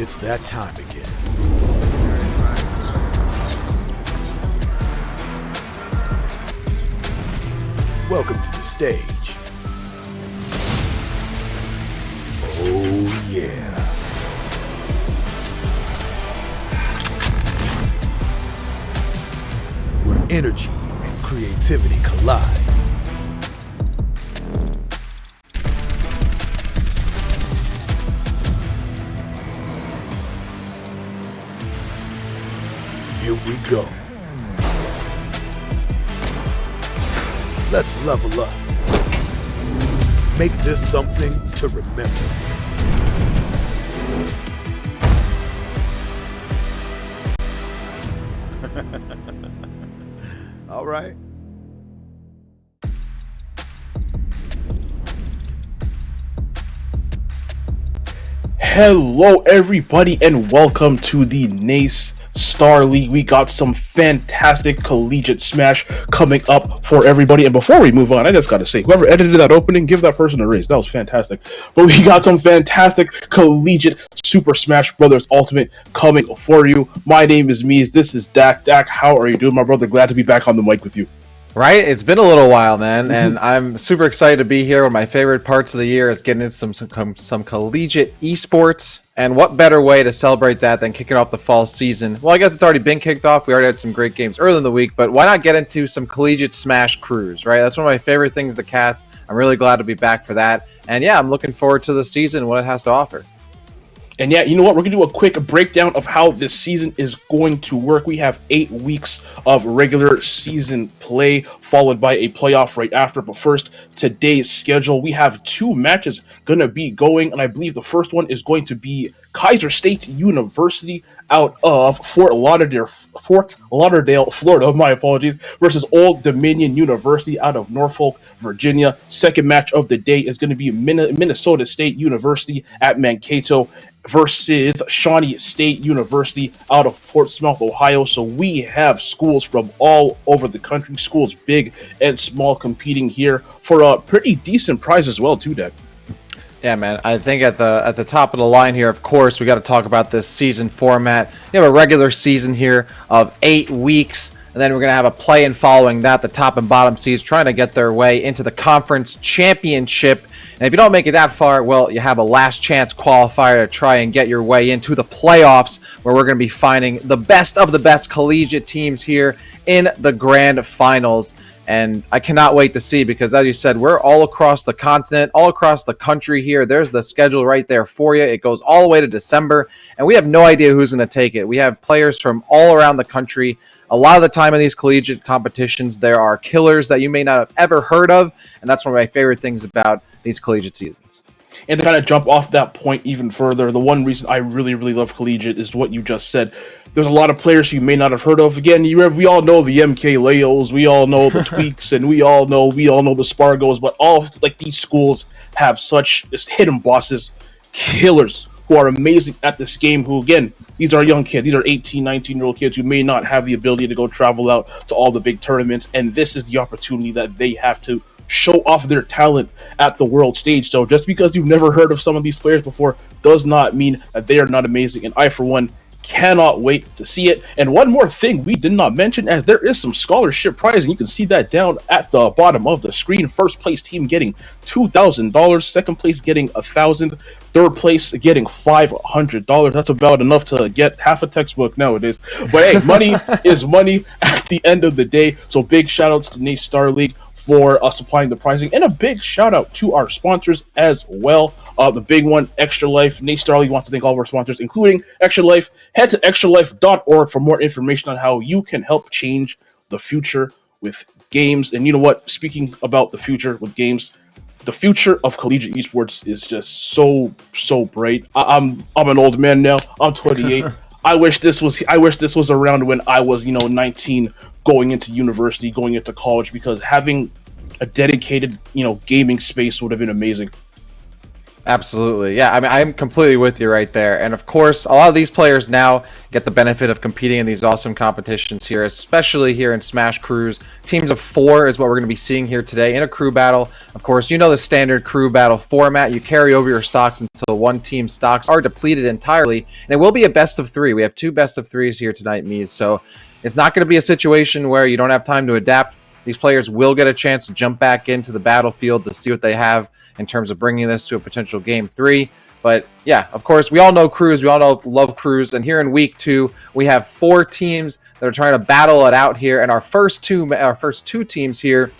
It's that time again. Welcome to the stage. Oh yeah. Where energy and creativity collide. Here we go. Let's level up. Make this something to remember. All right. Hello, everybody, and welcome to the NACE Star League. We got some fantastic collegiate smash coming up for everybody. And before we move on, I just got to say, whoever edited that opening, give that person a raise. That was fantastic. But we got some fantastic collegiate Super Smash Brothers Ultimate coming for you. My name is Mies. This is Dak. Dak, how are you doing, my brother? Glad to be back on the mic with you. Right? It's been a little while, man, and I'm super excited to be here. One of my favorite parts of the year is getting into some collegiate esports, and what better way to celebrate that than kicking off the fall season? Well, I guess it's already been kicked off. We already had some great games early in the week, but why not get into some collegiate Smash crews, right? That's one of my favorite things to cast. I'm really glad to be back for that, and yeah, I'm looking forward to the season, what it has to offer. And yeah, you know what? We're going to do a quick breakdown of how this season is going to work. We have 8 weeks of regular season play, followed by a playoff right after. But first, today's schedule. We have 2 matches going to be going, and I believe the first one is going to be Kaiser State University out of Fort Lauderdale, Florida, my apologies, versus Old Dominion University out of Norfolk, Virginia. Second match of the day is going to be Minnesota State University at Mankato versus Shawnee State University out of Portsmouth, Ohio. So we have schools from all over the country, schools big and small, competing here for a pretty decent prize as well, too, Dad. Yeah, man. I think at the top of the line here, of course, we got to talk about this season format. You have a regular season here of 8 weeks, and then we're going to have a play-in following that. The top and bottom seeds trying to get their way into the conference championship. And if you don't make it that far, well, you have a last chance qualifier to try and get your way into the playoffs, where we're going to be finding the best of the best collegiate teams here in the grand finals. And I cannot wait to see, because as you said, we're all across the continent, all across the country here. There's the schedule right there for you. It goes all the way to December, and we have no idea who's going to take it. We have players from all around the country. A lot of the time in these collegiate competitions, there are killers that you may not have ever heard of, and that's one of my favorite things about these collegiate seasons. And to kind of jump off that point even further, the one reason I really, really love collegiate is what you just said. There's a lot of players you may not have heard of. Again, we all know the MK Leos, we all know the Tweaks, and we all know the Spargos, but all of, these schools have such hidden bosses, killers who are amazing at this game, who, again, these are young kids. These are 18, 19-year-old kids who may not have the ability to go travel out to all the big tournaments, and this is the opportunity that they have to show off their talent at the world stage. So just because you've never heard of some of these players before does not mean that they are not amazing, and I, for one, cannot wait to see it. And one more thing we did not mention, as there is some scholarship prize, and you can see that down at the bottom of the screen. First place team getting $2,000, second place getting $1,000, third place getting $500. That's about enough to get half a textbook nowadays. But hey, money is money at the end of the day. So big shout outs to NACE Star League for supplying the pricing, and a big shout out to our sponsors as well. The big one, Extra Life. NACE Star League wants to thank all of our sponsors, including Extra Life. Head to extralife.org for more information on how you can help change the future with games. And you know what? Speaking about the future with games, the future of collegiate esports is just so bright. I'm an old man now. I'm 28. I wish this was around when I was 19, going into university, going into college, because having a dedicated gaming space would have been amazing. Absolutely. Yeah, I mean, I'm completely with you right there. And of course, a lot of these players now get the benefit of competing in these awesome competitions here, especially here in Smash Crews. Teams of 4 is what we're going to be seeing here today in a crew battle. Of course, you know the standard crew battle format. You carry over your stocks until one team's stocks are depleted entirely. And it will be a best of 3. We have 2 best of 3s here tonight, Mies. So it's not going to be a situation where you don't have time to adapt. These players will get a chance to jump back into the battlefield to see what they have in terms of bringing this to a potential game 3. But yeah, of course, we all know crews. We all love crews. And here in week 2, we have 4 teams that are trying to battle it out here. And our first two teams here,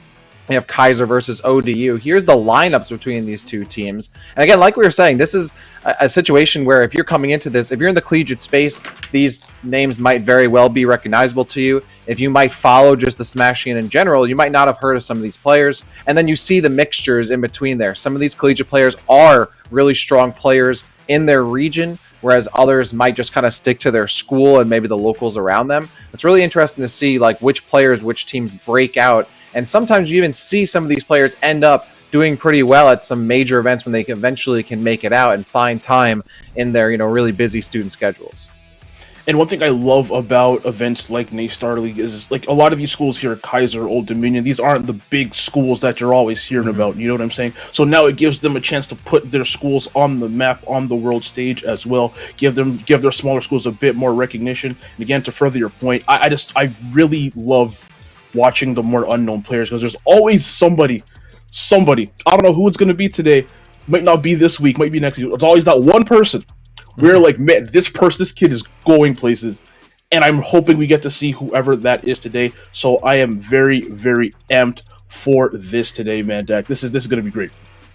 we have Kaiser versus ODU. Here's the lineups between these 2 teams. And again, like we were saying, this is a situation where if you're coming into this, if you're in the collegiate space, these names might very well be recognizable to you. If you might follow just the Smash scene in general, you might not have heard of some of these players. And then you see the mixtures in between there. Some of these collegiate players are really strong players in their region, whereas others might just kind of stick to their school and maybe the locals around them. It's really interesting to see like which players, which teams break out. And sometimes you even see some of these players end up doing pretty well at some major events when they eventually can make it out and find time in their, really busy student schedules. And one thing I love about events like Naystar League is like a lot of these schools here, Kaiser, Old Dominion, these aren't the big schools that you're always hearing about. You know what I'm saying? So now it gives them a chance to put their schools on the map, on the world stage as well. Give their smaller schools a bit more recognition. And again, to further your point, I really love watching the more unknown players because there's always somebody. I don't know who it's going to be today. Might not be this week. Might be next week. There's always that one person. We're like, man, this kid is going places. And I'm hoping we get to see whoever that is today. So I am very, very amped for this today, man, Dak. This is going to be great.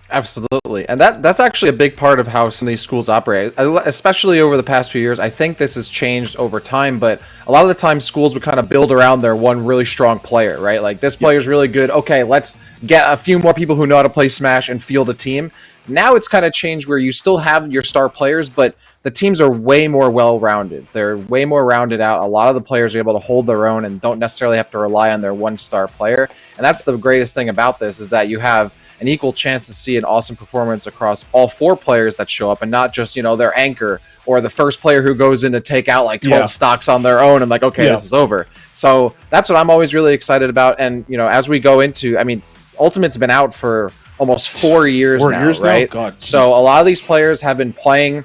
Absolutely. And that's actually a big part of how some of these schools operate, especially over the past few years. I think this has changed over time, but a lot of the time schools would kind of build around their one really strong player, right? Like this player's really good. Okay, let's get a few more people who know how to play Smash and field a team. Now it's kind of changed where you still have your star players, but the teams are way more well-rounded. They're way more rounded out. A lot of the players are able to hold their own and don't necessarily have to rely on their one-star player. And that's the greatest thing about this is that you have an equal chance to see an awesome performance across all 4 players that show up and not just, their anchor or the first player who goes in to take out like 12 stocks on their own and like, okay, this is over. So that's what I'm always really excited about. And, as we go into, Ultimate's been out for almost 4 years now, right? God. So a lot of these players have been playing,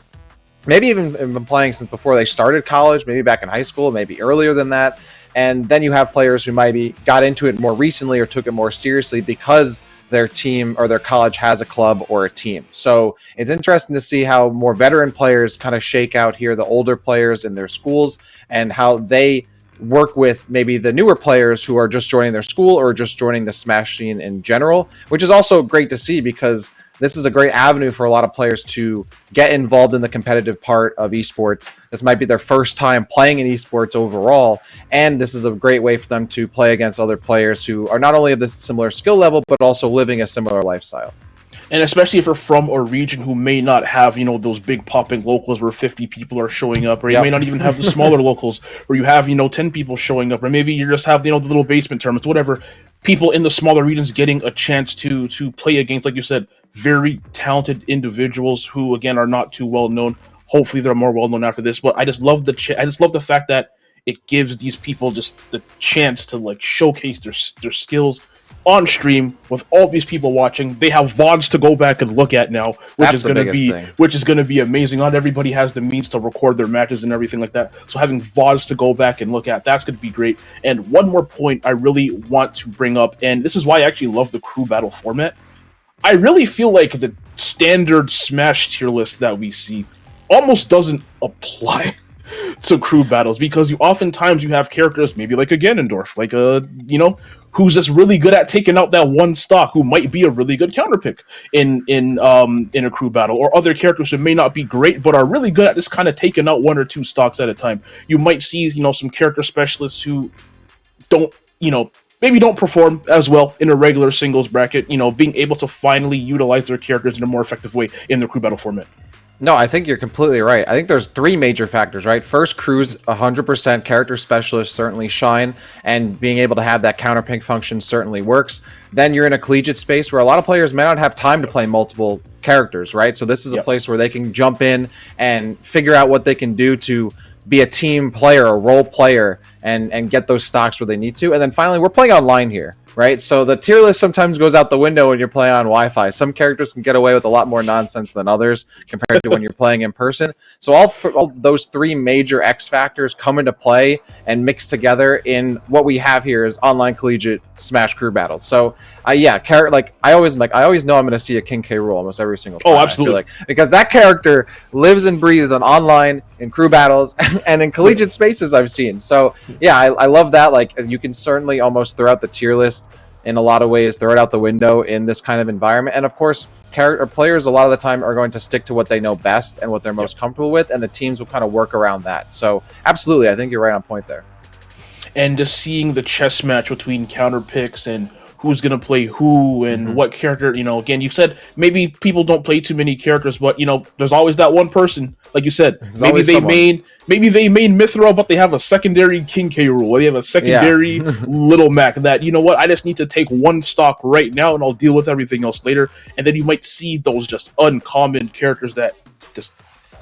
maybe even been playing since before they started college, maybe back in high school, maybe earlier than that. And then you have players who maybe got into it more recently or took it more seriously because their team or their college has a club or a team. So it's interesting to see how more veteran players kind of shake out here, the older players in their schools, and how they work with maybe the newer players who are just joining their school or just joining the Smash scene in general, which is also great to see because this is a great avenue for a lot of players to get involved in the competitive part of esports. This might be their first time playing in esports overall, and this is a great way for them to play against other players who are not only of this similar skill level, but also living a similar lifestyle. And especially if you're from a region who may not have, those big popping locals where 50 people are showing up, or you may not even have the smaller locals where you have, 10 people showing up, or maybe you just have, the little basement tournaments, whatever. People in the smaller regions getting a chance to play against, like you said, very talented individuals who, again, are not too well known. Hopefully they're more well known after this, but I just love the fact that it gives these people just the chance to like showcase their skills on stream with all these people watching. They have VODs to go back and look at now, which is going to be amazing. Not everybody has the means to record their matches and everything like that. So having VODs to go back and look at, that's going to be great. And one more point I really want to bring up, and this is why I actually love the crew battle format. I really feel like the standard Smash tier list that we see almost doesn't apply to crew battles, because oftentimes you have characters maybe like a Ganondorf, like who's just really good at taking out that one stock, who might be a really good counterpick in a crew battle, or other characters who may not be great but are really good at just kind of taking out 1 or 2 stocks at a time. You might see some character specialists who don't maybe don't perform as well in a regular singles bracket, being able to finally utilize their characters in a more effective way in the crew battle format. No, I think you're completely right. I think there's three major factors, right? First, crew's 100% character specialist certainly shine, and being able to have that counter pink function certainly works. Then you're in a collegiate space where a lot of players may not have time to play multiple characters, right? So this is a Yep. place where they can jump in and figure out what they can do to be a team player, a role player, and get those stocks where they need to. And then finally, we're playing online here, right? So the tier list sometimes goes out the window when you're playing on Wi-Fi. Some characters can get away with a lot more nonsense than others compared to when you're playing in person. So all those three major X factors come into play and mix together in what we have here is online collegiate Smash crew battles. So I always know I'm going to see a King K. Rool almost every single time. Oh, absolutely. I feel like, because that character lives and breathes on online in crew battles and in collegiate spaces I've seen. So yeah, I love that. Like, you can certainly almost throw out the tier list in a lot of ways, throw it out the window in this kind of environment. And of course, players a lot of the time are going to stick to what they know best and what they're most comfortable with, and the teams will kind of work around that. So absolutely, I think you're right on point there. And just seeing the chess match between counter picks and who's going to play who and what character, again, you said maybe people don't play too many characters, but there's always that one person, like you said, maybe they main Mithra, but they have a secondary King K. Rool, or they have a secondary Little Mac that, I just need to take one stock right now and I'll deal with everything else later. And then you might see those just uncommon characters that just,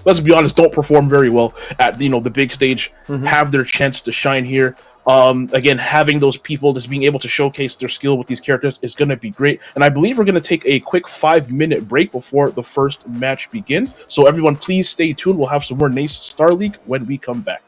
let's be honest, don't perform very well at the big stage, have their chance to shine here. Again, having those people just being able to showcase their skill with these characters is going to be great. And I believe we're going to take a quick 5-minute break before the first match begins. So everyone, please stay tuned. We'll have some more Nace Star League when we come back.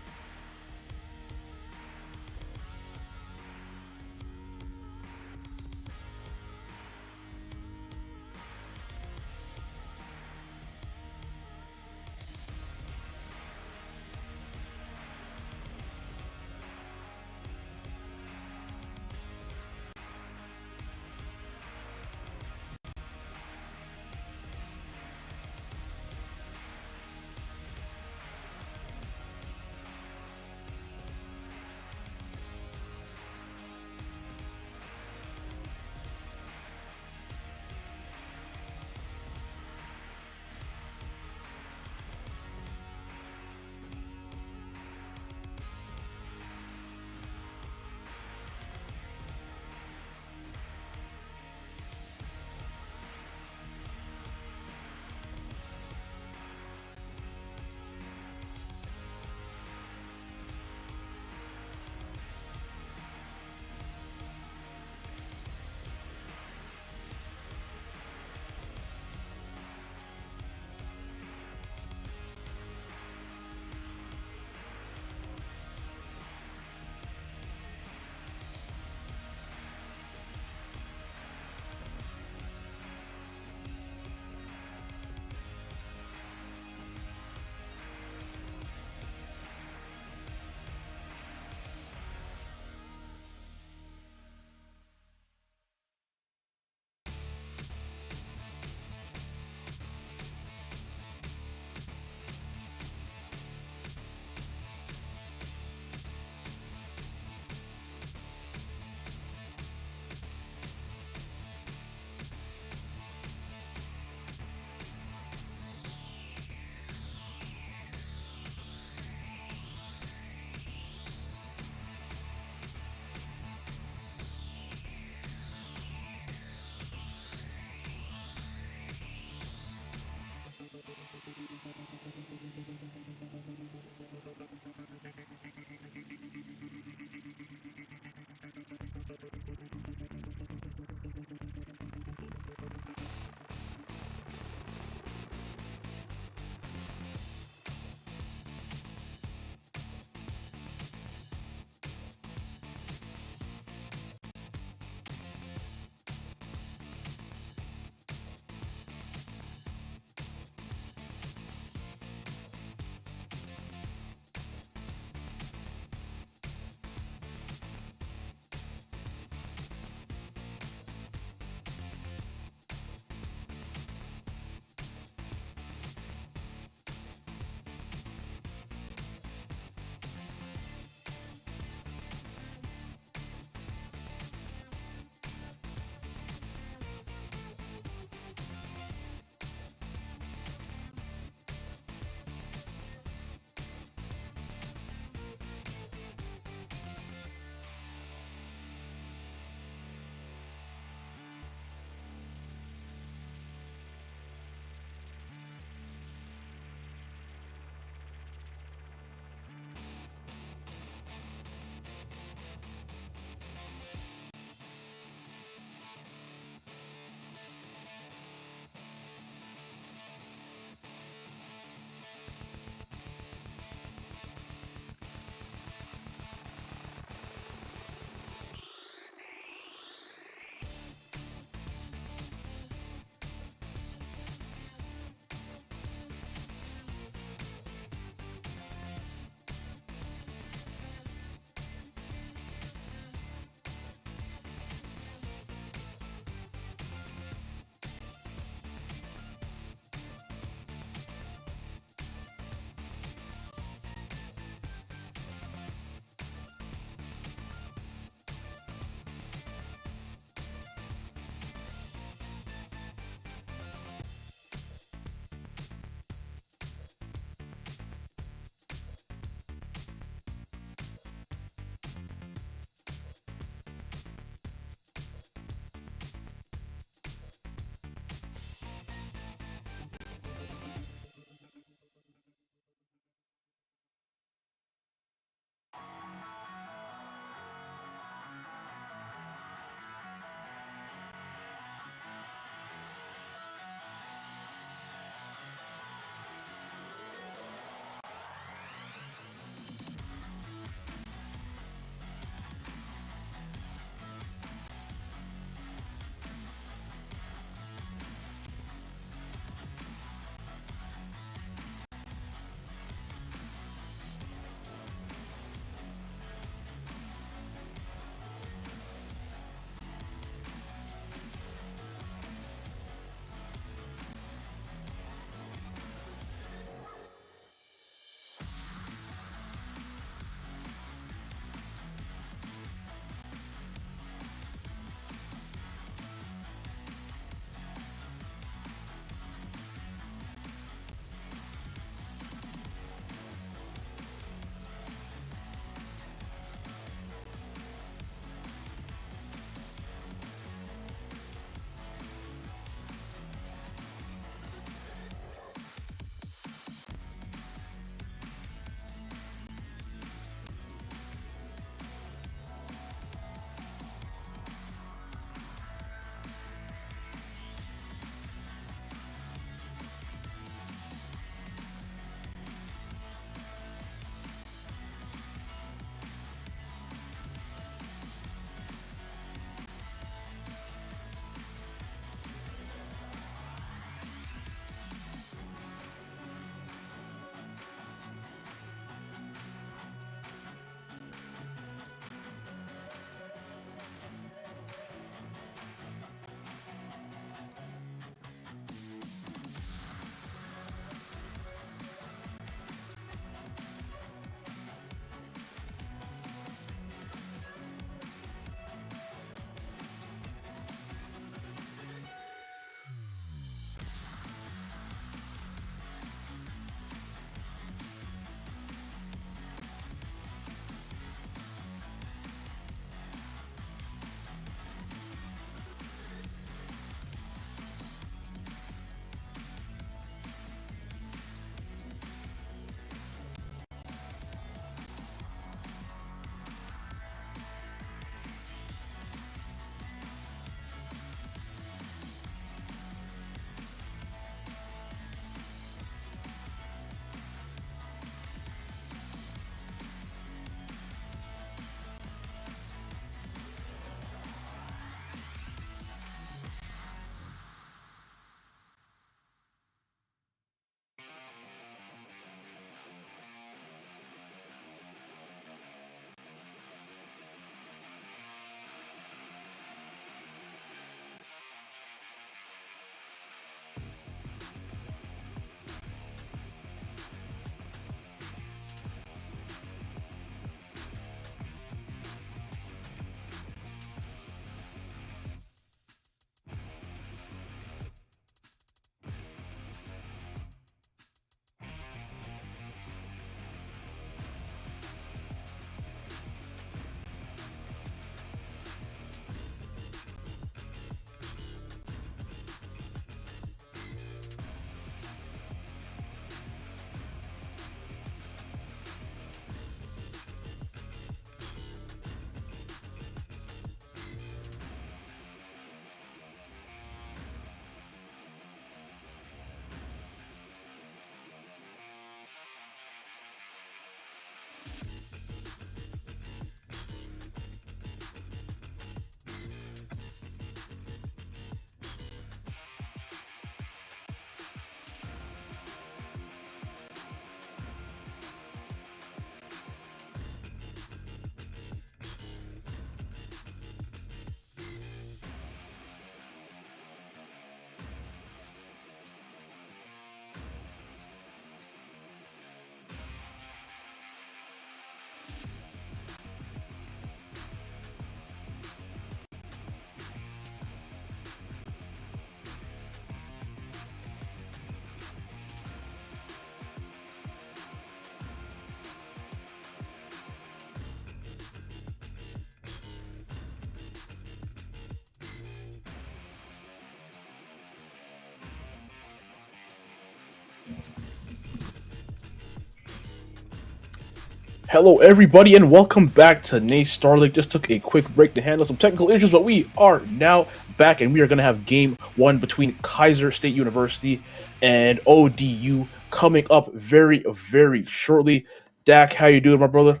Hello, everybody, and welcome back to Nace Starlink. Just took a quick break to handle some technical issues, but we are now back, and we are going to have game one between Kaiser State University and ODU coming up very, very shortly. Dak, how you doing, my brother?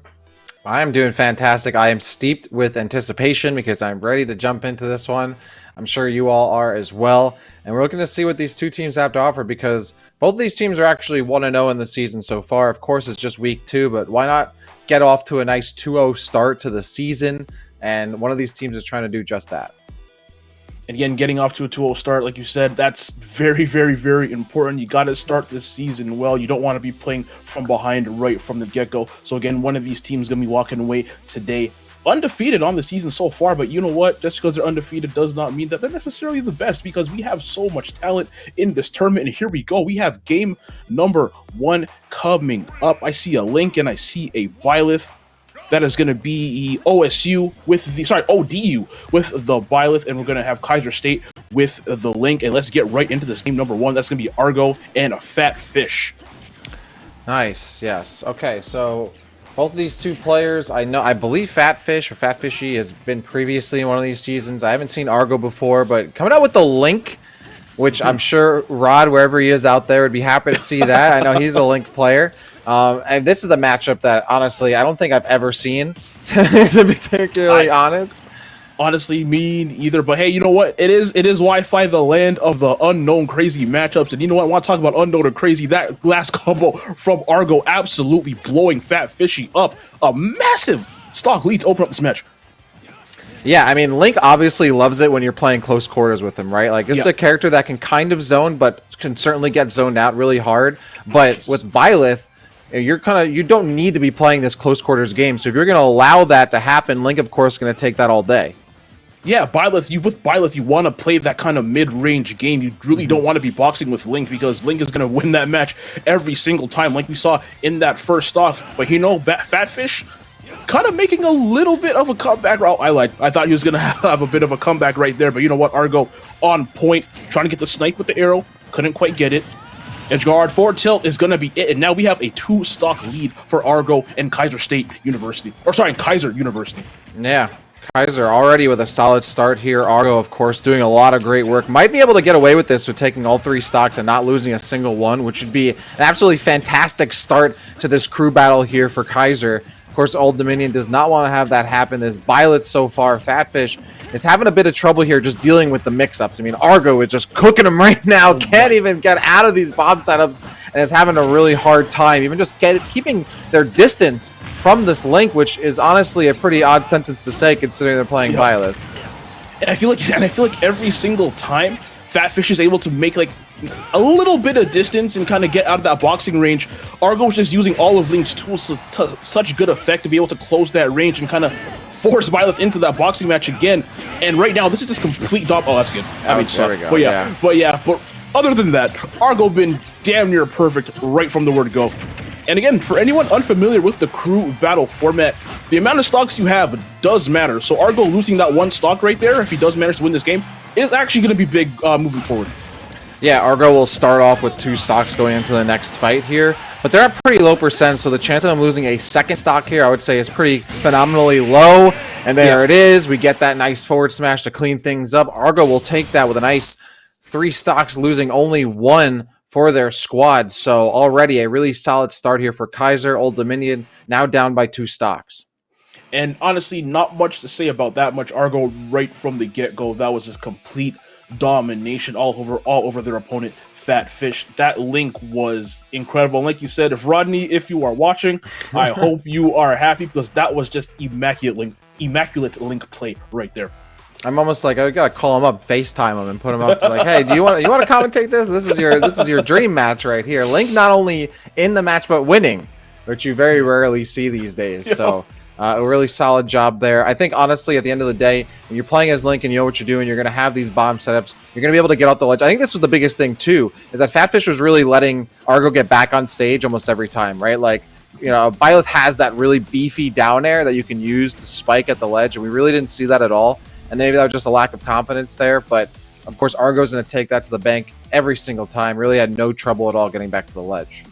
I am doing fantastic. I am steeped with anticipation because I'm ready to jump into this one. I'm sure you all are as well. And we're looking to see what these two teams have to offer because both of these teams are actually 1-0 in the season so far. Of course, it's just week 2, but why not get off to a nice 2-0 start to the season? And one of these teams is trying to do just that. And again, getting off to a 2-0 start, like you said, that's very, very, very important. You got to start this season well. You don't want to be playing from behind right from the get-go. So again, one of these teams is going to be walking away today undefeated on the season so far, but you know what? Just because they're undefeated does not mean that they're necessarily the best, because we have so much talent in this tournament. And here we go. We have game number 1 coming up. I see a Link and I see a Byleth. That is going to be ODU with the Byleth, and we're going to have Kaiser State with the Link. And let's get right into this game number 1. That's going to be Argo and a Fat Fish. Nice. Yes. Okay. So both of these two players, I believe Fat Fish or Fat Fishy has been previously in one of these seasons. I haven't seen Argo before, but coming out with the Link, which I'm sure Rod, wherever he is out there, would be happy to see that. I know he's a Link player. And this is a matchup that, honestly, I don't think I've ever seen, to be particularly honest. Honestly, me either. But hey, you know what? It is Wi-Fi, the land of the unknown crazy matchups. And you know what? I want to talk about unknown or crazy. That last combo from Argo absolutely blowing Fat Fishy up. A massive stock lead to open up this match. Yeah, I mean, Link obviously loves it when you're playing close quarters with him, right? Like, this is a character that can kind of zone, but can certainly get zoned out really hard. But with Byleth, you don't need to be playing this close quarters game. So if you're going to allow that to happen, Link, of course, is going to take that all day. Yeah, Byleth, you want to play that kind of mid-range game. You really don't want to be boxing with Link, because Link is going to win that match every single time, like we saw in that first stock. But you know, Fat Fish kind of making a little bit of a comeback. I lied. I thought he was going to have a bit of a comeback right there. But you know what? Argo on point, trying to get the snipe with the arrow. Couldn't quite get it. Edge guard, forward tilt is going to be it. And now we have a 2-stock lead for Argo and Kaiser State University. Kaiser University. Yeah. Kaiser already with a solid start here. Argo, of course, doing a lot of great work. Might be able to get away with this with taking all 3 stocks and not losing a single one, which would be an absolutely fantastic start to this crew battle here for Kaiser. Of course, Old Dominion does not want to have that happen. This Byleth so far, Fatfish, is having a bit of trouble here just dealing with the mix-ups. I mean, Argo is just cooking them right now. Can't even get out of these bomb setups and is having a really hard time. Even just keeping their distance from this Link, which is honestly a pretty odd sentence to say considering they're playing Byleth. And I feel like every single time Fatfish is able to make like a little bit of distance and kind of get out of that boxing range, Argo is just using all of Link's tools to such good effect to be able to close that range and kind of force Byleth into that boxing match again. And right now, this is just complete dom. Oh, that's good. There we go. But other than that, Argo been damn near perfect right from the word go. And again, for anyone unfamiliar with the crew battle format, the amount of stocks you have does matter. So Argo losing that 1 stock right there, if he does manage to win this game, is actually going to be big moving forward. Yeah, Argo will start off with 2 stocks going into the next fight here, but they're at pretty low percent, so the chance of him losing a second stock here, I would say, is pretty phenomenally low. And there it is. We get that nice forward smash to clean things up. Argo will take that with a nice 3 stocks, losing only 1 for their squad. So already a really solid start here for Kaiser. Old Dominion now down by 2 stocks. And honestly, not much to say about that much. Argo right from the get-go, that was just complete domination all over their opponent, Fat Fish. That Link was incredible. And like you said, if you are watching, I hope you are happy, because that was just immaculate Link play right there. I'm almost like, I gotta call him up, FaceTime him, and put him up to like, hey, you want to commentate this? This is your dream match right here. Link not only in the match but winning, which you very rarely see these days. So a really solid job there. I think, honestly, at the end of the day, when you're playing as Link and you know what you're doing, you're going to have these bomb setups. You're going to be able to get off the ledge. I think this was the biggest thing, too, is that Fatfish was really letting Argo get back on stage almost every time, right? Like, you know, Byleth has that really beefy down air that you can use to spike at the ledge, and we really didn't see that at all. And maybe that was just a lack of confidence there, but Of course, Argo's going to take that to the bank every single time. Really had no trouble at all getting back to the ledge.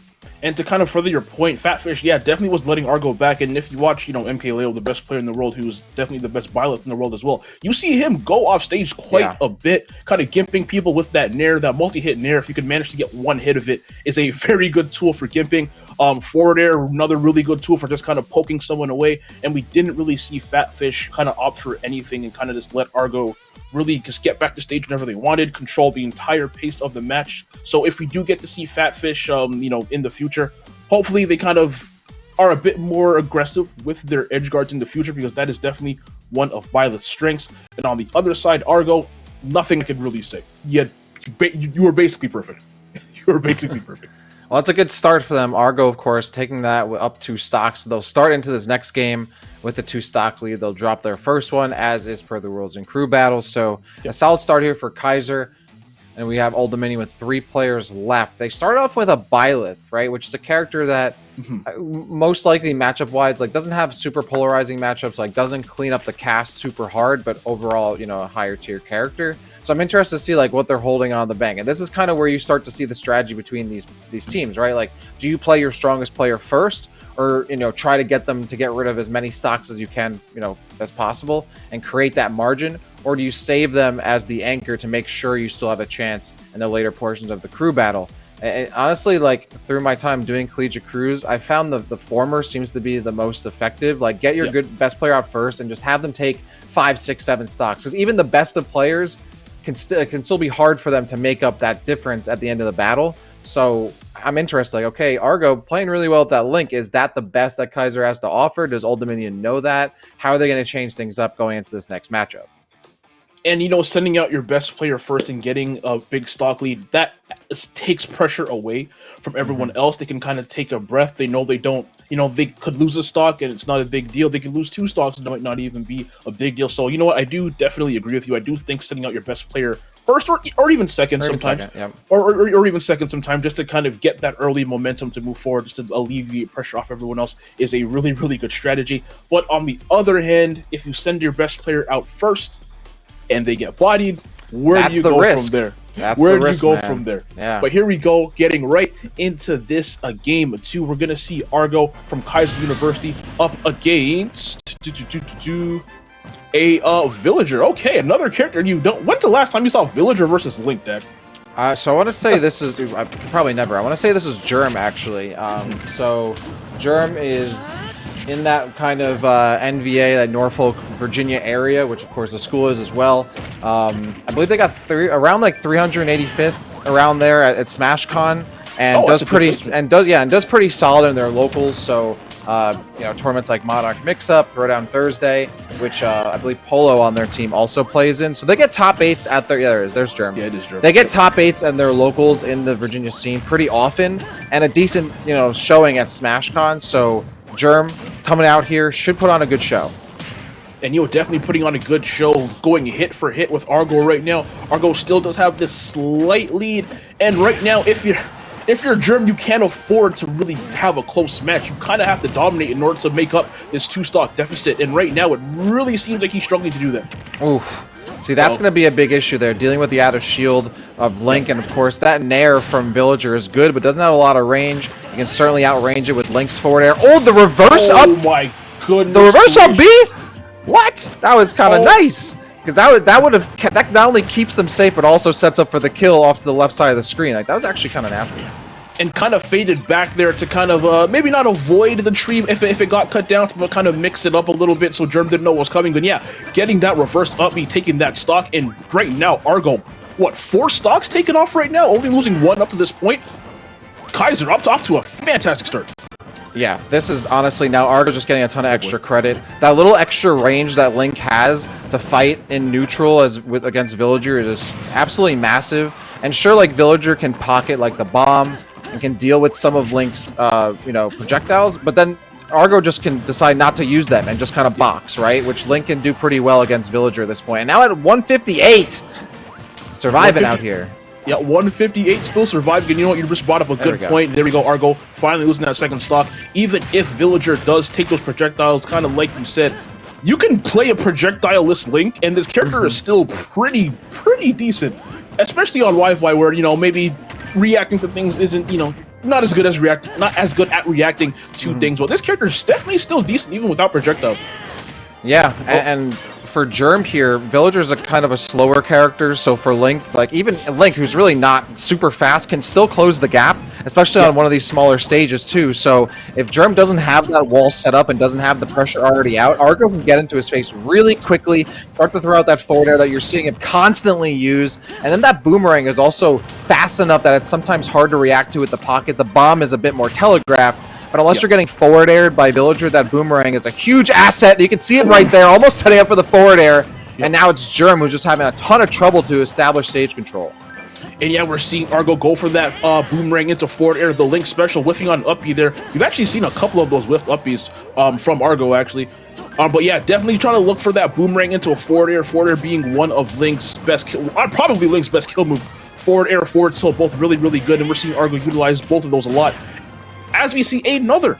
And to kind of further your point, Fatfish, yeah, definitely was letting Argo back. And if you watch, MKLeo, the best player in the world, who's definitely the best byleth in the world as well, you see him go off stage quite a bit, kind of gimping people with that nair, that multi-hit nair. If you could manage to get one hit of it, is a very good tool for gimping. Forward air, another really good tool for just kind of poking someone away. And we didn't really see Fatfish kind of opt for anything and kind of just let Argo really just get back to stage whenever they wanted, control the entire pace of the match. So if we do get to see Fatfish, in the future, hopefully they kind of are a bit more aggressive with their edge guards in the future, because that is definitely one of Byleth's strengths. And on the other side, Argo, nothing I could really say. You were basically perfect. You were basically perfect. Well, it's a good start for them. Argo, of course, taking that up 2 stocks. They'll start into this next game with a 2-stock lead. They'll drop their first one, as is per the rules in crew battles. So a solid start here for Kaiser. And we have Old Dominion with 3 players left. They start off with a Byleth, right? Which is a character that most likely matchup-wise, doesn't have super polarizing matchups, doesn't clean up the cast super hard, but overall, a higher tier character. So I'm interested to see what they're holding on the bank. And this is kind of where you start to see the strategy between these teams, right? Do you play your strongest player first, or try to get them to get rid of as many stocks as you can, as possible, and create that margin? Or do you save them as the anchor to make sure you still have a chance in the later portions of the crew battle? And honestly, through my time doing collegiate crews, I found the former seems to be the most effective. Get your good best player out first and just have them take 5, 6, 7 stocks, because even the best of players can still be hard for them to make up that difference at the end of the battle. So I'm interested. Okay, Argo playing really well with that Link. Is that the best that Kaiser has to offer? Does Old Dominion know that? How are they going to change things up going into this next matchup? And, sending out your best player first and getting a big stock lead, that takes pressure away from everyone else. They can kind of take a breath. They know they don't, they could lose a stock and it's not a big deal. They could lose 2 stocks and it might not even be a big deal. So, I do definitely agree with you. I do think sending out your best player first or even second sometimes, or even second sometimes, just to kind of get that early momentum to move forward, just to alleviate pressure off everyone else, is a really, really good strategy. But on the other hand, if you send your best player out first and they get bodied, where do you go from there? Where do you go from there? Yeah. But here we go, getting right into this game 2. We're going to see Argo from Kaiser University up against a Villager. Okay, another character you don't. When's the last time you saw Villager versus Link, Deck? So I want to say this is probably never. I want to say this is Germ, actually. So Germ is in that kind of NVA, that Norfolk, Virginia area, which of course the school is as well. I believe they got around 385th around there at SmashCon, and does pretty solid in their locals. So tournaments like Monarch Mix-Up, Throwdown Thursday, which I believe Polo on their team also plays in. So they get top 8s at their there's Germ. Yeah, it is Germ. They get top 8s and their locals in the Virginia scene pretty often, and a decent showing at SmashCon. So Germ coming out here should put on a good show. And definitely putting on a good show, going hit for hit with Argo right now. Argo still does have this slight lead, and right now, if you're Germ, you can't afford to really have a close match. You kind of have to dominate in order to make up this 2-stock deficit, and right now it really seems like he's struggling to do that. Oof. See, that's going to be a big issue there, dealing with the out of shield of Link, and of course that Nair from Villager is good, but doesn't have a lot of range. You can certainly outrange it with Link's forward air. Oh, the reverse up! Oh my goodness! The reverse up B? What? That was kind of nice, because that not only keeps them safe, but also sets up for the kill off to the left side of the screen. That was actually kind of nasty. And kind of faded back there to kind of maybe not avoid the tree if it got cut down, but kind of mix it up a little bit so Germ didn't know what was coming. But yeah, getting that reverse up B, taking that stock, and right now Argo, 4 stocks taken off right now, only losing 1 up to this point. Kaiser off to a fantastic start. Yeah, this is honestly now Argo's just getting a ton of extra credit. That little extra range that Link has to fight in neutral against Villager is absolutely massive. And sure, Villager can pocket the bomb and can deal with some of Link's projectiles, but then Argo just can decide not to use them and just kind of box, right? Which Link can do pretty well against Villager at this point. And now at 158, surviving out here. Yeah, 158 still surviving. And you know what? You just brought up a good point. There we go, Argo finally losing that second stock. Even if Villager does take those projectiles, kind of like you said, you can play a projectile-less Link, and this character is still pretty decent, especially on Wi-Fi, where maybe reacting to things isn't not as good at reacting to things. But this character is definitely still decent even without projectiles. Yeah, and for Germ here, Villager's a kind of a slower character, so for Link, like even Link, who's really not super fast, can still close the gap, especially on one of these smaller stages too. So if Germ doesn't have that wall set up and doesn't have the pressure already out, Argo can get into his face really quickly, start to throw out that forward air that you're seeing him constantly use, and then that boomerang is also fast enough that it's sometimes hard to react to with the pocket. The bomb is a bit more telegraphed. But unless you're getting forward aired by Villager, that boomerang is a huge asset. You can see it right there, almost setting up for the forward air. And now it's Germ who's just having a ton of trouble to establish stage control. And yeah, we're seeing Argo go for that boomerang into forward air, the Link special, whiffing on up B there. You've actually seen a couple of those whiffed up Bs from Argo, actually. But yeah, definitely trying to look for that boomerang into a forward air being one of Link's best kill, probably Link's best kill move. Forward air, forward tilt, both really good, and we're seeing Argo utilize both of those a lot. As we see another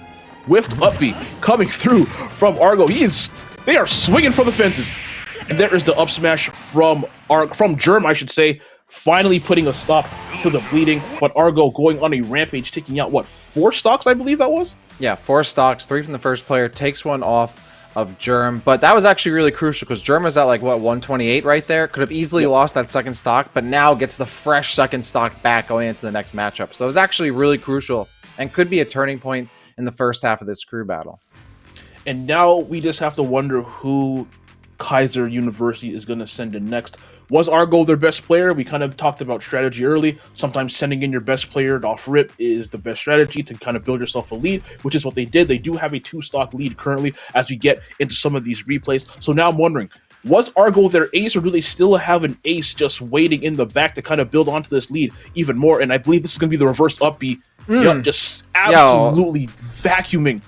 whiffed up B coming through from Argo. They are swinging for the fences. And there is the up smash from Germ, I should say, finally putting a stop to the bleeding. But Argo going on a rampage, taking out, what, 4 stocks, I believe that was? Yeah, 4 stocks, 3 from the first player, takes one off of Germ. But that was actually really crucial because Germ was at, like, what, 128 right there? Could have easily lost that second stock, but now gets the fresh second stock back going into the next matchup. So it was actually really crucial and could be a turning point in the first half of this crew battle. And now we just have to wonder who Kaiser University is going to send in next. Was Argo their best player? We kind of talked about strategy early. Sometimes sending in your best player off rip is the best strategy to kind of build yourself a lead, which is what they did. They do have a 2-stock lead currently as we get into some of these replays. So now I'm wondering, was Argo their ace, or do they still have an ace just waiting in the back to kind of build onto this lead even more? And I believe this is going to be the reverse up B. Yep, just absolutely vacuuming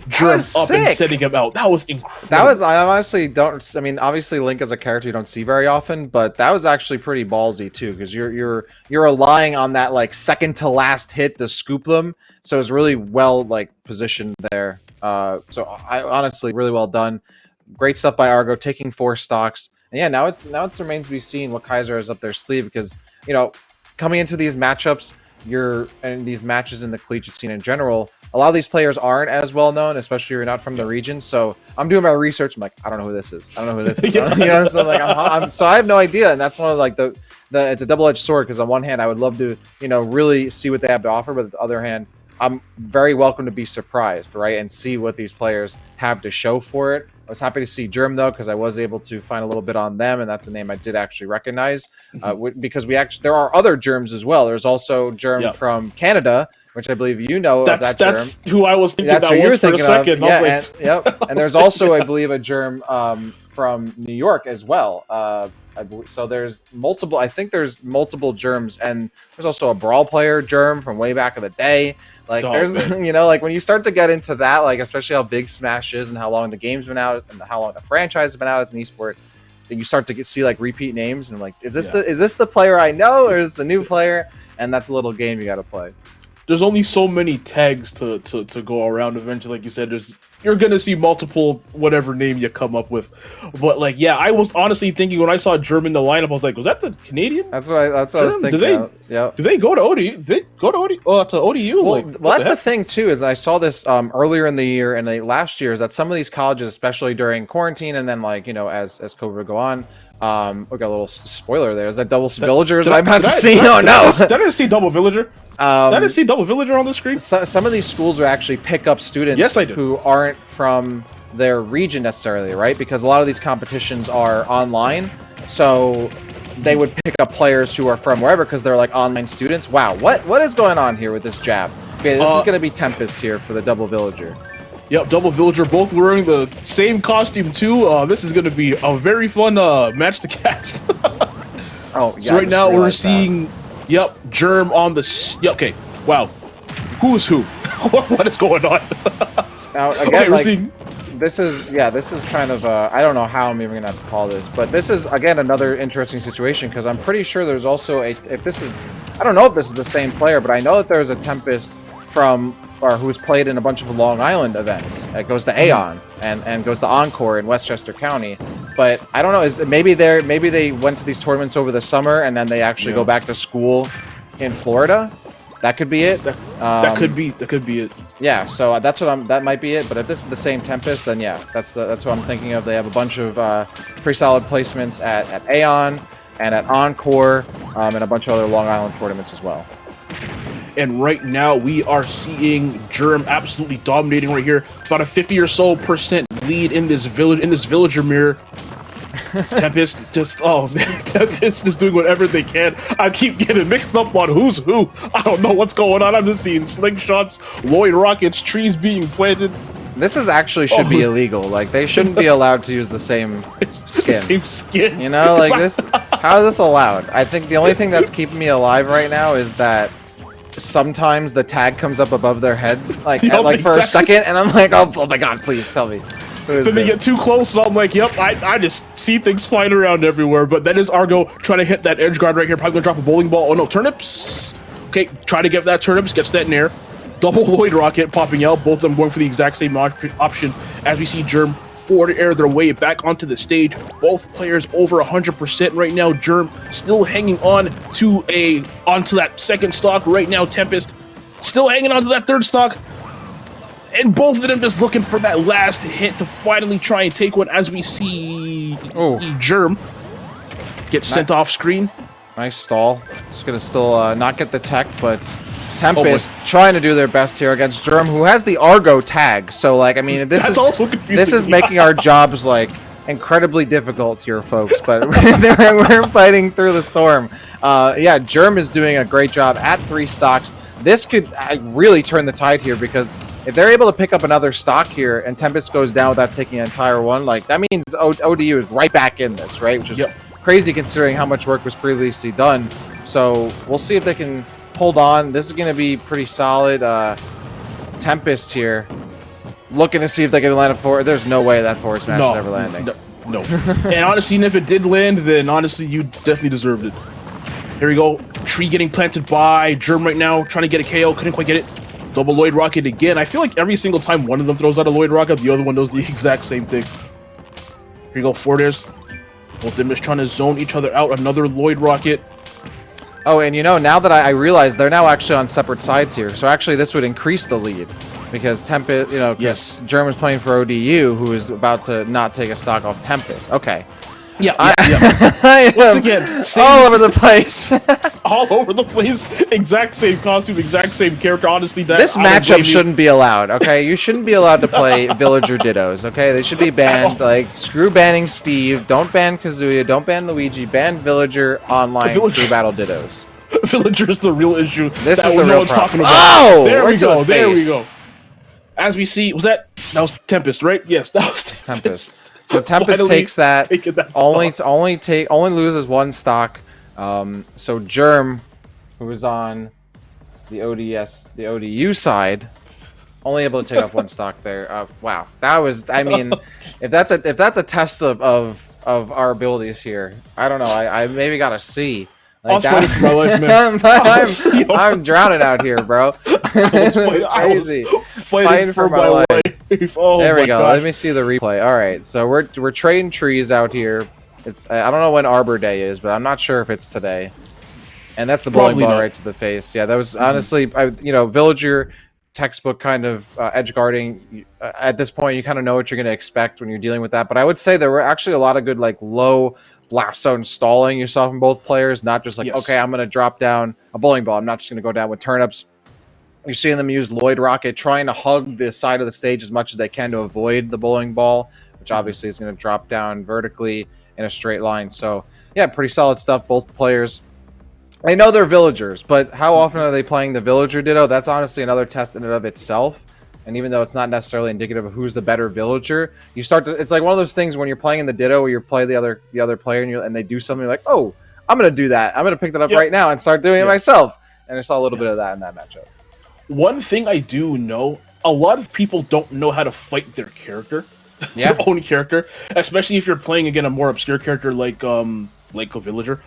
Germ up and setting him out. That was incredible. That was, I honestly don't, I mean, obviously Link as a character you don't see very often, but that was actually pretty ballsy too, because you're relying on that like second to last hit to scoop them. So it's really well like positioned there. So I honestly really well done. Great stuff by Argo, taking 4 stocks. And yeah, now it remains to be seen what Kaiser has up their sleeve, because coming into these matchups, and these matches in the collegiate scene in general, a lot of these players aren't as well known, especially if you're not from the region. So I'm doing my research. I'm like, I don't know who this is. I don't know who this is. So like, so I have no idea. And that's one of like it's a double-edged sword, because on one hand, I would love to, really see what they have to offer. But on the other hand, I'm very welcome to be surprised, right? And see what these players have to show for it. I was happy to see Germ though, because I was able to find a little bit on them, and that's a name I did actually recognize. Because there are other Germs as well. There's also Germ from Canada, which I believe you know. That's who I was thinking. That's who you were thinking of. Yeah, like... and there's also, I believe, a Germ from New York as well. I believe, so there's multiple. I think there's multiple Germs, and there's also a Brawl player Germ from way back in the day. Like there's, like when you start to get into that, like especially how big Smash is and how long the game's been out and how long the franchise has been out as an esport, then you start to see like repeat names and like, is this the player I know, or is this a new player? And that's a little game you got to play. There's only so many tags to go around. Eventually, like you said, you're gonna see multiple whatever name you come up with. But like, yeah, I was honestly thinking when I saw Germ in the lineup, I was like, was that the Canadian? That's what I was thinking. Do they go to ODU? They go to ODU? Well, that's the thing too. Is I saw this earlier in the year and last year, is that some of these colleges, especially during quarantine, and then like as COVID would go on. We got a little spoiler there. Is that double Villager? I'm about to see. Oh no! Did I see double Villager? Did I see double Villager on the screen? Some of these schools will actually pick up students who aren't from their region necessarily, right? Because a lot of these competitions are online, so they would pick up players who are from wherever because they're like online students. Wow, what is going on here with this jab? Okay, this is going to be Tempest here for the double Villager. Yep, double Villager, both wearing the same costume too. This is going to be a very fun match to cast. Oh, yeah. So right now we're seeing, Germ on the. Okay, wow, who is who? What is going on? Now again, we're seeing. This is kind of I don't know how I'm even gonna have to call this, but this is again another interesting situation because I'm pretty sure there's also I don't know if this is the same player, but I know that there's a Tempest from or who's played in a bunch of Long Island events. It goes to Aeon and goes to Encore in Westchester County. But I don't know. Is maybe they went to these tournaments over the summer and then they actually go back to school in Florida. That could be it. That could be it. Yeah, so that might be it. But if this is the same Tempest, then yeah, that's what I'm thinking of. They have a bunch of pretty solid placements at Aeon and at Encore and a bunch of other Long Island tournaments as well. And right now we are seeing Germ absolutely dominating right here. About a 50 or so % lead in this villager mirror. Tempest Tempest is doing whatever they can. I keep getting mixed up on who's who. I don't know what's going on. I'm just seeing slingshots, Lloyd rockets, trees being planted. This is actually should be illegal. Like, they shouldn't be allowed to use the same skin. Same skin. You know, like this. How is this allowed? I think the only thing that's keeping me alive right now is that sometimes the tag comes up above their heads, like for a second, and I'm like, oh my god, please tell me. Then they get too close, and I'm like, yep, I just see things flying around everywhere. But that is Argo trying to hit that edge guard right here. Probably gonna drop a bowling ball. Oh no, turnips. Okay, try to get that turnips. Gets that in air. Double Lloyd rocket popping out. Both of them going for the exact same option as we see Germ forward air their way back onto the stage. Both players over 100% right now. Germ still hanging on to onto that second stock right now. Tempest still hanging on to that third stock. And both of them just looking for that last hit to finally try and take one as we see Germ get sent off screen. Nice stall. Just gonna still not get the tech, but Tempest trying to do their best here against Germ, who has the Argo tag. So, like, I mean, this is making our jobs like incredibly difficult here, folks. But we're fighting through the storm. Yeah, Germ is doing a great job at 3 stocks. This could really turn the tide here, because if they're able to pick up another stock here and Tempest goes down without taking an entire one, like, that means ODU is right back in this, right? Which is crazy considering how much work was previously done. So we'll see if they can hold on. This is going to be pretty solid. Tempest here looking to see if they can land a forward. There's no way that forward smash is ever landing. No. And honestly, even if it did land, then honestly, you definitely deserved it. Here we go. Tree getting planted by Germ right now, trying to get a KO. Couldn't quite get it. Double Lloyd rocket again. I feel like every single time one of them throws out a Lloyd rocket, the other one does the exact same thing. Here you go, forward airs. Both of them just trying to zone each other out. Another Lloyd rocket. Oh, and you know, now that I realize they're now actually on separate sides here, so actually this would increase the lead, because Tempest, you know, Germ is playing for ODU, who is about to not take a stock off Tempest. Okay. Yeah. Once again, all over the place. All over the place. Exact same costume, exact same character. Honestly, this matchup shouldn't be allowed. Okay, you shouldn't be allowed to play Villager Dittos. Okay, they should be banned. Like, screw banning Steve. Don't ban Kazuya. Don't ban Luigi. Ban Villager online through Battle Dittos. Villager is the real issue. This is the real problem. Oh, there we go. There we go. As we see, that was Tempest, right? Yes, that was Tempest. So Tempest takes that. Only loses 1 stock. So Germ, who is on the ODU side, only able to take off 1 stock there. Wow, that was. I mean, if that's a test of our abilities here, I don't know. I maybe got a C. Like, I was fighting for my life, man. I'm drowning out here, bro. Crazy. Fighting for my life. Oh, there we go. Gosh. Let me see the replay. All right, so we're trading trees out here. I don't know when Arbor Day is, but I'm not sure if it's today. And that's the bowling ball right to the face. Yeah, that was honestly, Villager textbook kind of edge guarding. At this point, you kind of know what you're going to expect when you're dealing with that. But I would say there were actually a lot of good, like, low blast zone stalling you saw from both players. Not just like, okay, I'm going to drop down a bowling ball. I'm not just going to go down with turnips. You're seeing them use Lloyd rocket, trying to hug the side of the stage as much as they can to avoid the bowling ball, which obviously is going to drop down vertically in a straight line. So, yeah, pretty solid stuff. Both players. I know they're villagers, but how often are they playing the villager ditto? That's honestly another test in and of itself. And even though it's not necessarily indicative of who's the better villager, you start to. It's like one of those things when you're playing in the ditto, where you play the other player, and they do something like, oh, I'm going to do that. I'm going to pick that up right now and start doing it myself. And I saw a little bit of that in that matchup. One thing I do know, a lot of people don't know how to fight their character, their own character, especially if you're playing again a more obscure character like a villager.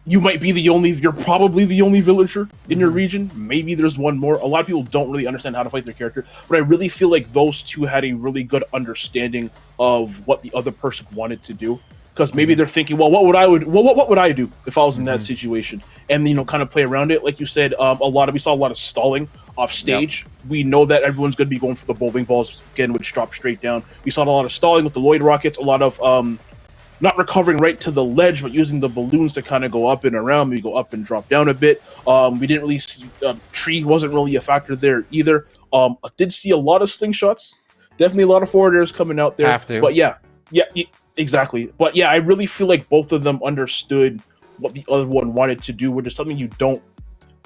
You might be you're probably the only villager in your region. Maybe there's one more. A lot of people don't really understand how to fight their character, but I really feel like those two had a really good understanding of what the other person wanted to do. Because maybe they're thinking, well, what would I do if I was in that situation? And kind of play around it. Like you said, we saw a lot of stalling off stage. Yep. We know that everyone's going to be going for the bowling balls again, which drop straight down. We saw a lot of stalling with the Lloyd rockets, a lot of not recovering right to the ledge, but using the balloons to kind of go up and around. We go up and drop down a bit. We didn't really see, tree wasn't really a factor there either. I did see a lot of slingshots. Definitely a lot of forward airs coming out there. Have to. But yeah, exactly. But yeah, I really feel like both of them understood what the other one wanted to do, which is something you don't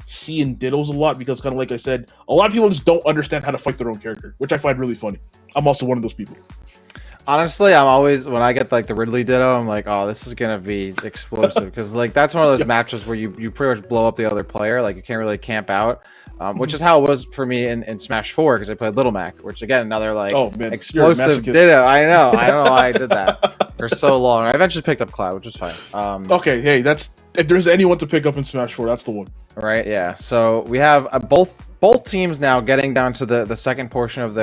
see in Dittos a lot, because kind of like I said, a lot of people just don't understand how to fight their own character, which I find really funny. I'm also one of those people. Honestly, I'm always, when I get like the Ridley Ditto, I'm like, oh, this is gonna be explosive, because like that's one of those matches where you pretty much blow up the other player. Like you can't really camp out, which is how it was for me in Smash 4, because I played Little Mac, which again another like explosive Ditto. I don't know why I did that for so long. I eventually picked up Cloud, which is fine. Okay, hey, that's, if there's anyone to pick up in Smash 4, that's the one. Right? Yeah. So we have both teams now getting down to the second portion of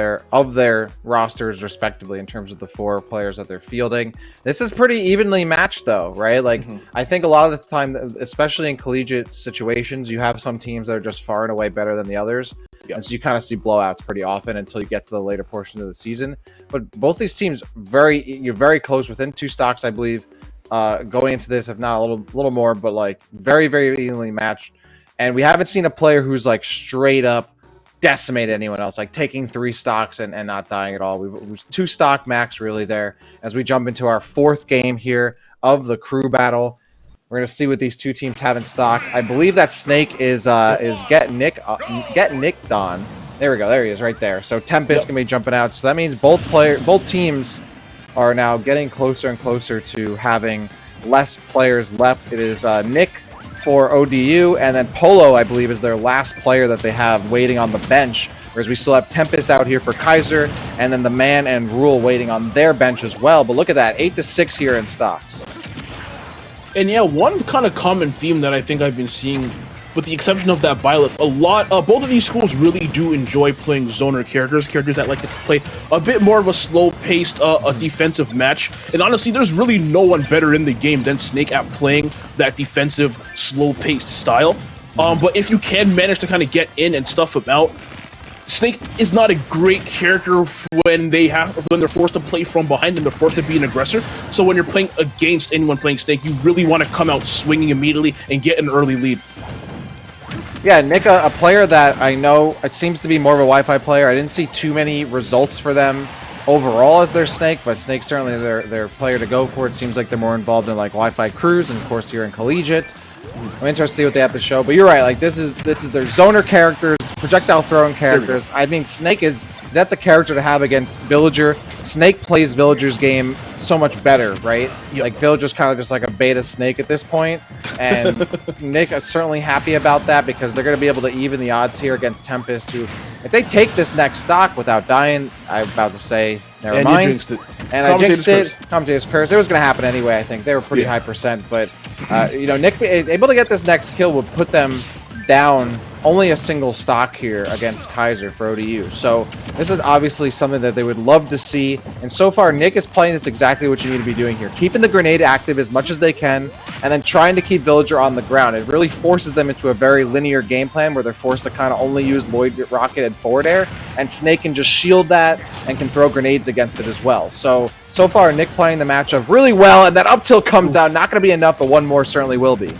their rosters respectively in terms of the 4 players that they're fielding. This is pretty evenly matched though, right? Like I think a lot of the time, especially in collegiate situations, you have some teams that are just far and away better than the others. Yep. And so you kind of see blowouts pretty often until you get to the later portion of the season. But both these teams you're very close, within 2 stocks, I believe, going into this, if not a little more, but like very, very evenly matched. And we haven't seen a player who's like straight up decimated anyone else, like taking 3 stocks and not dying at all. We've 2 stock max really there as we jump into our 4th game here of the crew battle. We're going to see what these 2 teams have in stock. I believe that Snake is get nicked on. There we go. There he is right there. So Tempest can be jumping out. So that means both teams are now getting closer and closer to having less players left. It is Nick for ODU, and then Polo, I believe, is their last player that they have waiting on the bench, whereas we still have Tempest out here for Kaiser, and then the Man and Rule waiting on their bench as well. But look at that, 8-6 here in stocks. And yeah, one kind of common theme that I think I've been seeing, with the exception of that Byleth, both of these schools really do enjoy playing zoner characters that like to play a bit more of a slow-paced, a defensive match. And honestly, there's really no one better in the game than Snake at playing that defensive, slow-paced style. But if you can manage to kind of get in and stuff him out, Snake is not a great character when they're forced to play from behind and they're forced to be an aggressor. So when you're playing against anyone playing Snake, you really want to come out swinging immediately and get an early lead. Yeah, Nick, a player that I know, it seems to be more of a Wi-Fi player. I didn't see too many results for them overall as their Snake, but Snake's certainly their player to go for. It seems like they're more involved in like Wi-Fi crews, and of course here in collegiate. I'm interested to see what they have to show, but you're right. Like this is their zoner characters, projectile throwing characters. I mean, that's a character to have against Villager. Snake plays Villager's game so much better, right? Yep. Like Villager's kind of just like a beta Snake at this point, and Nick is certainly happy about that because they're going to be able to even the odds here against Tempest, who, if they take this next stock without dying, I'm about to say, never mind. And I jinxed it. Commentator's curse. It was going to happen anyway, I think. They were pretty high percent, but Nick able to get this next kill would put them down only a single stock here against Kaiser for ODU. So this is obviously something that they would love to see. And so far, Nick is playing this exactly what you need to be doing here. Keeping the grenade active as much as they can, and then trying to keep Villager on the ground. It really forces them into a very linear game plan where they're forced to kind of only use Lloyd Rocket and forward air, and Snake can just shield that and can throw grenades against it as well. So far, Nick playing the matchup really well, and that up tilt comes out. Not going to be enough, but one more certainly will be.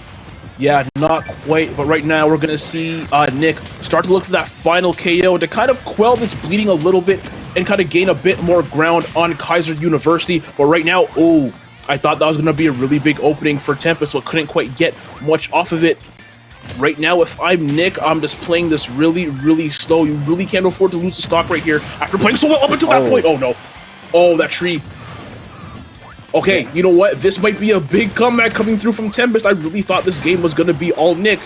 Yeah, not quite, but right now we're going to see Nick start to look for that final KO to kind of quell this bleeding a little bit and kind of gain a bit more ground on Kaiser University. But right now, I thought that was going to be a really big opening for Tempest, but couldn't quite get much off of it. Right now, if I'm Nick, I'm just playing this really, really slow. You really can't afford to lose the stock right here after playing so well up until that point. Oh, no. Oh, that tree. Okay, you know what? This might be a big comeback coming through from Tempest. I really thought this game was going to be all Nick.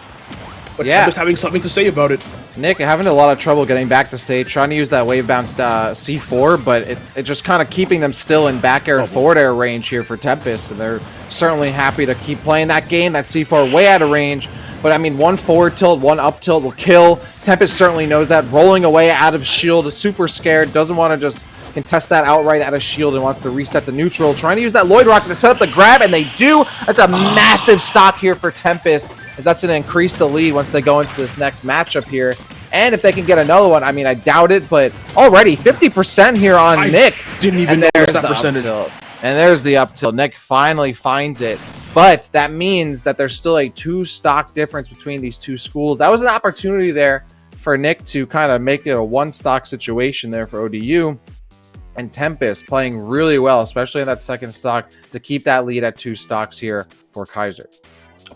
But Tempest having something to say about it. Nick having a lot of trouble getting back to stage, trying to use that wave bounced C4, but it's just kind of keeping them still in back air and forward air range here for Tempest, and they're certainly happy to keep playing that game. That C4 way out of range, but I mean, one forward tilt, one up tilt will kill. Tempest certainly knows that. Rolling away out of shield, super scared, doesn't want to just contest that outright out of shield and wants to reset to neutral. Trying to use that Lloyd Rocket to set up the grab, and they do. That's a massive stock here for Tempest, as that's going to increase the lead once they go into this next matchup here. And if they can get another one, I mean, I doubt it, but already 50% here on Nick. Didn't even know that percentage. And there's the up tilt. Nick finally finds it, but that means that there's still a 2-stock difference between these two schools. That was an opportunity there for Nick to kind of make it a 1-stock situation there for ODU. And Tempest playing really well, especially in that second stock, to keep that lead at 2 stocks here for Kaiser.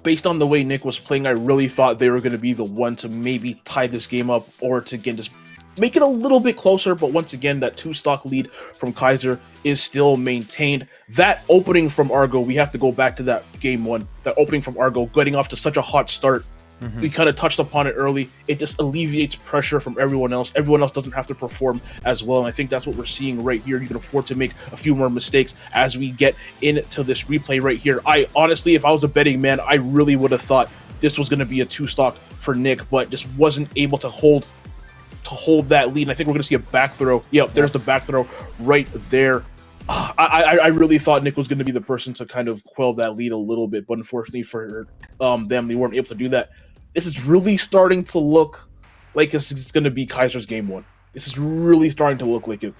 Based on the way Nick was playing, I really thought they were going to be the one to maybe tie this game up, or to, again, just make it a little bit closer. But once again, that 2-stock lead from Kaiser is still maintained. That opening from Argo, we have to go back to that game 1. That opening from Argo, getting off to such a hot start. We kind of touched upon it early. It just alleviates pressure from everyone else. Everyone else doesn't have to perform as well. And I think that's what we're seeing right here. You can afford to make a few more mistakes as we get into this replay right here. I honestly, if I was a betting man, I really would have thought this was going to be a 2-stock for Nick, but just wasn't able to hold that lead. And I think we're going to see a back throw. Yep, there's the back throw right there. I really thought Nick was going to be the person to kind of quell that lead a little bit, but unfortunately for them, they weren't able to do that. This is really starting to look like it's going to be Kaiser's game 1. This is really starting to look like it.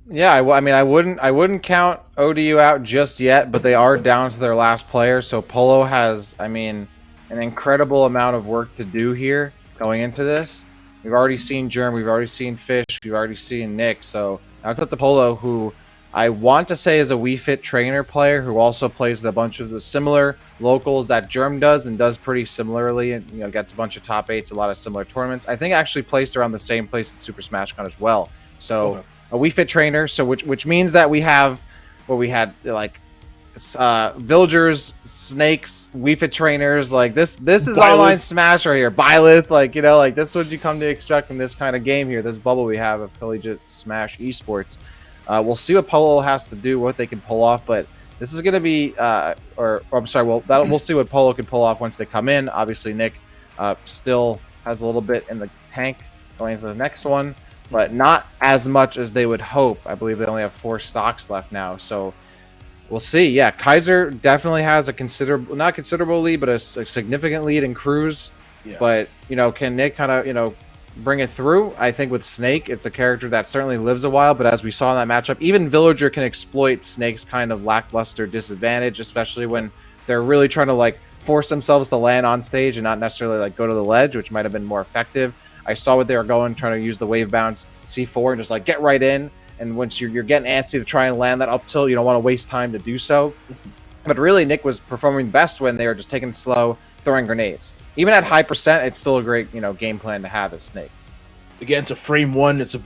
Yeah, I mean, I wouldn't count ODU out just yet, but they are down to their last player. So Polo has, I mean, an incredible amount of work to do here going into this. We've already seen Germ, we've already seen Fish, we've already seen Nick. So now it's up to Polo, who I want to say is a Wii Fit trainer player who also plays a bunch of the similar locals that Germ does, and does pretty similarly, and gets a bunch of top 8s, a lot of similar tournaments. I think actually placed around the same place at Super Smash Con as well. So a Wii Fit trainer, so which means that we have what we had, like villagers, snakes, Wii Fit trainers. Like this is Byleth. Online Smash right here. Byleth, like like this is what you come to expect from this kind of game here. This bubble we have of Collegiate Smash Esports. We'll see what Polo has to do, what they can pull off, but this is going to be, we'll see what Polo can pull off once they come in. Obviously, Nick still has a little bit in the tank going into the next one, but not as much as they would hope. I believe they only have 4 stocks left now, so we'll see. Yeah, Kaiser definitely has a not considerable lead, but a significant lead in Cruz. Yeah. But, can Nick kind of, bring it through? I think with Snake, it's a character that certainly lives a while, but as we saw in that matchup, even Villager can exploit Snake's kind of lackluster disadvantage, especially when they're really trying to force themselves to land on stage and not necessarily go to the ledge, which might have been more effective. I saw what they were going, trying to use the wave bounce C4 and just get right in, and once you're getting antsy to try and land that up tilt, you don't want to waste time to do so. But really, Nick was performing best when they were just taking it slow, throwing grenades. Even at high percent, it's still a great, game plan to have as Snake. Again, it's a frame 1. It's a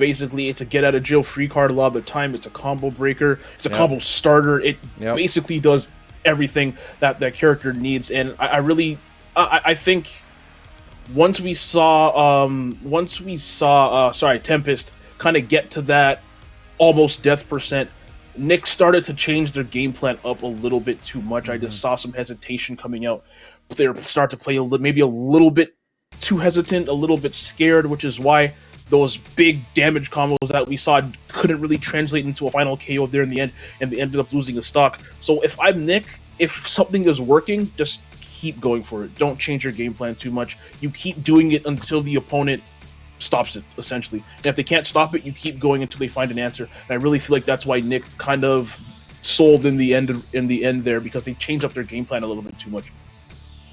get out of jail free card a lot of the time. It's a combo breaker. It's a combo starter. It basically does everything that character needs. And I think once we saw Tempest kind of get to that almost death percent, Nick started to change their game plan up a little bit too much. I just saw some hesitation coming out. They start to play maybe a little bit too hesitant, a little bit scared, which is why those big damage combos that we saw couldn't really translate into a final KO there in the end, and they ended up losing a stock. So if I'm Nick, if something is working, just keep going for it. Don't change your game plan too much. You keep doing it until the opponent stops it, essentially. And if they can't stop it, you keep going until they find an answer. And I really feel like that's why Nick kind of sold in the end there, because they changed up their game plan a little bit too much.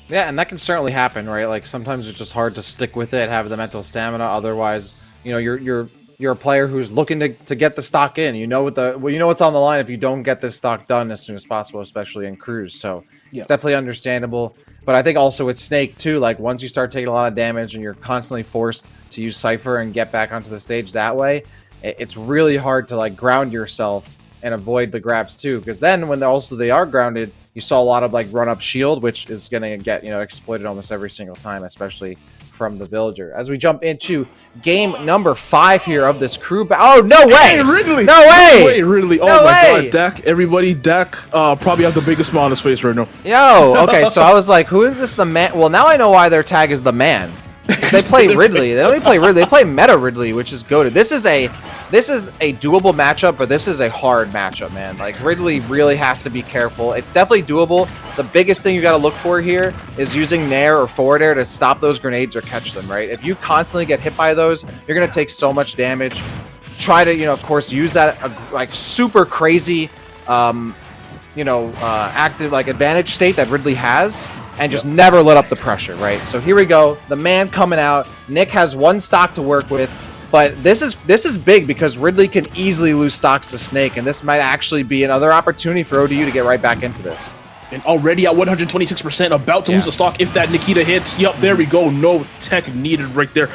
Yeah, and that can certainly happen, right? Sometimes it's just hard to stick with it, have the mental stamina. Otherwise, you're a player who's looking to get the stock in. You know what's on the line if you don't get this stock done as soon as possible, especially in Cruz. So it's definitely understandable. But I think also with Snake too, once you start taking a lot of damage and you're constantly forced to use Cypher and get back onto the stage that way, it's really hard to ground yourself and avoid the grabs too. Because then when they are grounded, you saw a lot of run up shield, which is going to get exploited almost every single time, especially from the Villager. As we jump into game number 5 here of this crew oh, no way! Hey, Ridley! No way! No way, Ridley! Oh No my way! god, Dak, everybody, Dak probably have the biggest smile on his face right now. Yo, okay, so I was like, who is this the man? Well, now I know why their tag is the man. 'Cause they play Ridley. They don't even play Ridley. They play Meta Ridley, which is goated. This is a doable matchup, but this is a hard matchup, man. Like, Ridley really has to be careful. It's definitely doable. The biggest thing you got to look for here is using Nair or forward air to stop those grenades or catch them, right? If you constantly get hit by those, you're going to take so much damage. Try to, of course, use that, like, super crazy, active, like, advantage state that Ridley has, and just never let up the pressure, right? So here we go. The man coming out. Nick has 1 stock to work with, but this is big because Ridley can easily lose stocks to Snake, and this might actually be another opportunity for ODU to get right back into this. And already at 126%, about to lose the stock if that Nikita hits. Yep, there we go. No tech needed right there.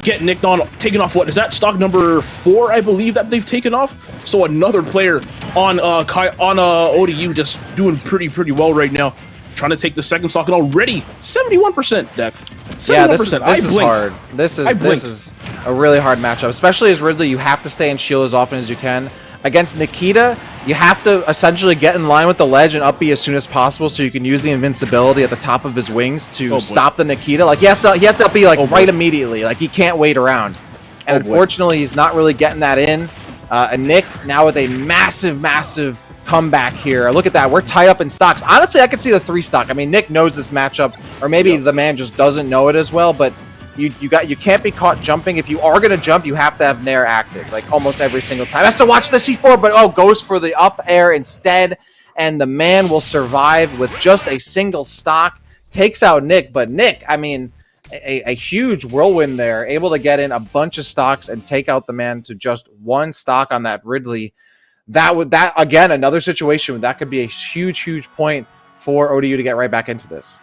Get nicked on, taken off. What is that? Stock number 4, I believe, that they've taken off. So another player on ODU just doing pretty well right now. Trying to take the second stock, and already 71%, Dak. 71%. Yeah, this is hard. This is a really hard matchup, especially as Ridley. You have to stay in shield as often as you can. Against Nikita, you have to essentially get in line with the ledge and up B as soon as possible, so you can use the invincibility at the top of his wings to stop the Nikita. Like, he has to up B like right immediately. Like, he can't wait around. And unfortunately, he's not really getting that in. And Nick now with a massive comeback here. Look at that. We're tied up in stocks. Honestly, I could see the 3 stock. I mean, Nick knows this matchup, or maybe the man just doesn't know it as well, but you can't be caught jumping. If you are going to jump, you have to have Nair active, like almost every single time. Has to watch the C4, but goes for the up air instead, and the man will survive with just a single stock. Takes out Nick, but Nick, I mean, a huge whirlwind there, able to get in a bunch of stocks and take out the man to just 1 stock on that Ridley. That again, another situation where that could be a huge point for ODU to get right back into this.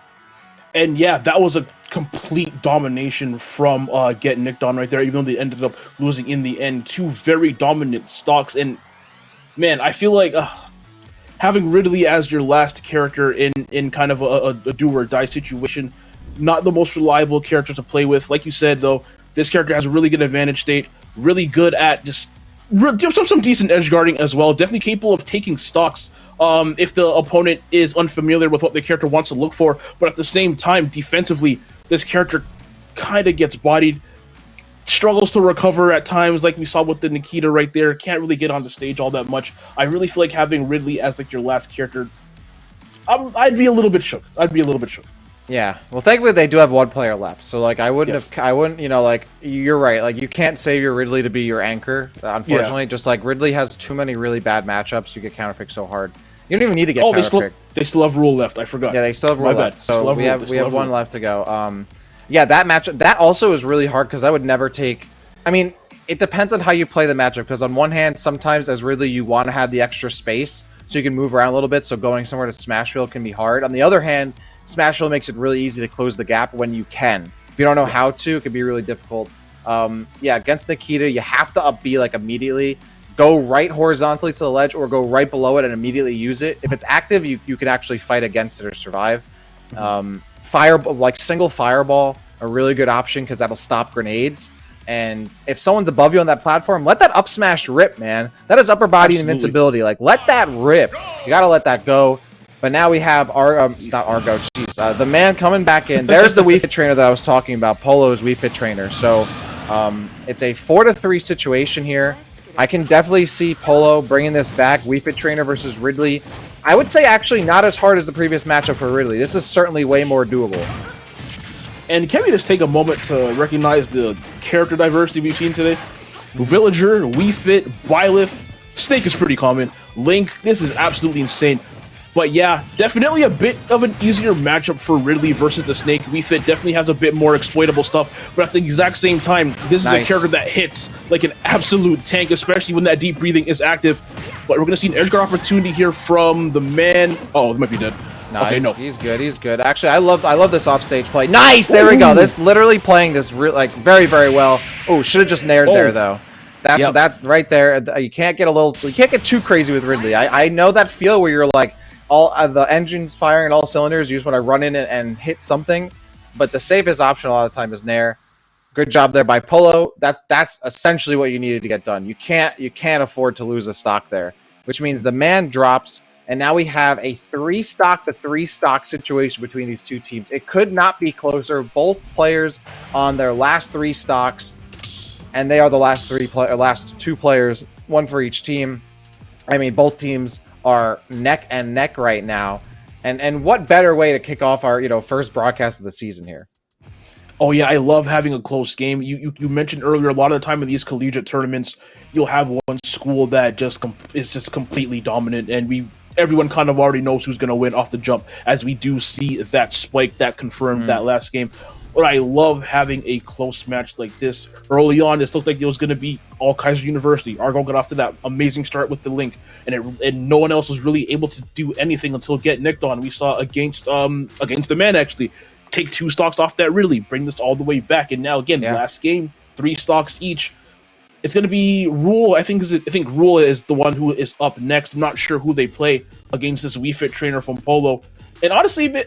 And yeah, that was a complete domination from getting nicked on right there, even though they ended up losing in the end. 2 very dominant stocks. And man, I feel like having Ridley as your last character in kind of a do or die situation, not the most reliable character to play with. Like you said, though, this character has a really good advantage state, really good at just some decent edge guarding as well. Definitely capable of taking stocks if the opponent is unfamiliar with what the character wants to look for. But at the same time, defensively, this character kind of gets bodied, struggles to recover at times, like we saw with the Nikita right there. Can't really get on the stage all that much. I really feel like having Ridley as like your last character, I'd be a little bit shook. Yeah, well, thankfully they do have 1 player left, so like I wouldn't, like, you're right, like you can't save your Ridley to be your anchor, unfortunately. Just like Ridley has too many really bad matchups, you get counterpicked so hard. You don't even need to get counterpicked. They still have Rule left. I forgot. Yeah, they still have Rule left, so we have 1 left to go. Yeah, that matchup, that also is really hard because I would never take. I mean, it depends on how you play the matchup, because on one hand, sometimes as Ridley you want to have the extra space so you can move around a little bit, so going somewhere to Smashville can be hard. On the other hand, Smashville makes it really easy to close the gap when you can. If you don't know how to, it can be really difficult. Yeah, against Nikita, you have to up B like immediately. Go right horizontally to the ledge or go right below it and immediately use it. If it's active, you can actually fight against it or survive. Single fireball, a really good option because that'll stop grenades. And if someone's above you on that platform, let that up smash rip, man. That is upper body invincibility. Like, let that rip. You gotta let that go. But now we have the man coming back in. There's the Wii Fit trainer that I was talking about, Polo's Wii Fit trainer. So it's a 4-3 situation here. I can definitely see Polo bringing this back. Wii Fit trainer versus Ridley. I would say actually not as hard as the previous matchup for Ridley. This is certainly way more doable. And can we just take a moment to recognize the character diversity we've seen today? Villager, Wii Fit, Byleth, Snake is pretty common. Link, this is absolutely insane. But yeah, definitely a bit of an easier matchup for Ridley versus the Snake. Wii Fit definitely has a bit more exploitable stuff, but at the exact same time, this is a character that hits like an absolute tank, especially when that deep breathing is active. But we're going to see an edge guard opportunity here from the man. Oh, they might be dead. No, okay, he's good. He's good. Actually, I love this offstage play. Nice. There we go. This literally playing this very well. Oh, should have just nared there though. That's right there. You can't get too crazy with Ridley. I know that feel where you're like all the engines firing on all cylinders. You just want to run in and hit something. but the safest option a lot of the time is Nair. Good job there by Polo. That's essentially what you needed to get done. You can't afford to lose a stock there, which means the man drops, and now we have a 3-stock to 3-stock situation between these two teams. It could not be closer. Both players on their last 3 stocks, and they are the last two players, one for each team. I mean, both teams are neck and neck right now. And what better way to kick off our first broadcast of the season here? Oh yeah, I love having a close game. You mentioned earlier, a lot of the time in these collegiate tournaments, you'll have one school that is just completely dominant, and everyone kind of already knows who's going to win off the jump, as we do see that spike that confirmed that last game. But I love having a close match like this. Early on, it looked like it was going to be all Kaiser University. Argo got off to that amazing start with the Link, and no one else was really able to do anything until get nicked on. We saw against the man, actually, take 2 stocks off that Ridley, bring this all the way back, and now again, last game, 3 stocks each. It's going to be Rule. I think Rule is the one who is up next. I'm not sure who they play against this Wii Fit trainer from Polo. And honestly,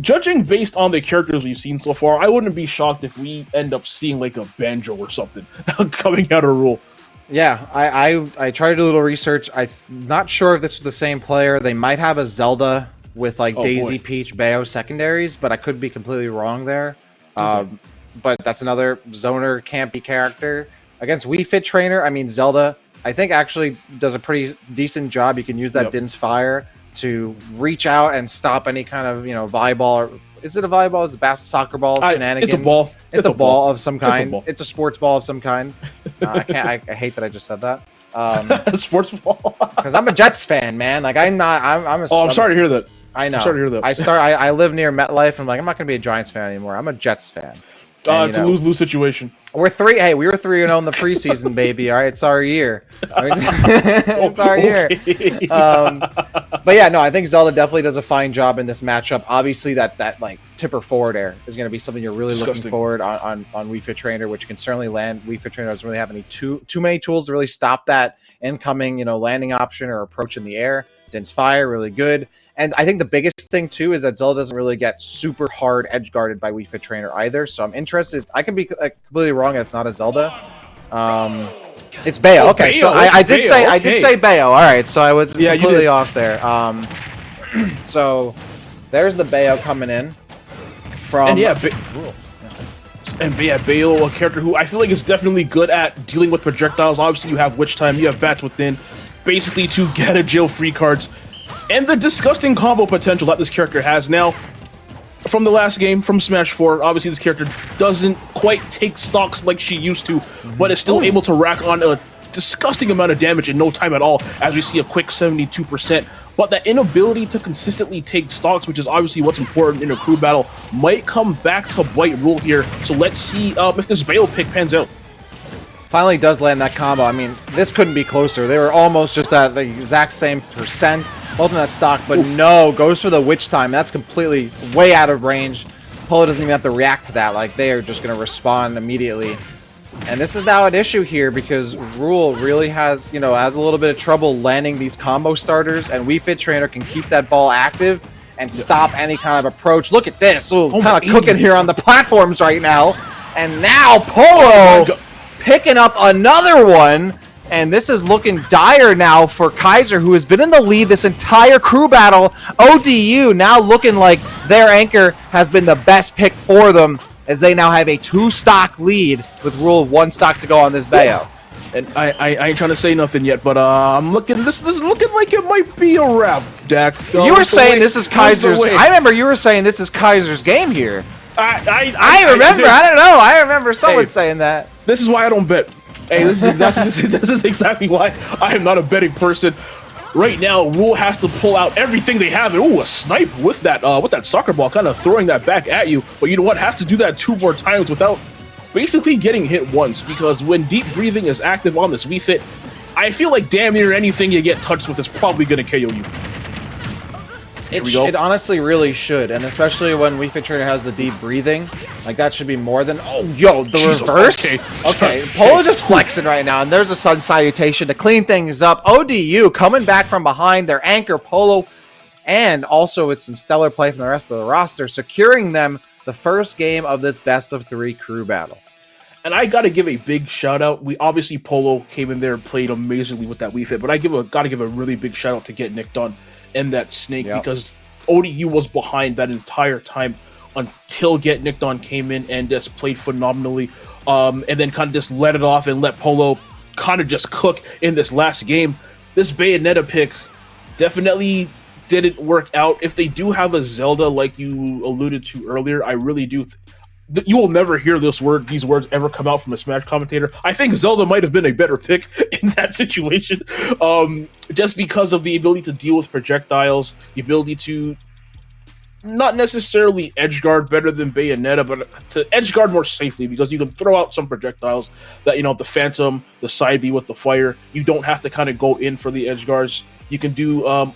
judging based on the characters we've seen so far, I wouldn't be shocked if we end up seeing like a Banjo or something coming out of Rule. Yeah, I tried to do a little research. I'm not sure if this was the same player. They might have a Zelda with like Daisy, Peach, Bayo secondaries, but I could be completely wrong there. But that's another zoner campy character. Against Wii Fit Trainer, I mean, Zelda, I think actually does a pretty decent job. You can use that Din's Fire to reach out and stop any kind of, volleyball. Or, is it a volleyball? Is it a soccer ball? Shenanigans? It's a ball. It's a ball of some kind. It's a sports ball of some kind. I hate that I just said that. Sports ball? Because I'm a Jets fan, man. Like, I'm sorry to hear that. I know. I'm sorry to hear that. I live near MetLife. I'm like, I'm not going to be a Giants fan anymore. I'm a Jets fan. It's a lose-lose situation. We were 3-0 in the preseason, baby. All right, it's our year. It's our year. But yeah, no, I think Zelda definitely does a fine job in this matchup. Obviously, that like tipper forward air is going to be something you're really looking forward on Wii Fit Trainer, which can certainly land. Wii Fit Trainer doesn't really have too many tools to really stop that incoming, landing option or approach in the air. Din's Fire, really good. And I think the biggest thing, too, is that Zelda doesn't really get super hard edge-guarded by Wii Fit Trainer either. So I'm interested. I can be completely wrong. It's not a Zelda. It's Bayo. Okay, Bayo. So I did say Bayo. All right, so I was completely off there. So there's the Bayo coming in from... And Bayo, a character who I feel like is definitely good at dealing with projectiles. Obviously, you have Witch Time, you have Bats Within, basically to get a jail-free cards. And the disgusting combo potential that this character has now, from the last game, from Smash 4, obviously this character doesn't quite take stocks like she used to, but is still able to rack on a disgusting amount of damage in no time at all, as we see a quick 72%. But that inability to consistently take stocks, which is obviously what's important in a crew battle, might come back to bite Rule here. So let's see if this Bayo pick pans out. Finally does land that combo. I mean, this couldn't be closer. They were almost just at the exact same percent, both in that stock, but no, goes for the Witch Time. That's completely way out of range. Polo doesn't even have to react to that. Like, they are just going to respond immediately. And this is now an issue here because Rule really has, has a little bit of trouble landing these combo starters, and Wii Fit Trainer can keep that ball active and stop any kind of approach. Look at this. Kind of cooking here on the platforms right now. And now Polo picking up another one, and this is looking dire now for Kaiser, who has been in the lead this entire crew battle. ODU now looking like their anchor has been the best pick for them, as they now have a 2-stock lead with Rule 1 stock to go on this Bayo. And I ain't trying to say nothing yet, but I'm looking. This is looking like it might be a wrap, Dak. You were saying this is Kaiser's. I remember you were saying this is Kaiser's game here. I remember. I don't know. I remember someone saying that. This is why I don't bet. Hey, this is exactly why I am not a betting person. Right now, Rule has to pull out everything they have. And a snipe with that soccer ball, kind of throwing that back at you. But you know what? Has to do that 2 more times without basically getting hit once. Because when deep breathing is active on this Wii Fit, I feel like damn near anything you get touched with is probably going to KO you. It honestly really should, and especially when Wii Fit Trainer has the deep breathing, like that should be more than. Oh, yo, the reverse. Okay, Polo just flexing right now, and there's a sun salutation to clean things up. ODU coming back from behind their anchor Polo, and also with some stellar play from the rest of the roster, securing them the first game of this best of 3 crew battle. And I got to give a big shout out. We obviously Polo came in there and played amazingly with that Wii Fit, but I got to give a really big shout out to Get Nicked On and that Snake because ODU was behind that entire time until Get Nicked On came in and just played phenomenally, and then kind of just let it off and let Polo kind of just cook in this last game. This Bayonetta pick definitely didn't work out. If they do have a Zelda like you alluded to earlier, I really do. You will never hear these words ever come out from a Smash commentator. I think Zelda might have been a better pick in that situation, just because of the ability to deal with projectiles, the ability to not necessarily edge guard better than Bayonetta, but to edge guard more safely because you can throw out some projectiles that, the Phantom, the side B with the fire, you don't have to kind of go in for the edge guards. You can do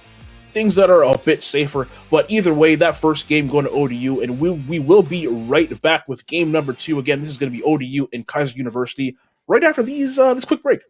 things that are a bit safer, but either way, that first game going to ODU, and we will be right back with game number 2. Again, this is going to be ODU and Kaiser University right after this quick break.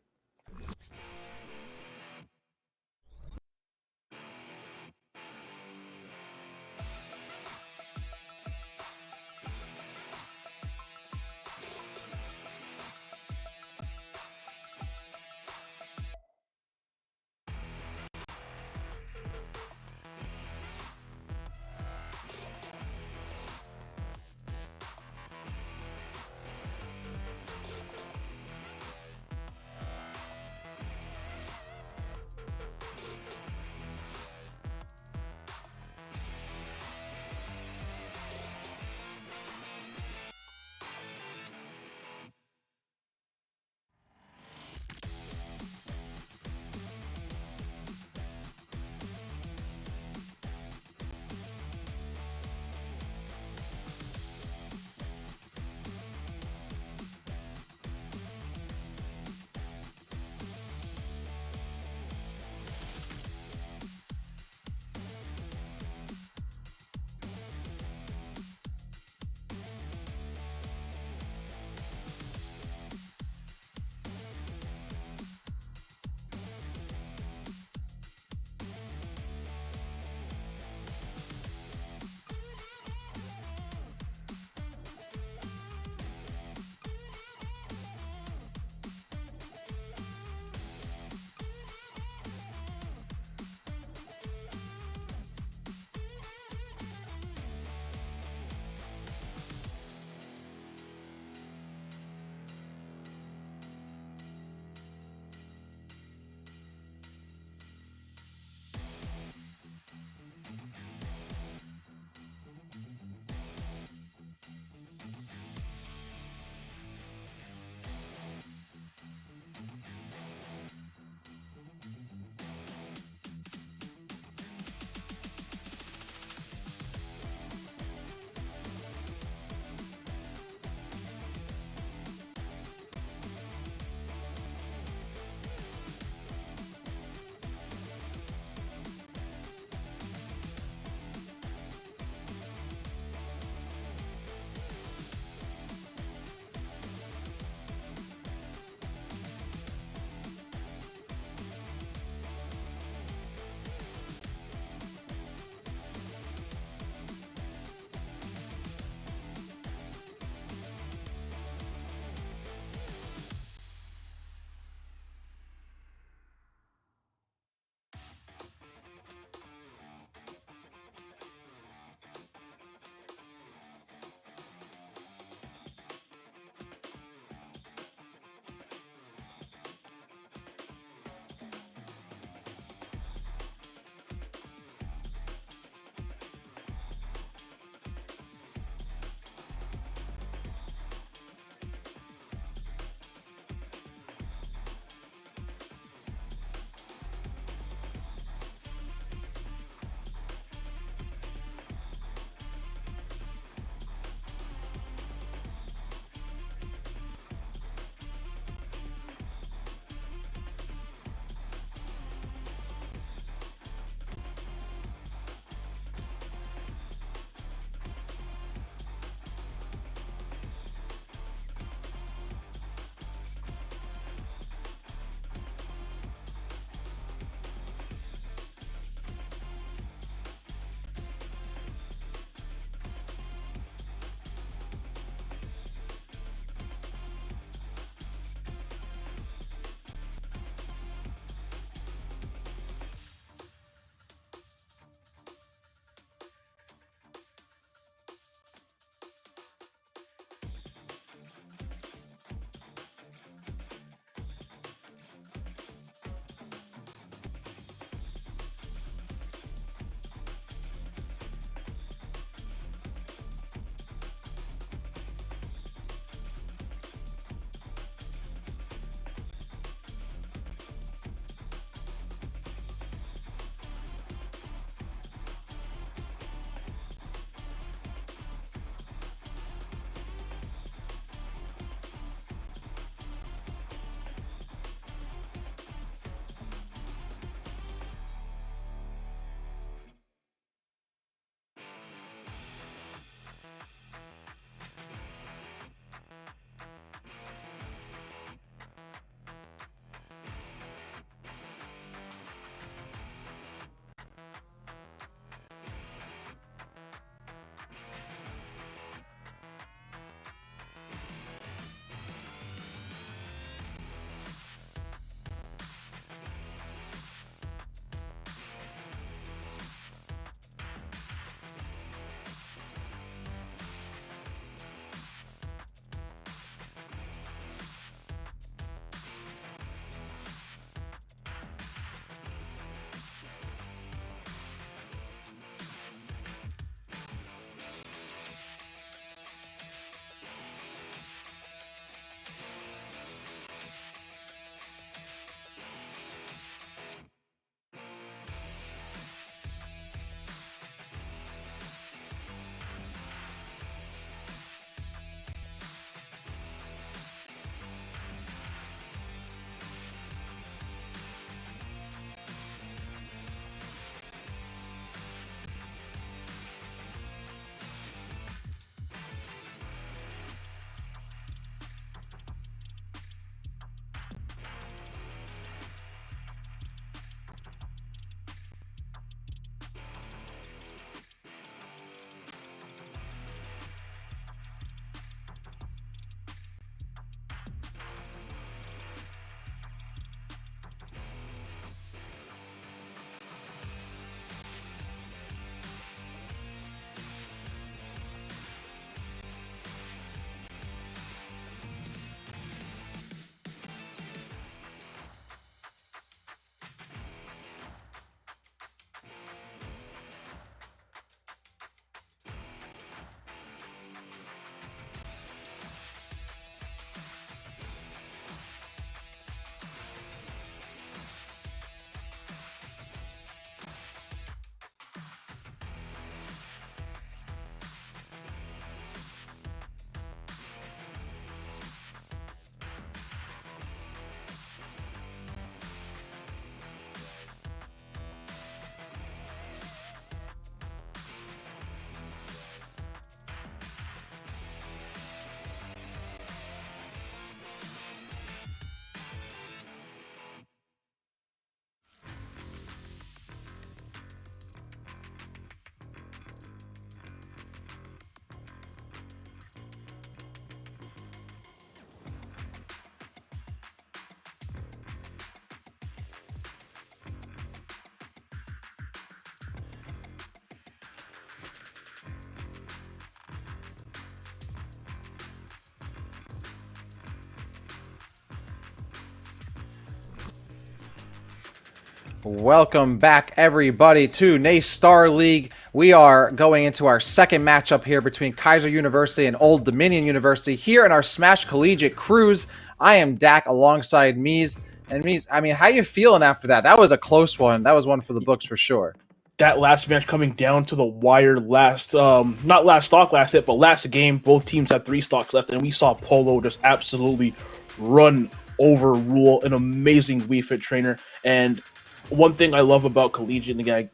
Welcome back, everybody, to NACE Star League. We are going into our second matchup here between Kaiser University and Old Dominion University here in our Smash Collegiate Cruise. I am Dak alongside Mies. And Mies, I mean, how you feeling after that? That was a close one. That was one for the books for sure. That last match coming down to the wire not last stock last hit, but last game, both teams had 3 stocks left, and we saw Polo just absolutely run over Rule, an amazing Wii Fit trainer. And one thing I love about Collegiate, and again,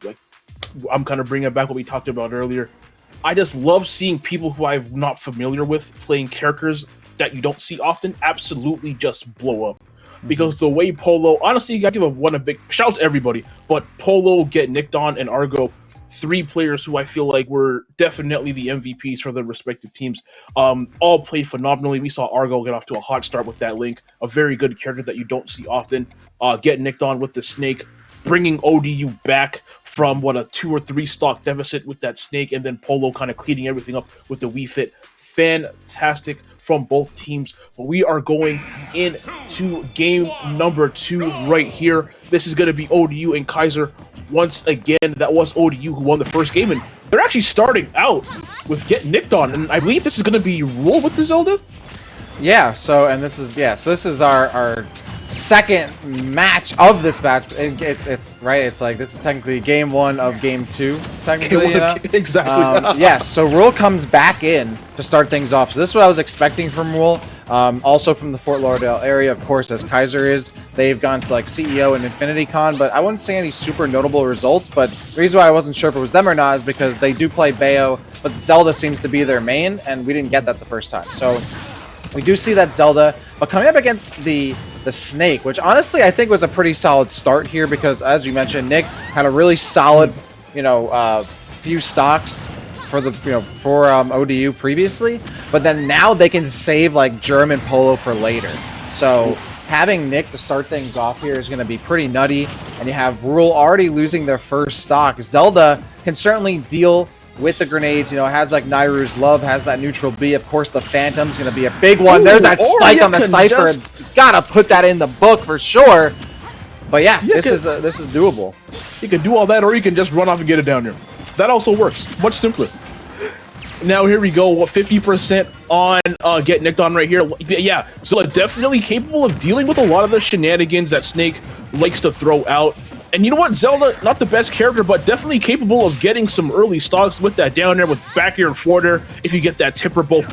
I'm kind of bringing back what we talked about earlier, I just love seeing people who I'm not familiar with playing characters that you don't see often absolutely just blow up. Because the way Polo, honestly, you gotta give a big shout out to everybody, but Polo, Get Nicked On, and Argo, 3 players who I feel like were definitely the MVPs for their respective teams, all played phenomenally. We saw Argo get off to a hot start with that Link, a very good character that you don't see often. Get Nicked On with the Snake, bringing ODU back from a 2 or 3 stock deficit with that Snake, and then Polo kind of cleaning everything up with the Wii Fit. Fantastic from both teams. But we are going into game number 2 right here. This is going to be ODU and Kaiser once again. That was ODU who won the first game, and they're actually starting out with Get Nicked On, and I believe this is going to be Rule with the Zelda. Yeah, so this is our second match of this match. It's right. It's like this is technically game 1 of game 2. Technically, Exactly. yes. So Rule comes back in to start things off. So this is what I was expecting from Rule. Also from the Fort Lauderdale area, of course, as Kaiser is. They've gone to like CEO and Infinity Con, but I wouldn't say any super notable results. But the reason why I wasn't sure if it was them or not is because they do play Bayo, but Zelda seems to be their main, and we didn't get that the first time. So we do see that Zelda, but coming up against the Snake, which honestly I think was a pretty solid start here because, as you mentioned, Nick had a really solid, few stocks for ODU previously, but then now they can save like Germ and Polo for later. So having Nick to start things off here is going to be pretty nutty, and you have Rule already losing their first stock. Zelda can certainly deal with the grenades, has like Nairu's Love, has that neutral B. Of course, the Phantom's going to be a big one. There's that spike on the Cypher. Gotta put that in the book for sure. But yeah, this is doable. You can do all that, or you can just run off and get it down there. That also works. Much simpler. Now here we go. 50% on Get Nicked On right here. Yeah, so definitely capable of dealing with a lot of the shenanigans that Snake likes to throw out. And you know what? Zelda, not the best character, but definitely capable of getting some early stocks with that down there with back air and forward air. If you get that tipper, both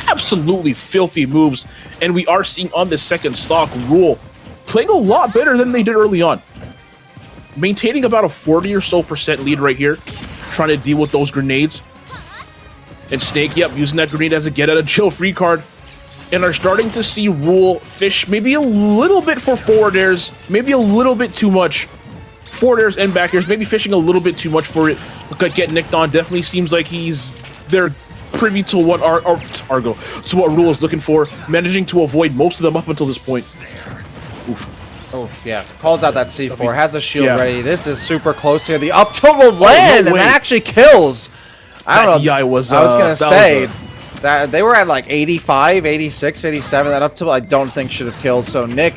absolutely filthy moves. And we are seeing on this second stock, Rule playing a lot better than they did early on. Maintaining about a 40 or so % lead right here, trying to deal with those grenades. And Snake, using that grenade as a get out of jail free card. And are starting to see Rule fish maybe a little bit for forward airs, maybe a little bit too much. Forward airs and back airs, maybe fishing a little bit too much for it. But Get Nicked On definitely seems like they're privy to what Argo, to what Rule is looking for, managing to avoid most of them up until this point. Oof. Oh, yeah. Calls out that C4, has a shield ready. This is super close here. The up tilt will land, and that actually kills. I don't know. DI was, I was going to say that they were at like 85, 86, 87. That up tilt I don't think should have killed. So Nick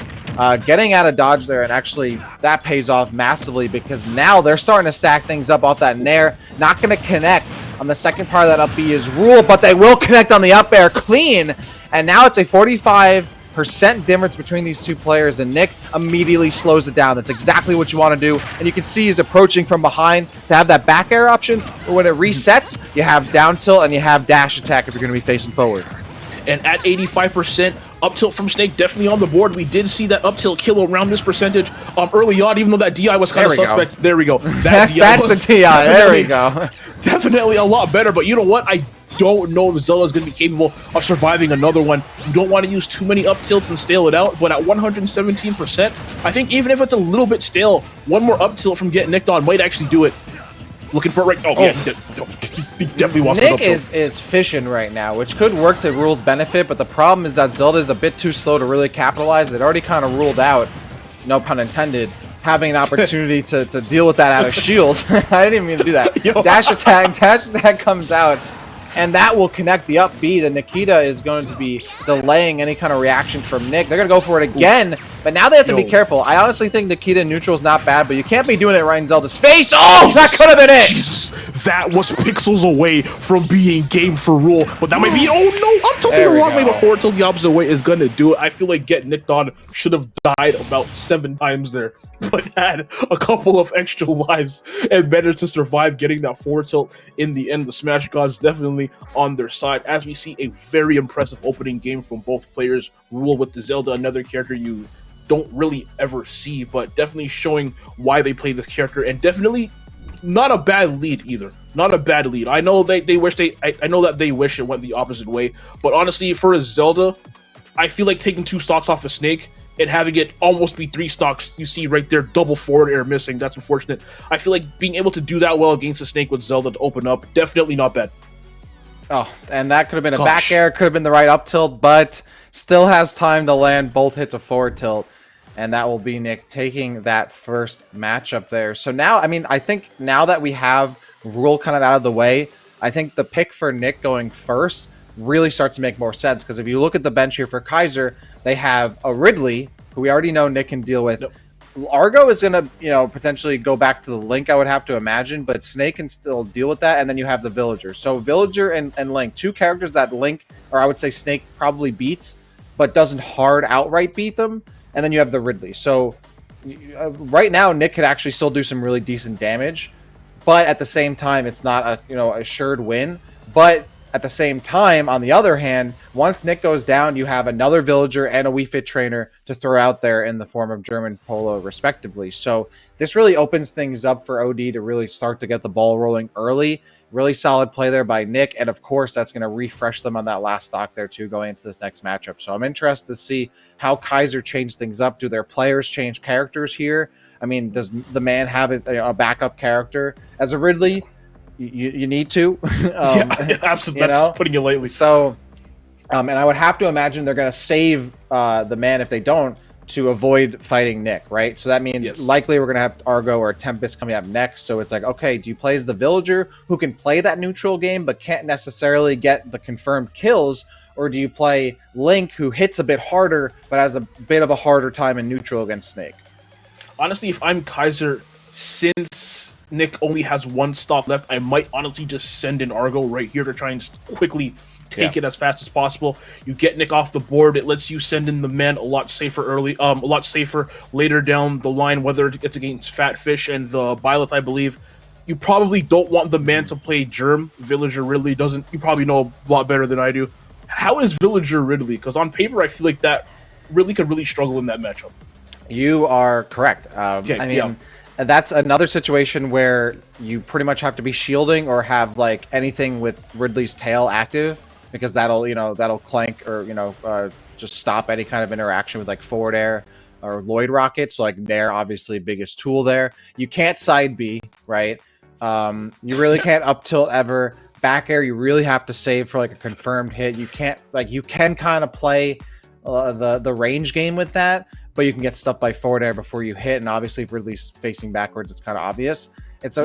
getting out of dodge there, and actually that pays off massively because now they're starting to stack things up off that Nair. Not going to connect on the second part of that up B is Rule, but they will connect on the up air clean. And now it's a 45% difference between these two players, and Nick immediately slows it down. That's exactly what you want to do, and you can see he's approaching from behind to have that back air option, but when it resets, you have down tilt and you have dash attack if you're going to be facing forward. And at 85%, up tilt from Snake definitely on the board. We did see that up tilt kill around this percentage early on, even though that DI was kind of suspect. There we go. That's the DI. There we go. Definitely a lot better, but you know what? I don't know if Zelda is going to be capable of surviving another one. You don't want to use too many up tilts and stale it out, but at 117%, I think even if it's a little bit stale, one more up tilt from Get Nicked On might actually do it. Looking for it right. Yeah, he definitely wants Nick is fishing right now, which could work to Rule's benefit, but the problem is that Zelda is a bit too slow to really capitalize. It already kind of ruled out, no pun intended, having an opportunity to deal with that out of shield. I didn't even mean to do that. Dash attack comes out. and that will connect the up B. The Nikita is going to be delaying any kind of reaction from Nick. They're going to go for it again, but now they have to be careful. I honestly think Nikita neutral is not bad, but you can't be doing it right in Zelda's face. Oh, that could have been it! Jesus, that was pixels away from being game for rule, but that might be, oh no, I'm tilting the wrong way before until the opposite way is going to do it. I feel like Get Nicked On should have died about 7 times there, but had a couple of extra lives and managed to survive getting that forward tilt in the end. The Smash Gods definitely on their side, as we see a very impressive opening game from both players. Rule with the Zelda, another character you don't really ever see, but definitely showing why they play this character, and definitely not a bad lead either. Not a bad lead. I know they wish I know that they wish it went the opposite way, but honestly, for a Zelda, I feel like taking 2 stocks off a Snake and having it almost be 3 stocks, you see right there, double forward air missing. That's unfortunate. I feel like being able to do that well against a Snake with Zelda to open up, definitely not bad. Oh, and that could have been a back air, could have been the right up tilt, but still has time to land both hits of forward tilt. And that will be Nick taking that first matchup there. So now, I mean, I think now that we have Rule kind of out of the way, I think the pick for Nick going first really starts to make more sense. Because if you look at the bench here for Kaiser, they have a Ridley, who we already know Nick can deal with. Yep. Argo is going to, potentially go back to the Link, I would have to imagine, but Snake can still deal with that. And then you have the Villager. So Villager and Link, 2 characters that Link, or I would say Snake, probably beats, but doesn't hard outright beat them. And then you have the Ridley. So right now, Nick could actually still do some really decent damage, but at the same time, it's not a assured win. But at the same time, on the other hand, once Nick goes down, you have another Villager and a Wii Fit trainer to throw out there in the form of German Polo, respectively. So this really opens things up for OD to really start to get the ball rolling early. Really solid play there by Nick, and of course, that's going to refresh them on that last stock there too, going into this next matchup. So I'm interested to see how Kaiser change things up. Do their players change characters here? I mean, does the man have a backup character as a Ridley? You need to. Yeah, absolutely. That's putting it lightly. So, and I would have to imagine they're going to save the man if they don't, to avoid fighting Nick, right? So that means likely we're going to have Argo or Tempest coming up next. So it's like, okay, do you play as the Villager who can play that neutral game but can't necessarily get the confirmed kills? Or do you play Link who hits a bit harder but has a bit of a harder time in neutral against Snake? Honestly, if I'm Kaiser, since Nick only has 1 stock left, I might honestly just send in Argo right here to try and just quickly take it as fast as possible. You get Nick off the board. It lets you send in the man a lot safer early, a lot safer later down the line, whether it's against Fatfish and the Byleth, I believe. You probably don't want the man to play Germ. Villager Ridley doesn't. You probably know a lot better than I do. How is Villager Ridley? Because on paper, I feel like that Ridley could really struggle in that matchup. You are correct. I mean, that's another situation where you pretty much have to be shielding or have like anything with Ridley's tail active, because that'll clank or just stop any kind of interaction with like forward air or Lloyd rocket. So like Nair, obviously biggest tool there. You can't side B, right? You really can't up tilt ever. Back air, you really have to save for like a confirmed hit. You can't you can kind of play the range game with that, but you can get stuck by forward air before you hit. And obviously, if Ridley's facing backwards, it's kind of obvious. It's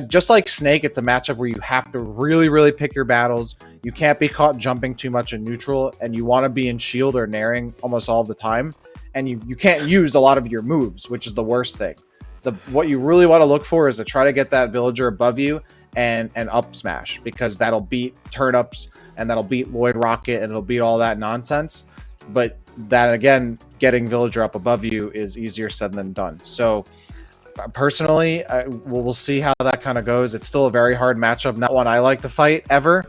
just like Snake, it's a matchup where you have to really, really pick your battles. You can't be caught jumping too much in neutral, and you want to be in shield or nairing almost all the time. And you can't use a lot of your moves, which is the worst thing. What you really want to look for is to try to get that Villager above you and up smash, because that'll beat turnips and that'll beat Lloyd Rocket and it'll beat all that nonsense. But that, again, getting Villager up above you is easier said than done. So personally, we'll see how that kind of goes. It's still a very hard matchup, not one I like to fight ever.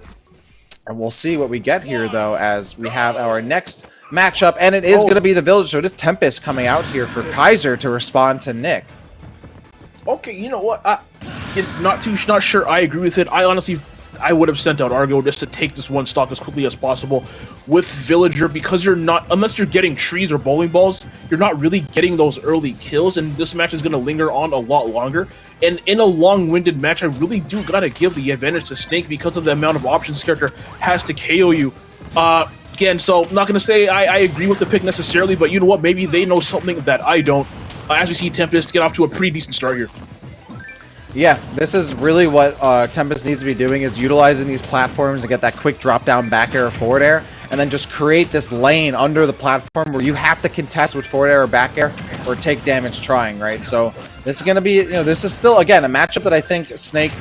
And we'll see what we get here, though, as we have our next matchup. And it is going to be the Villager. So it is Tempest coming out here for Kaiser to respond to Nick. Okay, you know what? Not sure I agree with it. I would have sent out Argo just to take this 1 stock as quickly as possible. With Villager, because unless you're getting trees or bowling balls, you're not really getting those early kills, and this match is going to linger on a lot longer. And in a long-winded match, I really do gotta give the advantage to Snake because of the amount of options this character has to KO you. Again, so I'm not going to say I agree with the pick necessarily, but you know what? Maybe they know something that I don't. As we see Tempest get off to a pretty decent start here. Yeah, this is really what Tempest needs to be doing, is utilizing these platforms to get that quick drop down back air or forward air, and then just create this lane under the platform where you have to contest with forward air or back air or take damage trying, right? So this is going to be, this is still, again, a matchup that I think Snake,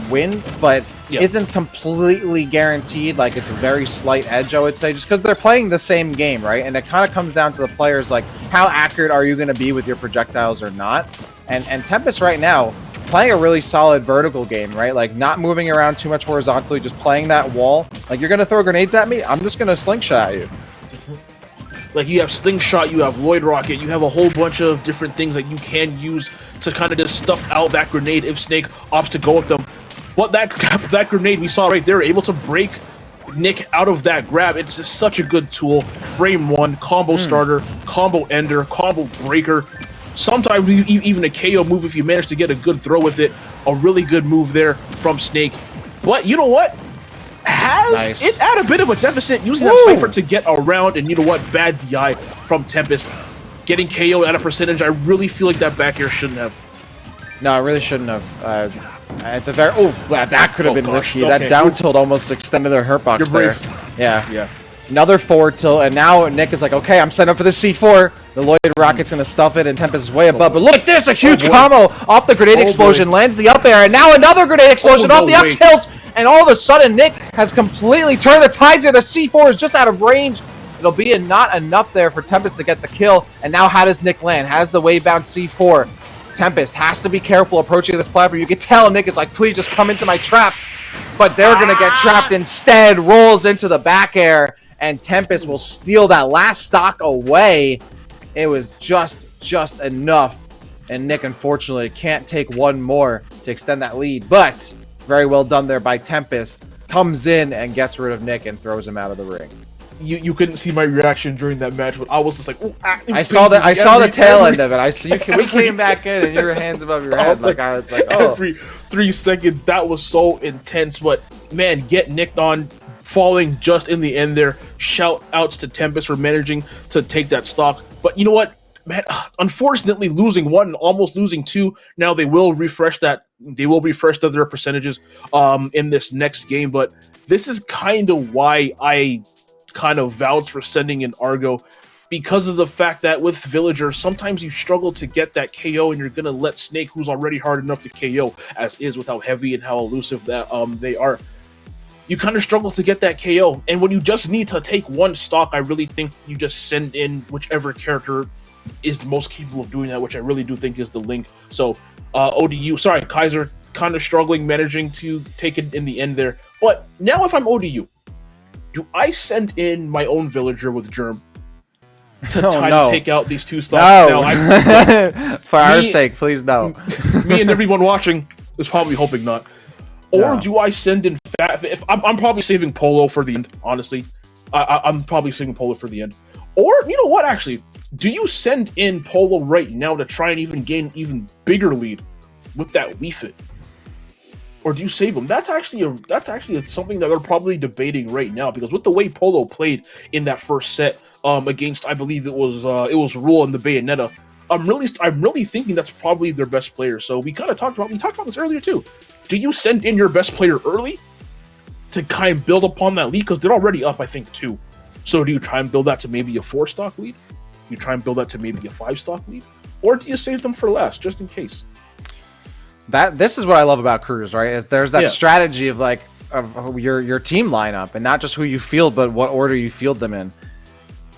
wins, but isn't completely guaranteed. Like, it's a very slight edge, I would say, just because they're playing the same game, right? And it kind of comes down to the players, like, how accurate are you going to be with your projectiles or not? And Tempest right now, playing a really solid vertical game, right? Like, not moving around too much horizontally, just playing that wall. Like, you're going to throw grenades at me? I'm just going to slingshot at you. Like, you have Slingshot, you have Lloyd Rocket, you have a whole bunch of different things that you can use to kind of just stuff out that grenade if Snake opts to go with them. But that grenade we saw right there, able to break Nick out of that grab. It's just such a good tool. Frame 1, combo starter, combo ender, combo breaker. Sometimes even a KO move if you manage to get a good throw with it. A really good move there from Snake. But you know what? Has it at a bit of a deficit using that Cypher to get around, and you know what? Bad DI from Tempest. Getting KO at a percentage, I really feel like that back air shouldn't have. No, I really shouldn't have. At the very... Oh, that could have been risky. Okay. That down tilt almost extended their hurt box there. Yeah. Another forward tilt, and now Nick is like, okay, I'm setting up for the C4. The Lloyd Rocket's going to stuff it, and Tempest is way above. But look at this, a huge combo off the grenade explosion, lands the up air, and now another grenade explosion off the up tilt. And all of a sudden, Nick has completely turned the tides here. The C4 is just out of range. It'll be not enough there for Tempest to get the kill. And now how does Nick land? Has the wave-bound C4. Tempest has to be careful approaching this platform. You can tell Nick is like, please just come into my trap. But they're going to get trapped instead. Rolls into the back air. And Tempest will steal that last stock away. It was just enough. And Nick, unfortunately, can't take one more to extend that lead. But very well done there by Tempest. Comes in and gets rid of Nick and throws him out of the ring. You couldn't see my reaction during that match, but I was just like, ooh, I saw the tail end of it. We came back in and your hands above your head. I was like, oh. Every 3 seconds, that was so intense. But man, get nicked on, falling just in the end there. Shout outs to Tempest for managing to take that stock. But you know what, man? Unfortunately, losing 1 and almost losing 2. Now they will refresh that. They will refresh their percentages in this next game. But this is kind of why I kind of vouch for sending in Argo, because of the fact that with Villager, sometimes you struggle to get that KO, and you're gonna let Snake, who's already hard enough to KO as is with how heavy and how elusive that they are, you kind of struggle to get that KO. And when you just need to take 1 stock, I really think you just send in whichever character is most capable of doing that, which I really do think is the Link. So Kaiser kind of struggling, managing to take it in the end there. But now if I'm ODU, do I send in my own Villager with Germ to try to take out these 2 stocks? No. For our sake, please no. Me and everyone watching is probably hoping not. Or do I send in Fat? I'm probably saving Polo for the end, honestly. I'm probably saving Polo for the end. Or, you know what, actually? Do you send in Polo right now to try and even gain an even bigger lead with that Wii Fit? Or do you save him? That's actually something that they're probably debating right now, because with the way Polo played in that first set against, I believe it was Rule and the Bayonetta, I'm really thinking that's probably their best player. So we talked about this earlier too. Do you send in your best player early to kind of build upon that lead, because they're already up, I think, 2. So do you try and build that to maybe a 4 stock lead? You try and build that to maybe a 5 stock lead, or do you save them for last just in case? This is what I love about Cruz, right? Is there's that strategy of like of your team lineup, and not just who you field, but what order you field them in.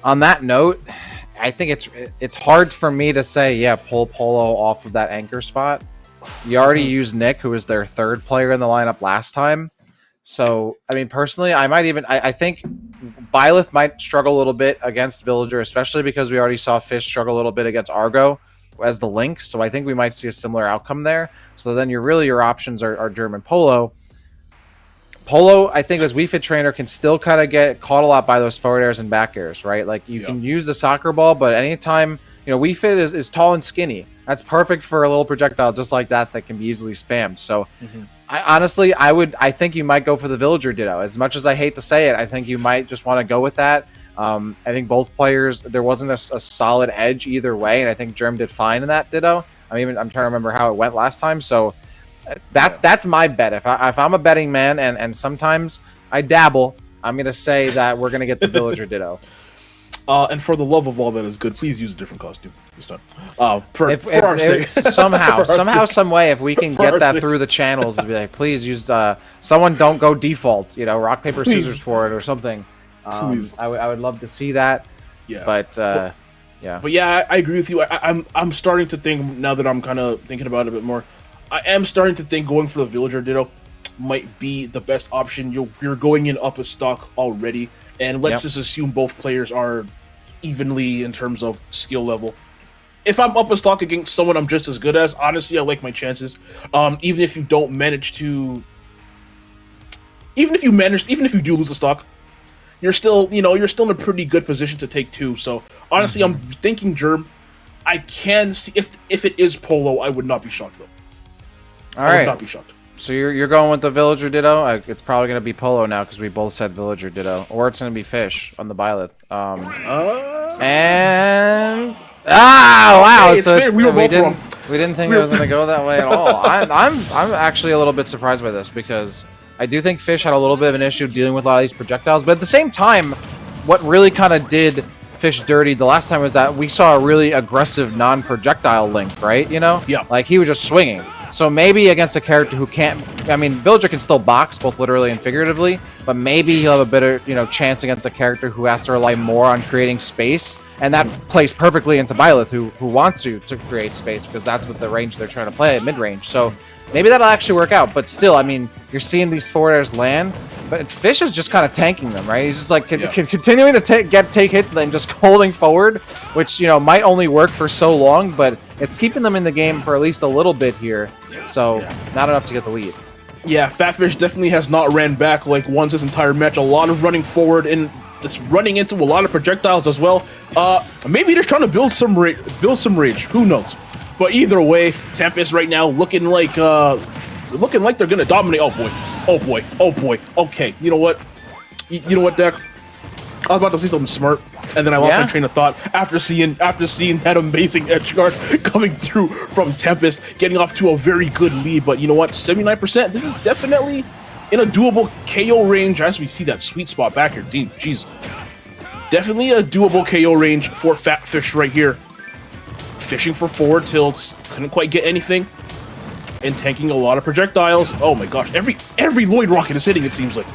On that note, I think it's hard for me to say, pull Polo off of that anchor spot. You already used Nick, who was their 3rd player in the lineup last time. So, I mean, personally, I think Byleth might struggle a little bit against Villager, especially because we already saw Fish struggle a little bit against Argo as the Link. So I think we might see a similar outcome there. So then your options are German Polo. Polo, I think, as Wii Fit trainer, can still kind of get caught a lot by those forward airs and back airs, right? Like, you can use the soccer ball, but anytime, Wii Fit is tall and skinny. That's perfect for a little projectile just like that can be easily spammed. So, I think you might go for the Villager Ditto. As much as I hate to say it, I think you might just want to go with that. I think both players, there wasn't a solid edge either way, and I think Germ did fine in that Ditto. I'm trying to remember how it went last time. So That's my bet. If I'm a betting man, and sometimes I dabble, I'm gonna say that we're gonna get the Villager Ditto. And for the love of all that is good, please use a different costume. Just not. For our sake. Somehow, some way, if we can get that sake. through the channels, to be like, please use someone don't go default. You know, rock paper Please. scissors for it or something. Please. I would love to see that. Yeah. But yeah. But yeah, I agree with you. I'm starting to think now that I'm kind of thinking about it a bit more. I am starting to think going for the Villager Ditto might be the best option. You're going in up a stock already, and let's just assume both players are evenly in terms of skill level. If I'm up a stock against someone I'm just as good as, honestly, I like my chances. Even if you don't manage to, even if you do lose a stock, you're still in a pretty good position to take two. So honestly, I'm thinking Gerb. I can see if it is Polo, I would not be shocked though. I would not be shocked. So you're going with the Villager Ditto? It's probably going to be Polo now because we both said Villager Ditto. Or it's going to be Fish on the Byleth. And... wow! Hey, so we were both wrong. We didn't think it was going to go that way at all. I'm actually a little bit surprised by this because I do think Fish had a little bit of an issue dealing with a lot of these projectiles. But at the same time, what really kind of did Fish dirty the last time was that we saw a really aggressive non-projectile Link, right? You know? Yeah. Like, he was just swinging. So maybe against a character who can't... I mean, Villager can still box, both literally and figuratively, but maybe he'll have a better, chance against a character who has to rely more on creating space, and that plays perfectly into Byleth, who wants to create space, because that's what the range they're trying to play at mid-range. So maybe that'll actually work out, but still, I mean, you're seeing these forward airs land, but Fish is just kind of tanking them, right? He's just like continuing to take hits and then just holding forward, which, might only work for so long, but it's keeping them in the game for at least a little bit here. So, not enough to get the lead. Yeah, Fatfish definitely has not ran back like once this entire match. A lot of running forward and just running into a lot of projectiles as well. Maybe they're trying to build some rage. Who knows? But either way, Tempest right now looking like they're gonna dominate. Oh boy. Okay, you know what? You know what, Deck? I was about to say something smart, and then I lost my train of thought after seeing that amazing edge guard coming through from Tempest, getting off to a very good lead. But you know what? 79%. This is definitely in a doable KO range as we see that sweet spot back here. Jeez, definitely a doable KO range for Fatfish right here. Fishing for forward tilts, couldn't quite get anything, and tanking a lot of projectiles. Oh my gosh, every Lloyd rocket is hitting. It seems like.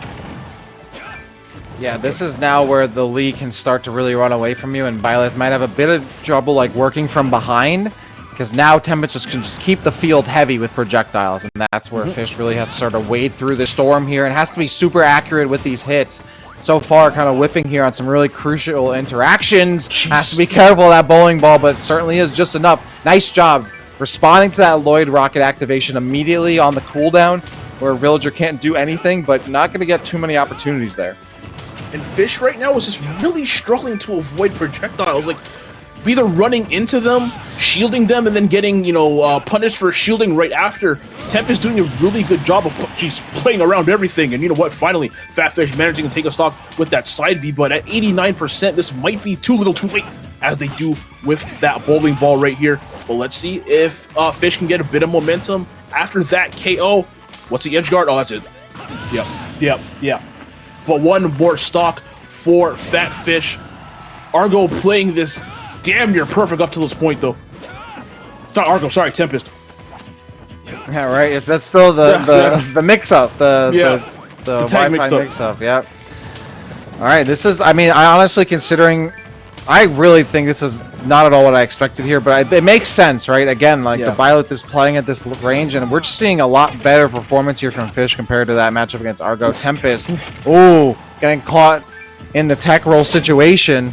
Yeah, this is now where the Lee can start to really run away from you, and Byleth might have a bit of trouble like working from behind, because now Tempest can just keep the field heavy with projectiles, and that's where Fish really has to sort of wade through the storm here, and has to be super accurate with these hits. So far, kind of whiffing here on some really crucial interactions. Jeez. Has to be careful of that bowling ball, but it certainly is just enough. Nice job responding to that Lloyd rocket activation immediately on the cooldown, where Villager can't do anything, but not going to get too many opportunities there. And Fish right now is just really struggling to avoid projectiles, like either running into them, shielding them, and then getting, punished for shielding right after. Temp is doing a really good job of playing around everything, and you know what? Finally, Fatfish managing to take a stock with that side B, but at 89%, this might be too little too late, as they do with that bowling ball right here. But let's see if Fish can get a bit of momentum after that KO. What's the edge guard? Oh, that's it. Yep. But one more stock for Fatfish. Argo playing this damn near perfect up to this point, though. It's not Argo, sorry, Tempest. Yeah, right. That's still the mix-up, the tag mix-up. Yeah. All right. This is. I mean, I honestly considering. I really think this is not at all what I expected here, but it makes sense, right? Again, like the Byleth is playing at this range, and we're just seeing a lot better performance here from Fish compared to that matchup against Argo. Tempest, getting caught in the tech roll situation.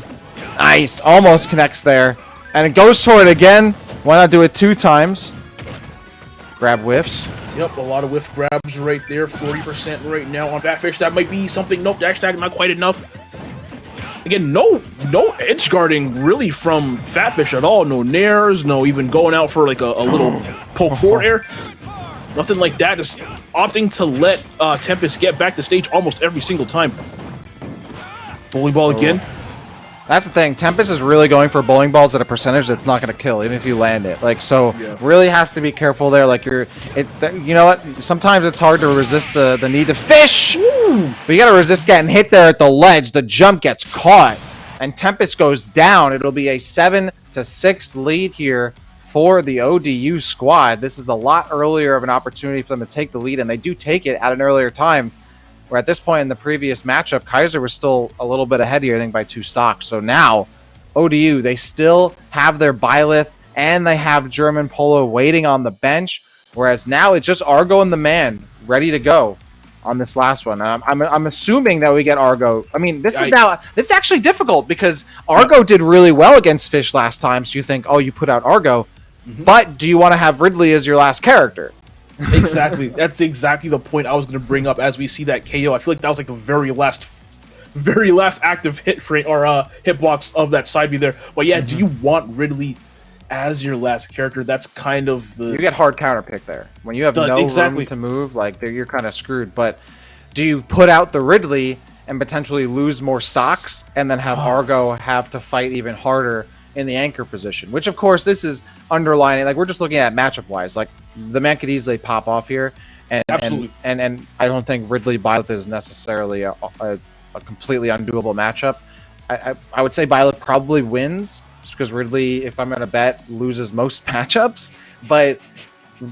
Nice, almost connects there, and it goes for it again. Why not do it 2 times? Grab whiffs. Yep, a lot of whiff grabs right there. 40% right now on Fatfish. That might be something. Nope, dash tag not quite enough. Again, no edge guarding really from Fatfish at all. No nairs, no even going out for like a little poke forward air. Nothing like that. Just opting to let Tempest get back to stage almost every single time. Bowling ball again. That's the thing. Tempest is really going for bowling balls at a percentage that's not going to kill, even if you land it. Like, so really has to be careful there. Like, you know what? Sometimes it's hard to resist the need to fish. Ooh. But you got to resist getting hit there at the ledge. The jump gets caught, and Tempest goes down. It'll be a 7-6 lead here for the ODU squad. This is a lot earlier of an opportunity for them to take the lead, and they do take it at an earlier time. Where at this point in the previous matchup, Kaiser was still a little bit ahead here, I think, by 2 stocks. So now, ODU, they still have their Byleth, and they have German Polo waiting on the bench. Whereas now, it's just Argo and the man ready to go on this last one. I'm assuming that we get Argo. I mean, this is actually difficult, because Argo did really well against Fish last time. So you think, oh, you put out Argo. But do you want to have Ridley as your last character? Exactly. That's exactly the point I was going to bring up as we see that KO. I feel like that was like the very last active hit frame or hitbox of that side B there. But yeah, do you want Ridley as your last character? That's kind of the... You get hard counter pick there. When you have no room to move, like, you're kind of screwed. But do you put out the Ridley and potentially lose more stocks and then have Argo have to fight even harder in the anchor position? Which, of course, this is underlining, like, we're just looking at matchup wise. Like, the man could easily pop off here, and I don't think Ridley Byleth is necessarily a completely undoable matchup. I would say Byleth probably wins, just because Ridley, if I'm gonna bet, loses most matchups. But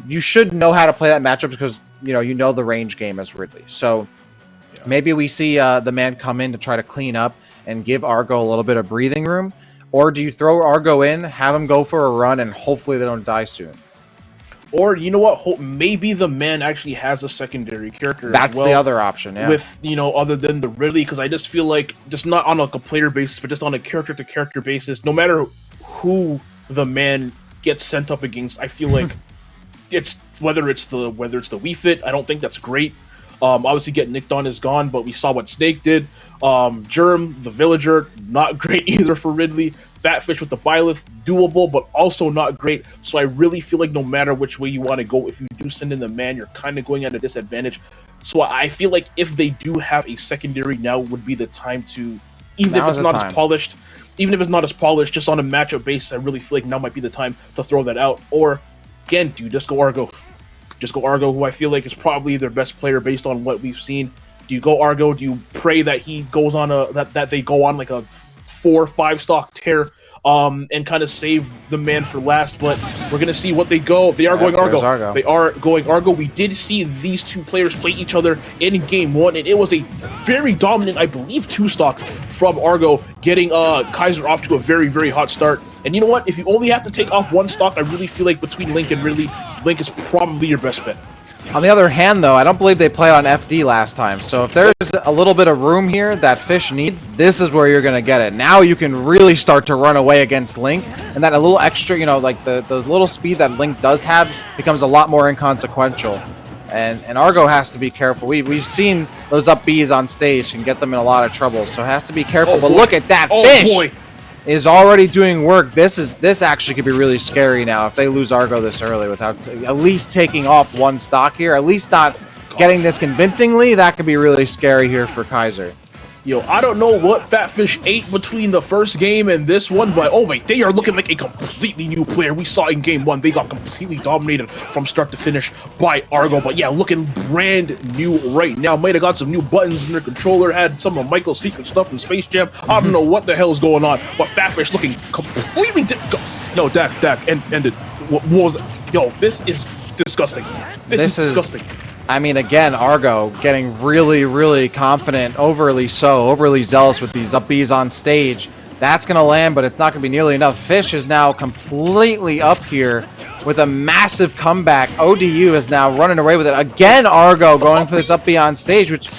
you should know how to play that matchup, because you know the range game as Ridley. So maybe we see the man come in to try to clean up and give Argo a little bit of breathing room. Or do you throw Argo in, have him go for a run, and hopefully they don't die soon? Or, you know what, maybe the man actually has a secondary character. That's the other option, yeah. With, other than the Ridley, because I just feel like, just not on like a player basis, but just on a character-to-character basis, no matter who the man gets sent up against, I feel like whether it's the Wii Fit, I don't think that's great. Obviously, Get Nicked On is gone, but we saw what Snake did. Germ, the Villager, not great either for Ridley. Fatfish with the Byleth, doable, but also not great. So I really feel like no matter which way you want to go, if you do send in the man, you're kind of going at a disadvantage. So I feel like if they do have a secondary, now would be the time to, even if it's not as polished, just on a matchup basis, I really feel like now might be the time to throw that out. Or, again, do you just go Argo? Just go Argo, who I feel like is probably their best player based on what we've seen. Do you go Argo? Do you pray that he goes on that they go on like a 4 or 5 stock tear and kind of save the man for last? But we're gonna see what they go. They are going Argo. They are going Argo. We did see these two players play each other in game 1, and it was a very dominant, I believe, 2 stock from Argo, getting Kaiser off to a very, very hot start. And you know what? If you only have to take off 1 stock, I really feel like between Link and Ridley, Link is probably your best bet. On the other hand, though, I don't believe they played on FD last time. So if there's a little bit of room here that Fish needs, this is where you're going to get it. Now you can really start to run away against Link. And that a little extra, like the little speed that Link does have becomes a lot more inconsequential. And Argo has to be careful. We've seen those up Bs on stage can get them in a lot of trouble. So has to be careful. But look at that. Fish is already doing work. This actually could be really scary now if they lose Argo this early without at least taking off 1 stock here. At least not getting this convincingly. That could be really scary here for Kaiser. Yo, I don't know what Fatfish ate between the first game and this one, but oh my, they are looking like a completely new player. We saw in game 1, they got completely dominated from start to finish by Argo, but yeah, looking brand new right now. Might have got some new buttons in their controller, had some of Michael's secret stuff from Space Jam. I don't know what the hell is going on, but Fatfish looking completely no, Dak, end it. What was it? Yo, this is disgusting. This is disgusting. I mean, again, Argo getting really, really confident, overly zealous with these up Bs on stage. That's going to land, but it's not going to be nearly enough. Fish is now completely up here with a massive comeback. ODU is now running away with it. Again, Argo going for this up B on stage, which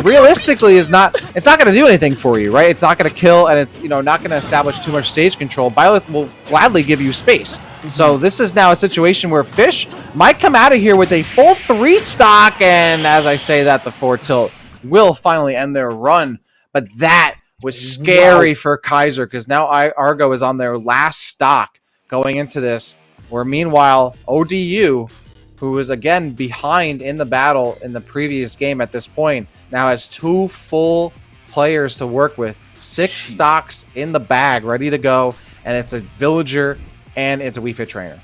realistically is not, it's not going to do anything for you, right? It's not going to kill, and it's, not going to establish too much stage control. Byleth will gladly give you space. So this is now a situation where Fish might come out of here with a full 3 stock, and as I say that, the 4 tilt will finally end their run. But that was scary for Kaiser, because now Argo is on their last stock going into this, where meanwhile ODU, who is again behind in the battle in the previous game at this point, now has 2 full players to work with. 6 stocks in the bag, ready to go, and it's a villager and it's a Wii Fit trainer.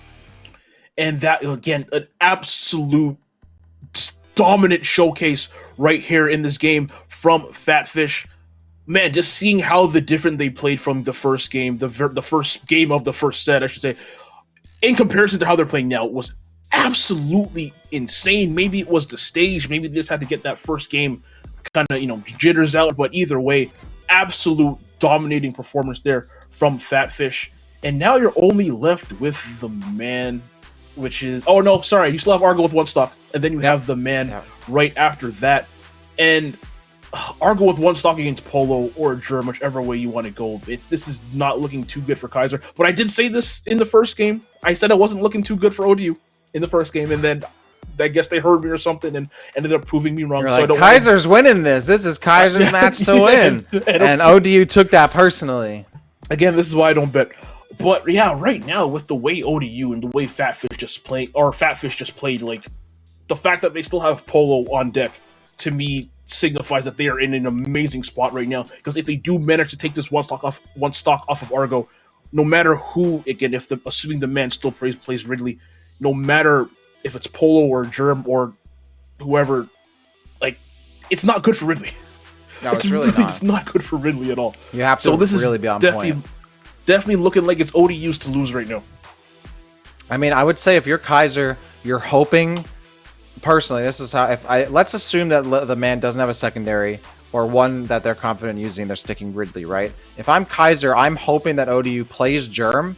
And that, again, an absolute dominant showcase right here in this game from Fatfish. Man, just seeing how different they played from the first game, the first game of the first set, I should say, in comparison to how they're playing now, was absolutely insane. Maybe it was the stage, maybe they just had to get that first game kind of, jitters out, but either way, absolute dominating performance there from Fatfish. And now you're only left with the man, which is, oh no, sorry, you still have Argo with 1 stock, and then you have the man right after that. And Argo with 1 stock against Polo or Germ, whichever way you want to go. This is not looking too good for Kaiser. But I did say this in the first game. I said it wasn't looking too good for ODU in the first game, and then I guess they heard me or something and ended up proving me wrong. You're like, Kaiser's winning this. This is Kaiser's match to win. And ODU took that personally. Again, this is why I don't bet. But yeah, right now, with the way ODU and the way Fatfish just played, like, the fact that they still have Polo on deck, to me, signifies that they are in an amazing spot right now. Because if they do manage to take this one stock off of Argo, no matter who, again, assuming the man still plays Ridley, no matter if it's Polo or Germ or whoever, like, it's not good for Ridley. No, it's really not. It's not good for Ridley at all. You have to really be on point. Definitely looking like it's ODU's to lose right now. I mean, I would say if you're Kaiser, you're hoping. Personally, this is how. Let's assume that the man doesn't have a secondary or one that they're confident using. They're sticking Ridley, right? If I'm Kaiser, I'm hoping that ODU plays Germ,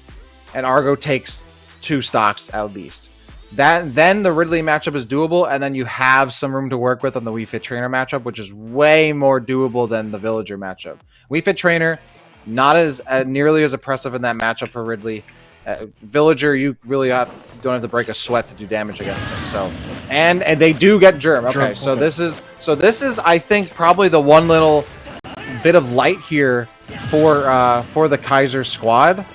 and Argo takes 2 stocks at least. Then the Ridley matchup is doable, and then you have some room to work with on the Wii Fit Trainer matchup, which is way more doable than the Villager matchup. Wii Fit Trainer, not as nearly as oppressive in that matchup for Ridley. Villager, you really don't have to break a sweat to do damage against them. So, and they do get Germ. Okay, so this is I think probably the one little bit of light here for the Kaiser squad,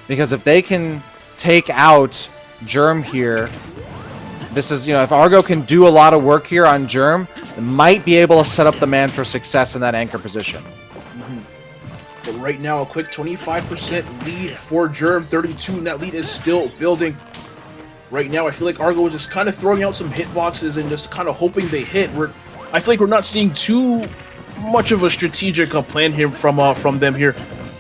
because if they can take out Germ here, this is, if Argo can do a lot of work here on Germ, they might be able to set up the man for success in that anchor position. But right now, a quick 25% lead for Germ, 32, and that lead is still building. Right now, I feel like Argo is just kind of throwing out some hitboxes and just kind of hoping they hit. I feel like we're not seeing too much of a strategic plan here from them here.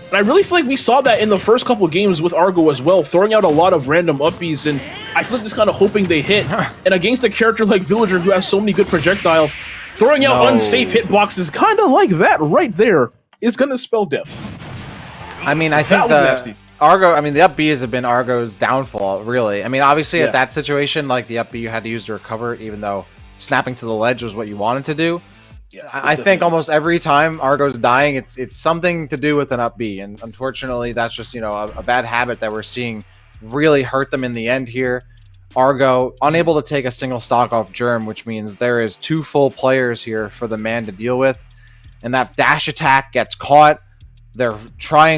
And I really feel like we saw that in the first couple of games with Argo as well, throwing out a lot of random up-Bs, and I feel like just kind of hoping they hit. And against a character like Villager, who has so many good projectiles, throwing out unsafe hitboxes kind of like that right there is going to spell death. I mean, I think the up-Bs have been Argo's downfall, really. I mean, obviously at that situation, like, the up-B you had to use to recover, even though snapping to the ledge was what you wanted to do. Yeah, I think almost every time Argo's dying, it's something to do with an up-B, and unfortunately, that's just, a bad habit that we're seeing really hurt them in the end here. Argo unable to take a single stock off Germ, which means there is 2 full players here for the man to deal with, and that dash attack gets caught. They're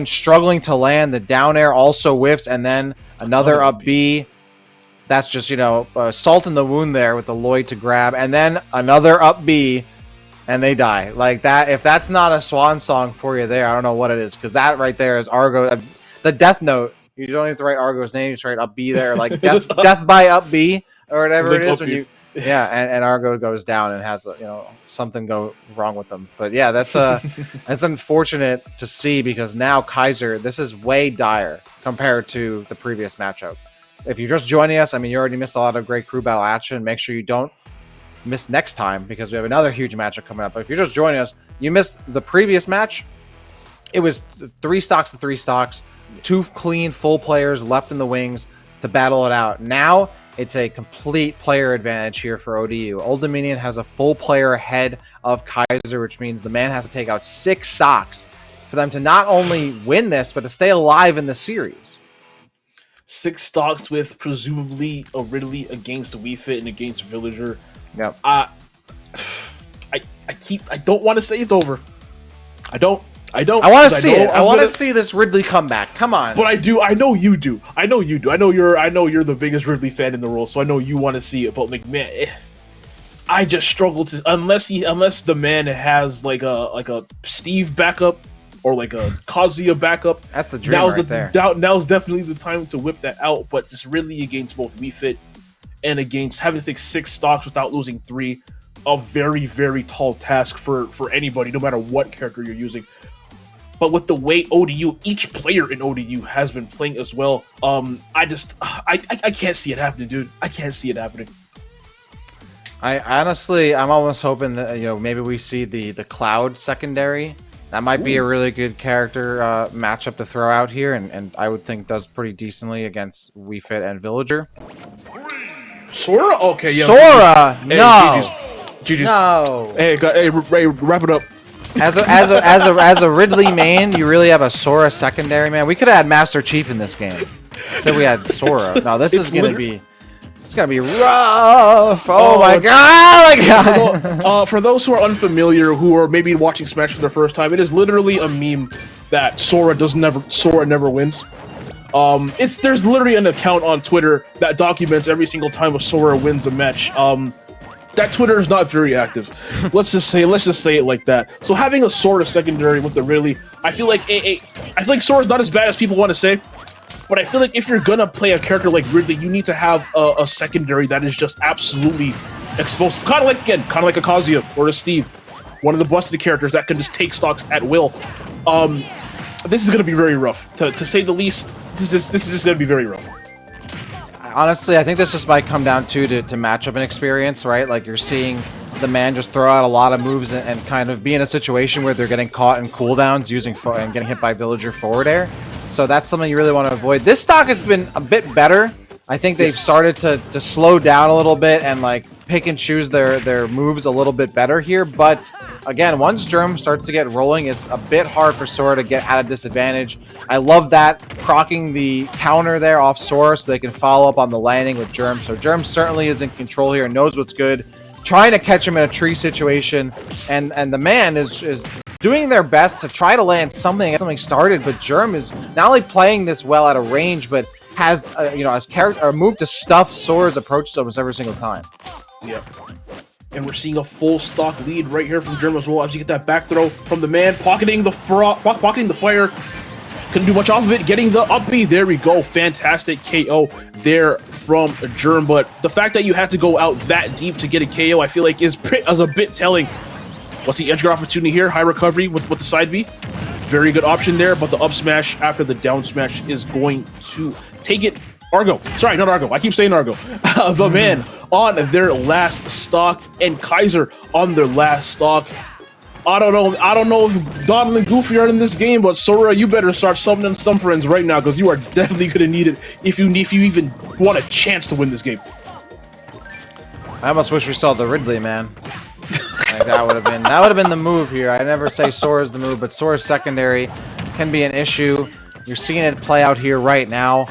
struggling to land. The down air also whiffs, and then another up-B. That's just, salt in the wound there with the Lloyd to grab, and then another up-B. And they die. Like that. If that's not a swan song for you there, I don't know what it is. Because that right there is Argo. The death note. You don't have to write Argo's name. You just write up-B there. Like death by up-B or whatever it is. And Argo goes down and has something go wrong with them. But yeah, that's that's unfortunate to see, because now Kaiser, this is way dire compared to the previous matchup. If you're just joining us, I mean, you already missed a lot of great crew battle action. Make sure you don't miss next time, because we have another huge matchup coming up. But if you're just joining us, you missed the previous match. It was 3 stocks to 3 stocks, 2 clean full players left in the wings to battle it out. Now it's a complete player advantage here for ODU. Old Dominion has a full player ahead of Kaiser, which means the man has to take out 6 stocks for them to not only win this, but to stay alive in the series. 6 stocks with presumably a Ridley against Wii Fit and against Villager. Yep. I don't want to say it's over. I don't. I want to see it. I want to see this Ridley comeback. Come on. But I do. I know you do. I know you're the biggest Ridley fan in the world, so I know you want to see it. But like, man, I just struggle to unless the man has like a Steve backup or like a Kazuya backup. That's the dream right there. Now's definitely the time to whip that out. But just really against both Wii Fit and against having to take 6 stocks without losing 3, a very, very tall task for anybody, no matter what character you're using. But with the way ODU, each player in ODU has been playing as well, I can't see it happening, dude. I can't see it happening. I'm almost hoping that maybe we see the Cloud secondary. That might be a really good character matchup to throw out here, and I would think does pretty decently against Wii Fit and Villager. Sora? Okay, yeah. Sora! Hey, No! GG's. No! Hey, wrap it up. As a Ridley main, you really have a Sora secondary, man. We could have had Master Chief in this game. So we had Sora. No, this is gonna be. It's gonna be rough. Oh my god! For those who are unfamiliar, who are maybe watching Smash for the first time, it is literally a meme that Sora never wins. There's literally an account on Twitter that documents every single time a Sora wins a match. That Twitter is not very active. Let's just say it like that. So having a Sora secondary with the Ridley, I feel like Sora's not as bad as people want to say. But I feel like if you're gonna play a character like Ridley, you need to have a secondary that is just absolutely explosive. Kind of like a Kazuya or a Steve, one of the busted characters that can just take stocks at will. This is gonna be very rough, to say the least. This is just gonna be very rough. Honestly, I think this just might come down to matchup and experience, right? Like you're seeing the man just throw out a lot of moves and kind of be in a situation where they're getting caught in cooldowns and getting hit by Villager forward air. So that's something you really want to avoid. This stock has been a bit better. I think they've started to slow down a little bit and like pick and choose their moves a little bit better here. But again, once Germ starts to get rolling, it's a bit hard for Sora to get at a disadvantage. I love that, proccing the counter there off Sora so they can follow up on the landing with Germ. So Germ certainly is in control here and knows what's good. Trying to catch him in a tree situation, and the man is doing their best to try to land something started. But Germ is not only playing this well at a range, but has a move to stuff Sora's approaches almost every single time. Yep. And we're seeing a full stock lead right here from Germ as well as you get that back throw from the man, pocketing the fire. Couldn't do much off of it, getting the up B. There we go. Fantastic KO there from Germ. But the fact that you had to go out that deep to get a KO, I feel like is a bit telling. What's the edge guard opportunity here? High recovery with the side B. Very good option there, but the up smash after the down smash is going to take it. Argo. Sorry, not Argo. I keep saying Argo. The man on their last stock and Kaiser on their last stock. I don't know if Donald and Goofy are in this game, but Sora, you better start summoning some friends right now because you are definitely going to need it if you even want a chance to win this game. I almost wish we saw the Ridley, man. Like that would have been the move here. I never say Sora's the move, but Sora's secondary can be an issue. You're seeing it play out here right now.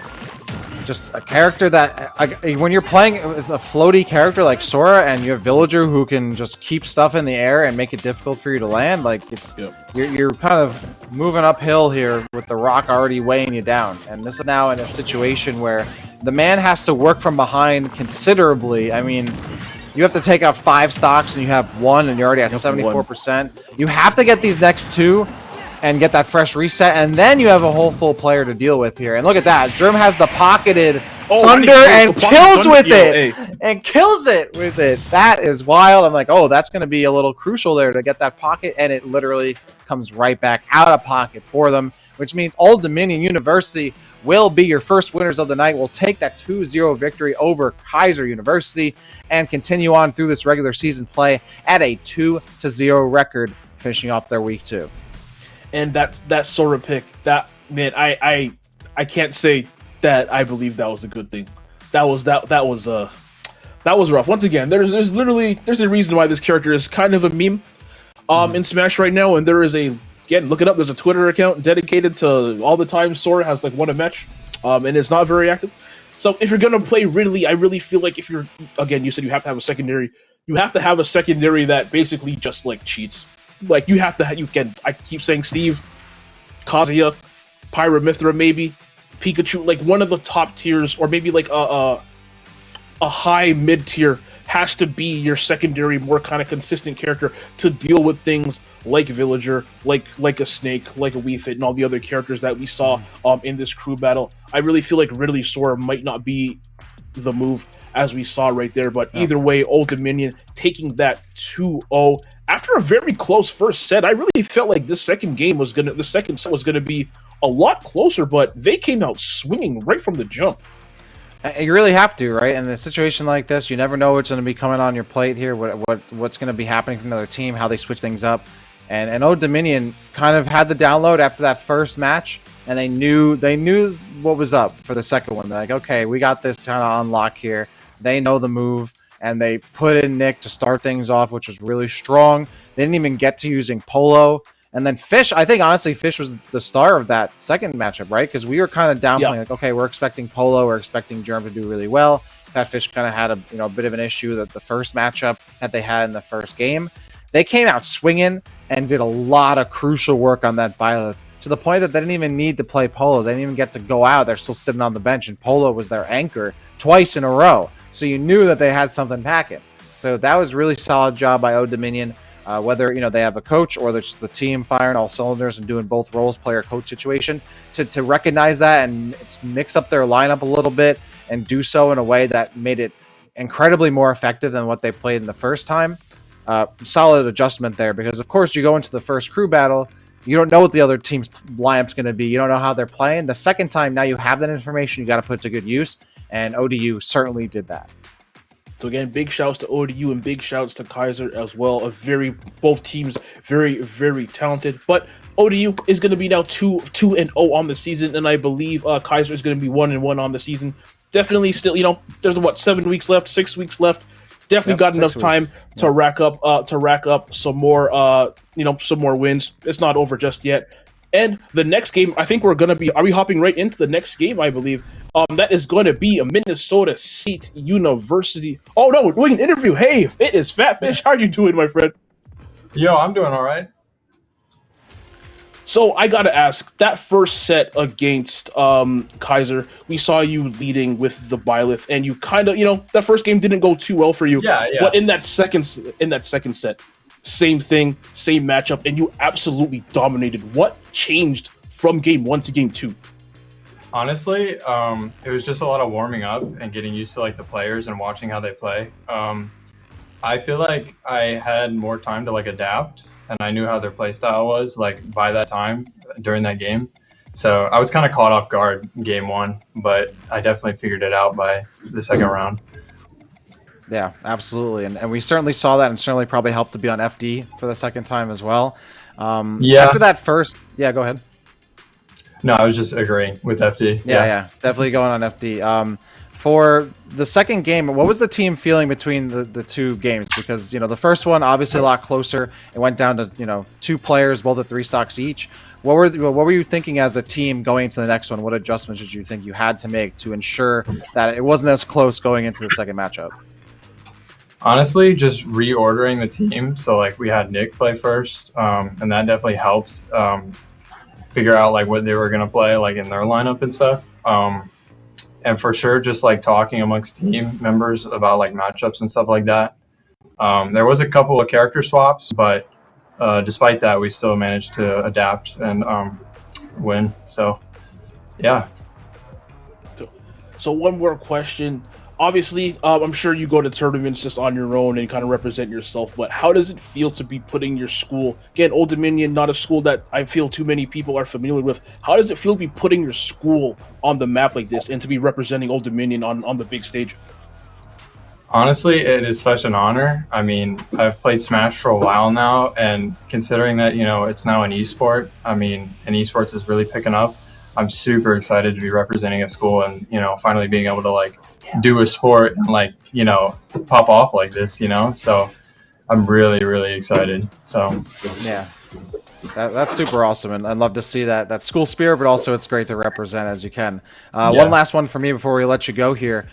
Just a character that, when you're playing a floaty character like Sora and you have Villager who can just keep stuff in the air and make it difficult for you to land, like you're kind of moving uphill here with the rock already weighing you down. And this is now in a situation where the man has to work from behind considerably. I mean, you have to take out 5 stocks and you have 1 and you're already at 74%. You have to get these next 2 and get that fresh reset, and then you have a whole full player to deal with here. And look at that. Germ has the pocketed Thunder and kills with it. And kills it with it. That is wild. I'm like, oh, that's going to be a little crucial there to get that pocket, and it literally comes right back out of pocket for them, which means Old Dominion University will be your first winners of the night. We'll take that 2-0 victory over Kaiser University and continue on through this regular season play at a 2-0 record, finishing off their week 2. And that Sora pick, that man, I can't say that I believe that was a good thing. That was rough. Once again, there's a reason why this character is kind of a meme in Smash right now, and there is look it up, there's a Twitter account dedicated to all the time Sora has like won a match, and it's not very active. So if you're gonna play Ridley, I really feel like you said you have to have a secondary. You have to have a secondary that basically just like cheats. Like I keep saying Steve, Kazuya, Pyramithra maybe, Pikachu, like one of the top tiers, or maybe like a high mid tier has to be your secondary, more kind of consistent character to deal with things like Villager, like a Snake, like a Wii Fit, and all the other characters that we saw in this crew battle. I really feel like Ridley Sora might not be the move as we saw right there, but either way, Old Dominion taking that 2-0 after a very close first set. I really felt like the second set was gonna be a lot closer, but they came out swinging right from the jump. You really have to, right? In a situation like this, you never know what's going to be coming on your plate here, what's going to be happening from another team, how they switch things up. And Old Dominion kind of had the download after that first match, and they knew what was up for the second one. They're like, okay, we got this kind of unlock here. They know the move, and they put in Nick to start things off, which was really strong. They didn't even get to using Polo. And then Fish, I think honestly, Fish was the star of that second matchup, right? Because we were kind of downplaying, like, okay, we're expecting Polo, we're expecting Germ to do really well. That Fish kind of had a bit of an issue that the first matchup that they had in the first game. They came out swinging and did a lot of crucial work on that Byleth, to the point that they didn't even need to play Polo. They didn't even get to go out. They're still sitting on the bench, and Polo was their anchor twice in a row. So you knew that they had something packing. So that was really solid job by Old Dominion. Whether they have a coach or the team firing all cylinders and doing both roles, player-coach situation, to recognize that and mix up their lineup a little bit and do so in a way that made it incredibly more effective than what they played in the first time. Solid adjustment there, because of course you go into the first crew battle, you don't know what the other team's lineup's going to be. You don't know how they're playing. The second time, now you have that information, you got to put it to good use, and ODU certainly did that. So again, big shouts to ODU and big shouts to Kaiser as well. Both teams very, very talented. But ODU is going to be now 2-0 on the season, and I believe Kaiser is going to be 1-1 on the season. Definitely still, there's 7 weeks left, 6 weeks left. Definitely got enough time to rack up some more wins. It's not over just yet. And the next game, I think are we hopping right into the next game, I believe. That is going to be a Minnesota State University. Oh no, we're doing an interview. Hey, it is Fat Fish. How are you doing, my friend? Yo, I'm doing all right. So I gotta ask, that first set against Kaiser, we saw you leading with the Byleth, and you kind of, that first game didn't go too well for you. Yeah. But in that second set, same thing, same matchup, and you absolutely dominated. What changed from game 1 to game 2? Honestly, it was just a lot of warming up and getting used to the players and watching how they play. I feel like I had more time to adapt, and I knew how their play style was by that time during that game. So I was kind of caught off guard in game 1, but I definitely figured it out by the second round. Yeah, absolutely. And we certainly saw that, and certainly probably helped to be on FD for the second time as well. After that first, go ahead. No, I was just agreeing with FD. Yeah, definitely going on FD. For the second game, what was the team feeling between the two games? Because, the first one, obviously a lot closer. It went down to, 2 players, both at 3 stocks each. What were you thinking as a team going into the next one? What adjustments did you think you had to make to ensure that it wasn't as close going into the second matchup? Honestly, just reordering the team. So, we had Nick play first, and that definitely helped figure out what they were going to play in their lineup and stuff. And for sure, just talking amongst team members about matchups and stuff like that. There was a couple of character swaps, but despite that, we still managed to adapt and win. So, yeah. So one more question. Obviously, I'm sure you go to tournaments just on your own and kind of represent yourself, but how does it feel to be putting your school, again, Old Dominion, not a school that I feel too many people are familiar with, how does it feel to be putting your school on the map like this and to be representing Old Dominion on the big stage? Honestly, it is such an honor. I mean, I've played Smash for a while now, and considering that, it's now an esport, and esports is really picking up, I'm super excited to be representing a school and, finally being able to do a sport and pop off like this, so I'm really, really excited. So yeah, that's super awesome, and I'd love to see that school spirit, but also it's great to represent as you can. One last one for me before we let you go here.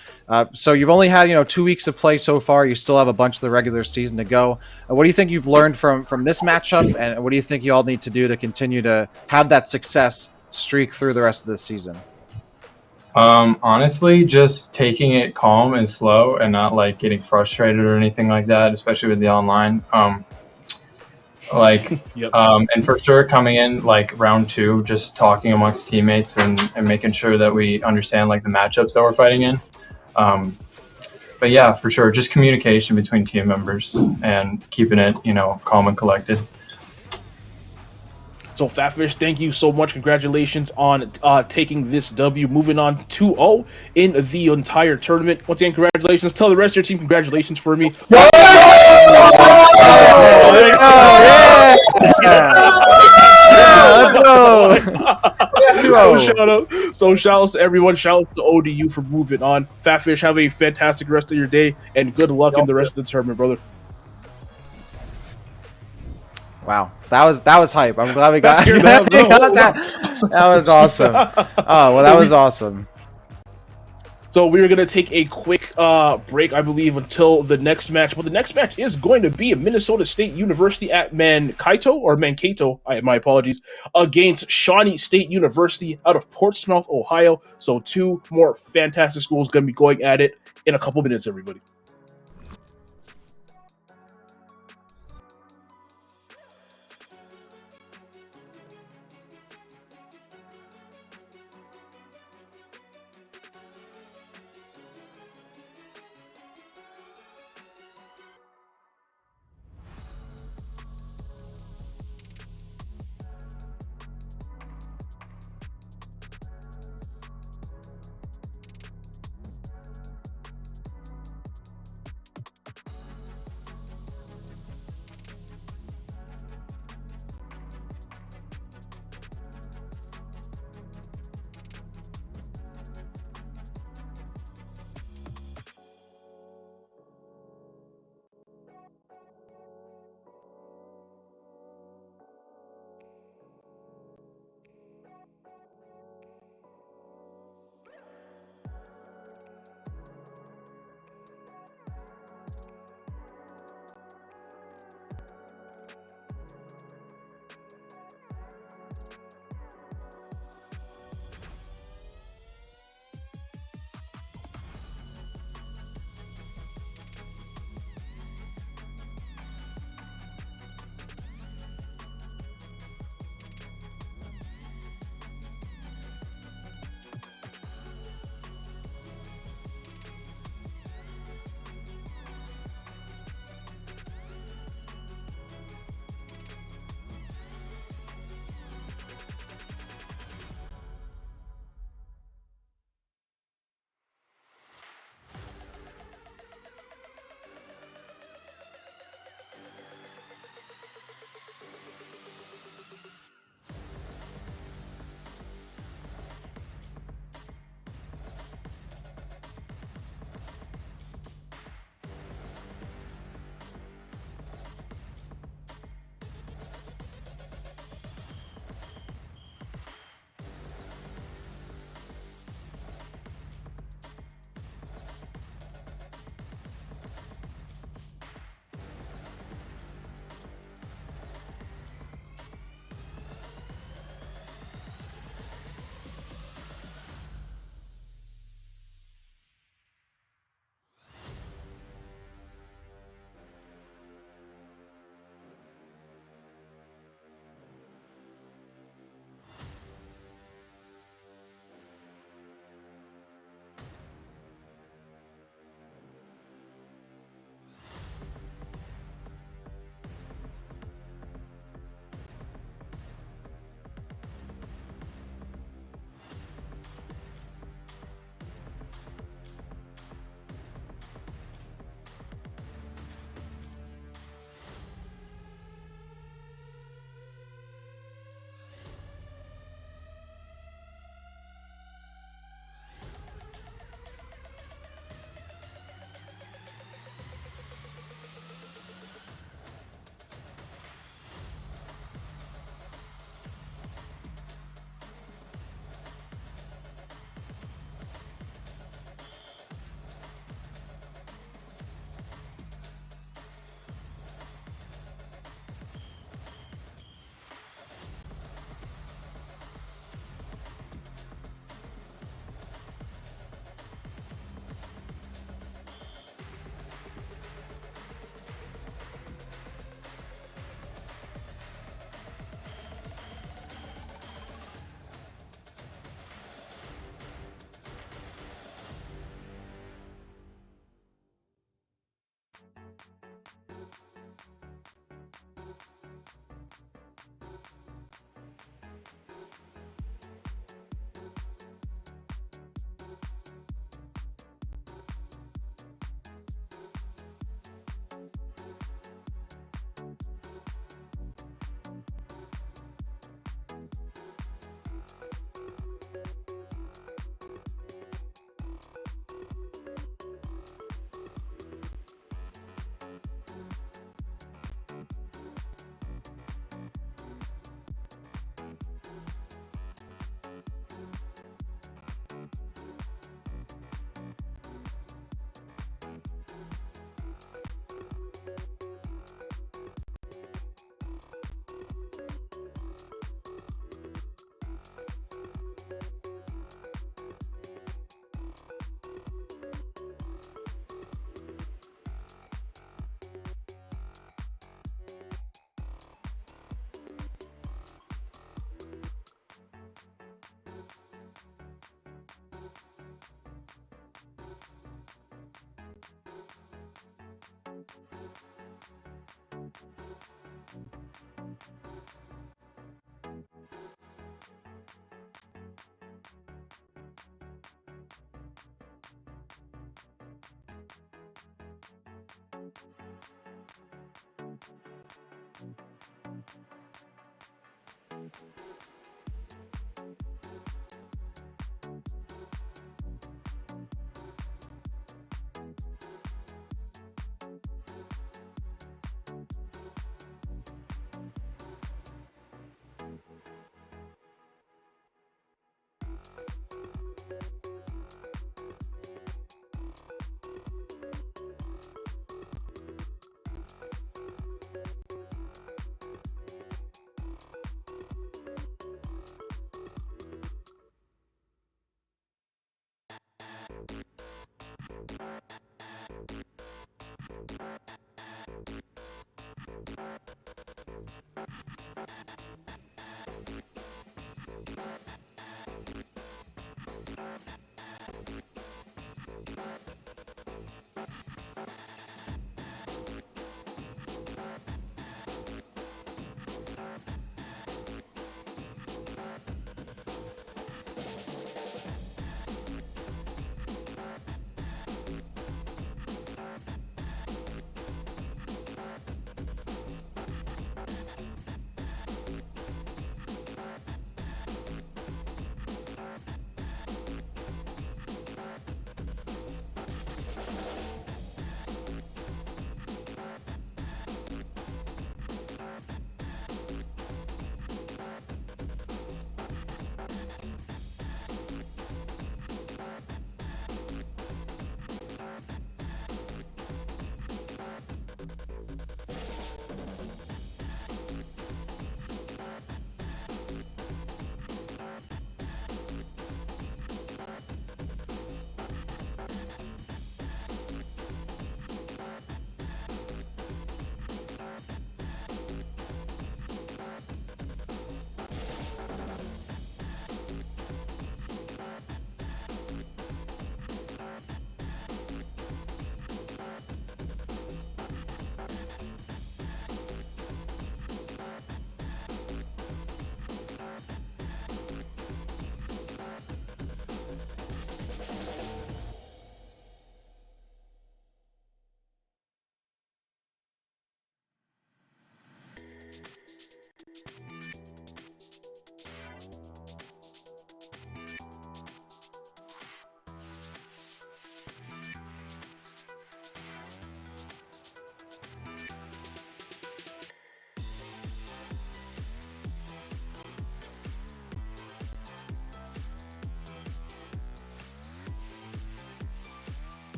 So you've only had 2 weeks of play so far. You still have a bunch of the regular season to go. What do you think you've learned from this matchup, and what do you think you all need to do to continue to have that success streak through the rest of the season? Honestly, just taking it calm and slow and not like getting frustrated or anything like that, especially with the online. Like, Yep. and for sure coming in like round two, just talking amongst teammates and making sure that we understand like the matchups that we're fighting in. But yeah, for sure, just communication between team members and keeping it, calm and collected. So Fatfish, thank you so much. Congratulations on taking this W. Moving on 2-0 in the entire tournament. Once again, congratulations. Tell the rest of your team congratulations for me. Let's go. So shout outs to everyone. Shout out to ODU for moving on. Fatfish, have a fantastic rest of your day and good luck in the rest of the tournament, brother. Wow, that was hype. I'm glad we got, Hear that, bro. that. That was awesome. Oh well, that was awesome. So we're going to take a quick break, I believe, until the next match. But the next match is going to be at Minnesota State University at Mankato, my apologies, against Shawnee State University out of Portsmouth, Ohio. So two more fantastic schools going to be going at it in a couple minutes, everybody.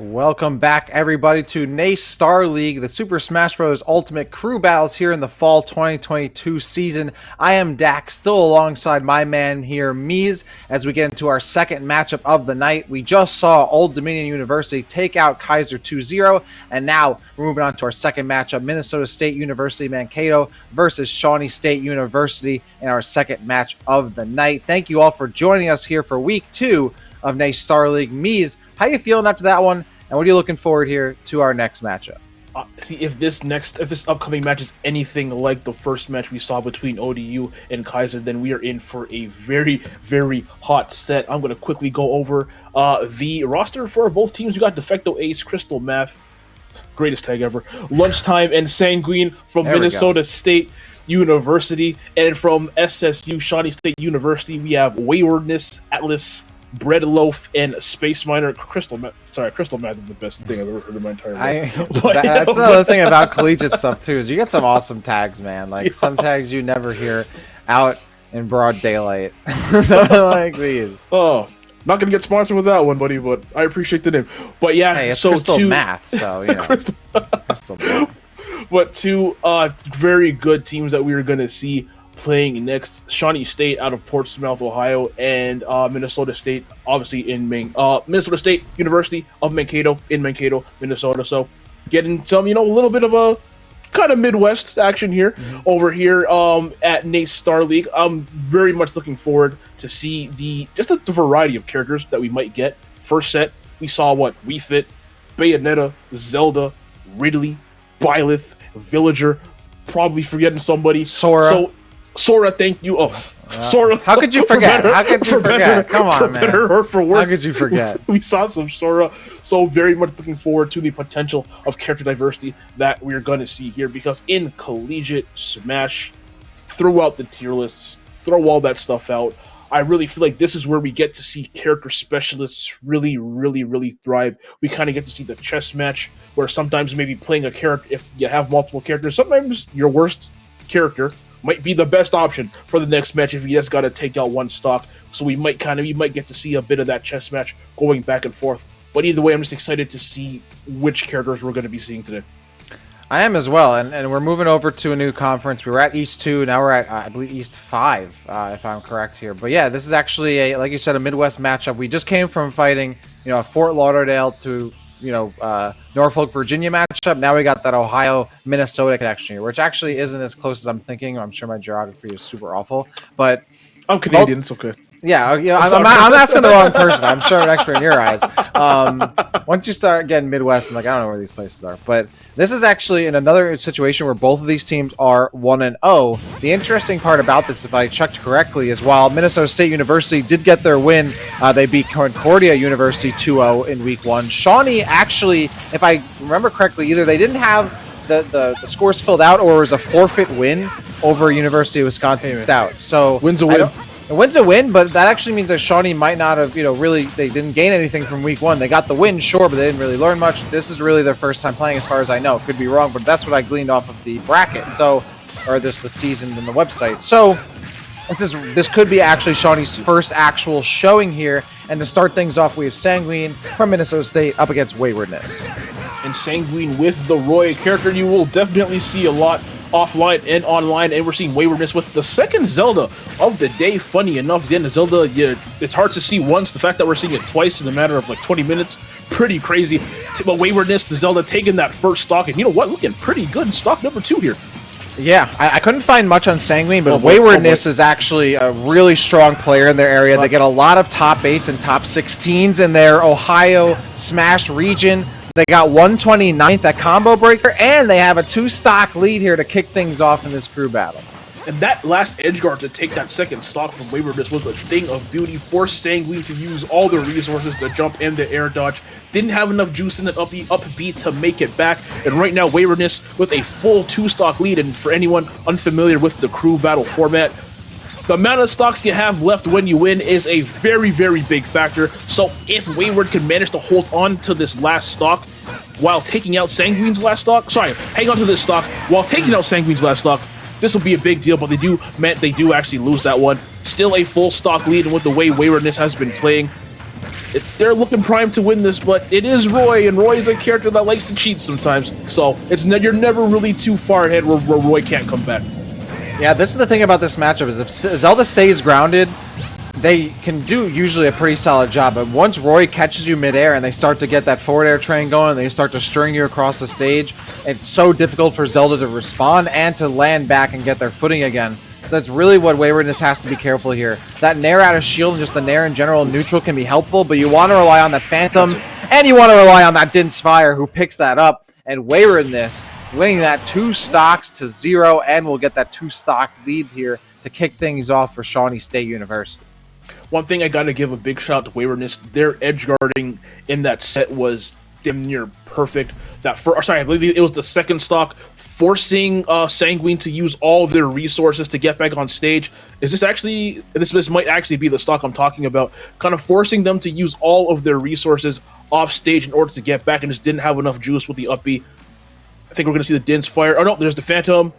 Welcome back, everybody, to NACE Star League, the Super Smash Bros. Ultimate Crew Battles here in the fall 2022 season. I am Dak, still alongside my man here, Mies, as we get into our second matchup of the night. We just saw Old Dominion University take out Kaiser 2-0, and now we're moving on to our second matchup, Minnesota State University Mankato versus Shawnee State University in our second match of the night. Thank you all for joining us here for week 2 of NACE Star League. Mies, how you feeling after that one? And what are you looking forward here to our next matchup? See, if this upcoming match is anything like the first match we saw between ODU and Kaiser, then we are in for a very, very hot set. I'm going to quickly go over the roster for both teams. We got Defecto Ace, Crystal Math, greatest tag ever, Lunchtime, and Sanguine from Minnesota State University. And from SSU, Shawnee State University, we have Waywardness, Atlas, Bread Loaf, and Space Miner. Crystal Math is the best thing I've ever heard in my entire life. That's another thing about collegiate stuff too, is you get some awesome tags, man. Like some tags you never hear out in broad daylight. Something like these. Oh, not gonna get sponsored with that one, buddy, but I appreciate the name. But yeah, hey, it's so Crystal Math, so you know. Crystal Math. But two very good teams that we are gonna see playing next: Shawnee State out of Portsmouth, Ohio, and Minnesota State, obviously in Minnesota State University of Mankato in Mankato, Minnesota. So getting some, a little bit of a kind of Midwest action here over here at NACE Star League. I'm very much looking forward to see the variety of characters that we might get. First set, we saw Wii Fit, Bayonetta, Zelda, Ridley, Byleth, Villager, probably forgetting somebody. Sora, thank you. Sora. How could you forget? Come on, man. Better or for worse. How could you forget? We saw some Sora. So very much looking forward to the potential of character diversity that we're going to see here, because in collegiate Smash, throw out the tier lists, throw all that stuff out. I really feel like this is where we get to see character specialists really, really, really thrive. We kind of get to see the chess match, where sometimes maybe playing a character, if you have multiple characters, sometimes your worst character might be the best option for the next match if you just got to take out one stock. So you might get to see a bit of that chess match going back and forth. But either way, I'm just excited to see which characters we're going to be seeing today. I am as well, and we're moving over to a new conference. We were at East 2, now we're at, I believe, East 5, if I'm correct here. But yeah, this is actually, like you said, a Midwest matchup. We just came from fighting, a Fort Lauderdale to Norfolk, Virginia matchup. Now we got that Ohio, Minnesota connection here, which actually isn't as close as I'm thinking. I'm sure my geography is super awful, but I'm Canadian. It's okay. Yeah, I'm asking the wrong person. I'm sure I'm an expert in your eyes. Once you start getting Midwest, I'm like, I don't know where these places are. But this is actually in another situation where both of these teams are 1-0. The interesting part about this, if I checked correctly, is while Minnesota State University did get their win, they beat Concordia University 2-0 in week 1. Shawnee actually, if I remember correctly, either they didn't have the scores filled out, or it was a forfeit win over University of Wisconsin Stout. So win's a win. A win's a win, but that actually means that Shawnee might not have, really, they didn't gain anything from week 1. They got the win, sure, but they didn't really learn much. This is really their first time playing, as far as I know. Could be wrong, but that's what I gleaned off of the bracket. The season in the website. So this could be actually Shawnee's first actual showing here. And to start things off, we have Sanguine from Minnesota State up against Waywardness. And Sanguine with the Roy character, you will definitely see a lot offline and online, and we're seeing Waywardness with the second Zelda of the day. Funny enough, the end of Zelda, it's hard to see once. The fact that we're seeing it twice in a matter of like 20 minutes, pretty crazy. But Waywardness, the Zelda taking that first stock, and you know what, looking pretty good in stock number 2 here. Yeah, I couldn't find much on Sanguine, but Waywardness is actually a really strong player in their area. They get a lot of top 8s and top 16s in their Ohio Smash region. They got 129th at Combo Breaker, and they have a 2-stock lead here to kick things off in this crew battle. And that last edgeguard to take that second stock from Waywardness was a thing of beauty. Forced Sanguine to use all the resources, the jump and the air dodge. Didn't have enough juice in the up B to make it back. And right now, Waywardness with a full 2-stock lead. And for anyone unfamiliar with the crew battle format, the amount of stocks you have left when you win is a very, very big factor. So if Wayward can manage to hold on to this last stock while taking out Sanguine's last stock, hang on to this stock while taking out Sanguine's last stock, this will be a big deal. But they do actually lose that one. Still a full stock lead, and with the way Waywardness has been playing, they're looking primed to win this, but it is Roy, and Roy is a character that likes to cheat sometimes. So you're never really too far ahead where Roy can't come back. Yeah, this is the thing about this matchup is if Zelda stays grounded, they can do usually a pretty solid job. But once Roy catches you midair and they start to get that forward air train going, and they start to string you across the stage, it's so difficult for Zelda to respond and to land back and get their footing again. So that's really what Waywardness has to be careful here. That Nair out of shield and just the Nair in general neutral can be helpful, but you want to rely on that Phantom, and you want to rely on that Din's Fire who picks that up. And Waywardness winning that 2 stocks to 0, and we'll get that 2-stock lead here to kick things off for Shawnee State University. One thing I got to give a big shout out to Waywardness. Their edge guarding in that set was damn near perfect. I believe it was the second stock, forcing Sanguine to use all their resources to get back on stage. This might actually be the stock I'm talking about, kind of forcing them to use all of their resources off stage in order to get back, and just didn't have enough juice with the up B. I think we're going to see the Din's Fire. Oh no, there's the Phantom.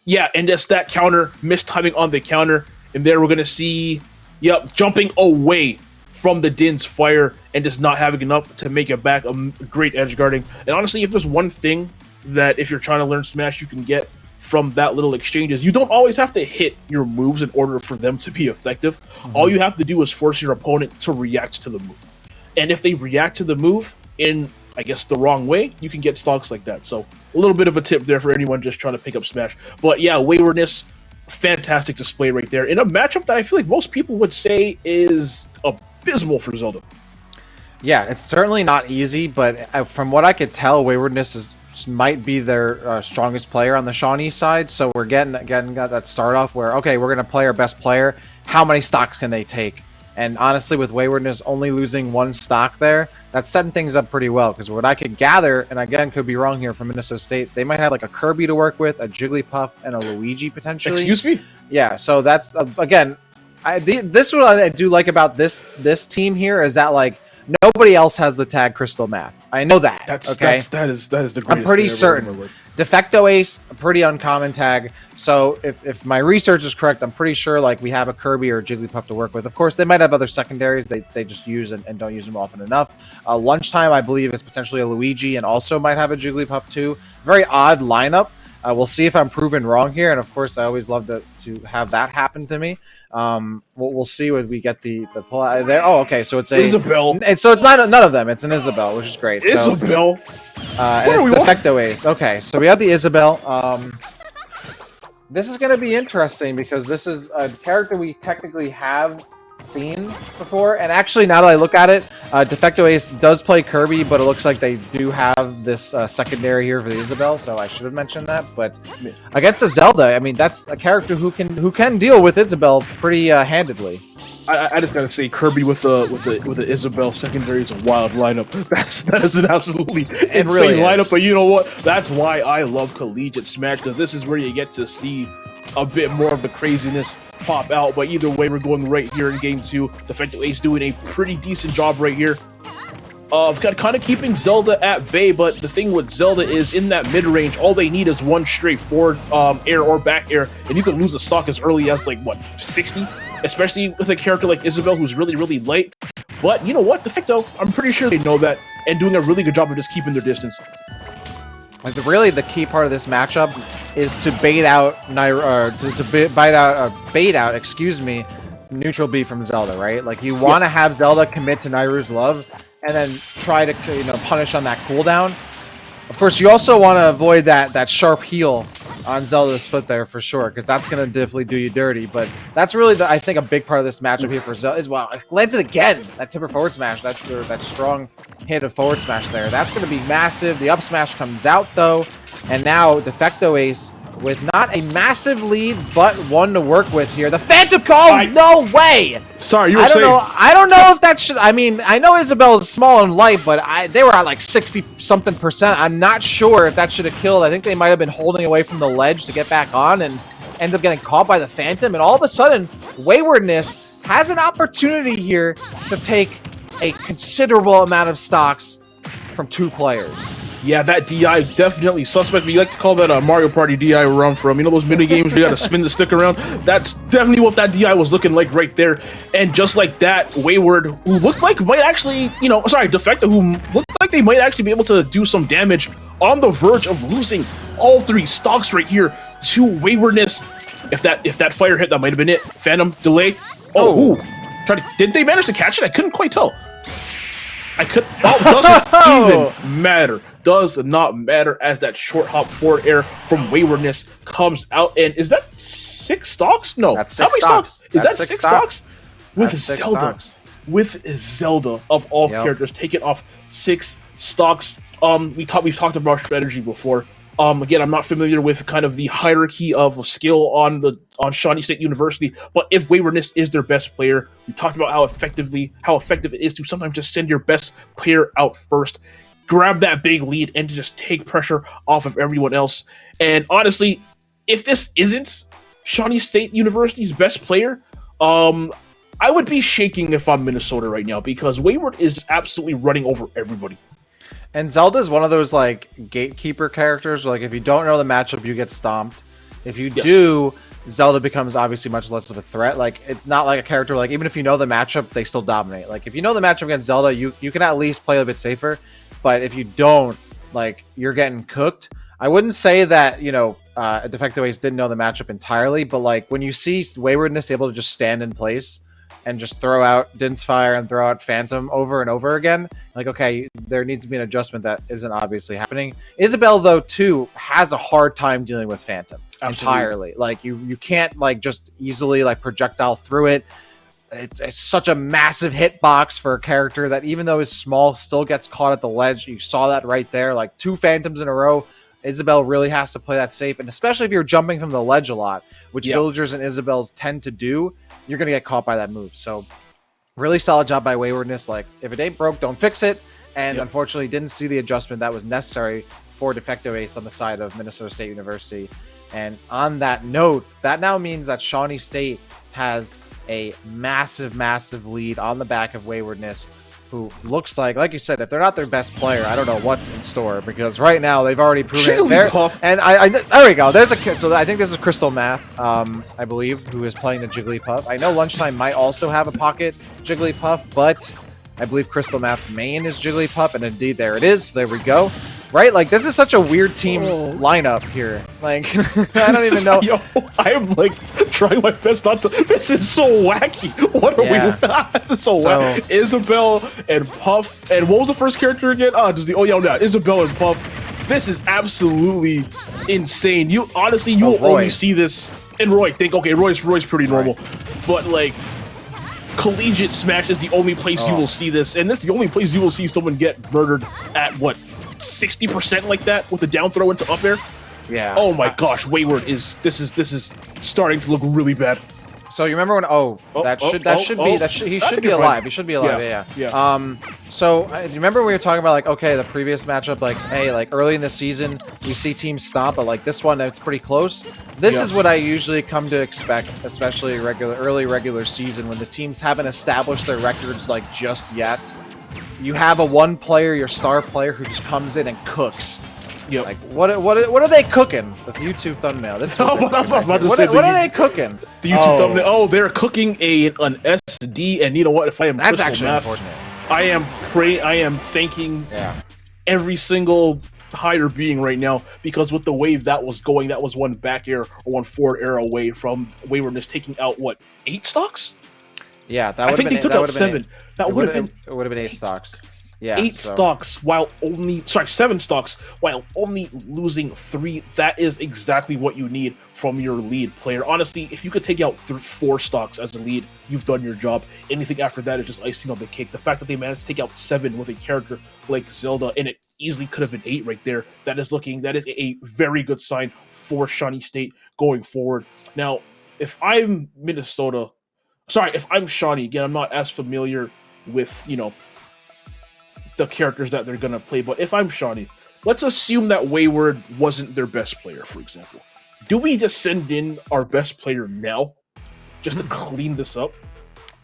Yeah, and just that counter, missed timing on the counter, and there we're going to see, jumping away from the Din's Fire and just not having enough to make it back. A great edge guarding. And honestly, if there's one thing that if you're trying to learn Smash you can get from that little exchange is you don't always have to hit your moves in order for them to be effective. All you have to do is force your opponent to react to the move. And if they react to the move in, I guess, the wrong way, you can get stocks like that. So a little bit of a tip there for anyone just trying to pick up Smash. But yeah, Waywardness, fantastic display right there in a matchup that I feel like most people would say is abysmal for Zelda. Yeah, it's certainly not easy, but from what I could tell, Waywardness might be their strongest player on the Shawnee side. So we're getting that start off where, okay, we're going to play our best player. How many stocks can they take? And honestly, with Waywardness only losing 1 stock there, that's setting things up pretty well. Because what I could gather, and again, could be wrong here from Minnesota State, they might have like a Kirby to work with, a Jigglypuff, and a Luigi potentially. Excuse me? Yeah, so that's, again, this is what I do like about this team here is that, like, nobody else has the tag Crystal Math. I know that. That is the greatest. I'm pretty certain. Defecto Ace, a pretty uncommon tag. So if my research is correct, I'm pretty sure like we have a Kirby or a Jigglypuff to work with. Of course, they might have other secondaries they just use and don't use them often enough. Lunchtime, I believe, is potentially a Luigi and also might have a Jigglypuff too. Very odd lineup. We'll see if I'm proven wrong here, and of course, I always love to have that happen to me. We'll see when we get the pull out there. Oh, okay, so it's a Isabelle. So it's not none of them. It's an Isabelle, which is great. Isabelle. And it's Defecto Ace. Okay, so we have the Isabelle. This is going to be interesting because this is a character we technically have seen before, and actually now that I look at it, Defecto Ace does play Kirby, but it looks like they do have this secondary here for the Isabelle, so I should have mentioned that. But against a Zelda, I mean, that's a character who can deal with Isabelle pretty handedly. I just gotta say, Kirby with the Isabelle secondary is a wild lineup. That is an absolutely insane really lineup. But you know what? That's why I love Collegiate Smash, because this is where you get to see a bit more of the craziness pop out. But either way, we're going right here in game 2. Defecto Ace doing a pretty decent job right here of kind of keeping Zelda at bay. But the thing with Zelda is in that mid-range, all they need is one straight forward air or back air, and you can lose a stock as early as like what, 60, especially with a character like Isabelle who's really, really light. But you know what, Defecto, I'm pretty sure they know that and doing a really good job of just keeping their distance. Really, the key part of this matchup is to bait out bait out, excuse me, neutral B from Zelda, right? Like you want to have Zelda commit to Nairu's love and then try to punish on that cooldown. Of course, you also want to avoid that sharp heel on Zelda's foot there for sure, because that's going to definitely do you dirty. But that's really, I think, a big part of this matchup here for Zelda is, wow, it lands it again. That tipper forward smash, that strong hit of forward smash there. That's going to be massive. The up smash comes out, though. And now Defecto Ace with not a massive lead, but one to work with here. The Phantom Call? No way! Sorry, you were saying. I don't know if that should... I mean, I know Isabelle is small and light, but they were at like 60-something%. I'm not sure if that should have killed. I think they might have been holding away from the ledge to get back on and ends up getting caught by the Phantom. And all of a sudden, Waywardness has an opportunity here to take a considerable amount of stocks from 2 players. Yeah, that DI definitely suspect. We like to call that a Mario Party DI where I'm from. You know those mini games where you gotta spin the stick around? That's definitely what that DI was looking like right there. And just like that, Wayward, who looked like might actually, Defecta, who looked like they might actually be able to do some damage, on the verge of losing all 3 stocks right here to Waywardness. If that fire hit, that might have been it. Phantom delay. Did they manage to catch it? I couldn't quite tell. Doesn't even matter. Does not matter as that short hop forward air from Waywardness comes out. And is that 6 stocks? No. That's 6 How many stocks. Is That's that 6 6 stocks? With That's 6 Zelda. stocks. With Zelda of all characters taking off 6 stocks. We've talked about strategy before. Again, I'm not familiar with kind of the hierarchy of skill on Shawnee State University, but if Waywardness is their best player, we talked about how effective it is to sometimes just send your best player out first, grab that big lead, and to just take pressure off of everyone else. And honestly, if this isn't Shawnee State University's best player, I would be shaking if I'm Minnesota right now, because Wayward is absolutely running over everybody. And Zelda is one of those like gatekeeper characters where, like, if you don't know the matchup, you get stomped. If you do, Zelda becomes obviously much less of a threat. Like, it's not like a character like, even if you know the matchup, they still dominate. Like, if you know the matchup against Zelda, you can at least play a bit safer. But if you don't, like, you're getting cooked. I wouldn't say that, Defective Ace didn't know the matchup entirely, but like when you see Waywardness able to just stand in place and just throw out Din's Fire and throw out Phantom over and over again, like, okay, there needs to be an adjustment that isn't obviously happening. Isabelle, though, too, has a hard time dealing with Phantom. Absolutely. Entirely. Like, you can't, like, just easily, like, projectile through it. It's such a massive hitbox for a character that, even though is small, still gets caught at the ledge. You saw that right there. Like, 2 Phantoms in a row. Isabelle really has to play that safe, and especially if you're jumping from the ledge a lot, which villagers and Isabelles tend to do, you're going to get caught by that move. So really solid job by Waywardness. Like, if it ain't broke, don't fix it. And unfortunately didn't see the adjustment that was necessary for Defective Ace on the side of Minnesota State University. And on that note, that now means that Shawnee State has a massive, massive lead on the back of Waywardness, who looks like you said, if they're not their best player, I don't know what's in store, because right now they've already proven it there. And there we go. So I think this is Crystal Math, I believe, who is playing the Jigglypuff. I know Lunchtime might also have a pocket Jigglypuff, but I believe Crystal Math's main is Jigglypuff, and indeed there it is. There we go. Right? Like, this is such a weird team lineup here. Like, I don't even know. I am, like, trying my best not to. This is so wacky. What are we? This is so wacky. Isabelle and Puff. And what was the first character again? Isabelle and Puff. This is absolutely insane. You will only see this. And Roy, Roy's pretty normal. But, like, Collegiate Smash is the only place you will see this. And that's the only place you will see someone get murdered at, 60% like that with a down throw into up air. Yeah. Oh my gosh, Wayward is this is starting to look really bad. So you remember when? He should be alive. He should be alive. Yeah. So do you remember we were talking about, like, okay, the previous matchup, like, hey, like early in the season we see teams stomp, but like this one, it's pretty close. This is what I usually come to expect, especially early regular season, when the teams haven't established their records like just yet. You have a one player, your star player, who just comes in and cooks. Yep. Like, what are they cooking? The YouTube thumbnail. This is what are they cooking? The YouTube thumbnail. Oh, they're cooking an SD, and you know what? If I am that's actually unfortunate. I am thanking every single higher being right now, because with the wave that was going, that was one back air or one forward air away from Waywardness taking out 8 stocks? Yeah, I think they took out 7. That would have been 8 stocks. Yeah, 7 stocks while only losing 3. That is exactly what you need from your lead player. Honestly, if you could take out 4 stocks as a lead, you've done your job. Anything after that is just icing on the cake. The fact that they managed to take out 7 with a character like Zelda, and it easily could have been 8 right there. That is a very good sign for Shawnee State going forward. Now, if I'm Shawnee, again, I'm not as familiar with, the characters that they're going to play, but if I'm Shawnee, let's assume that Wayward wasn't their best player, for example. Do we just send in our best player now, just to clean this up?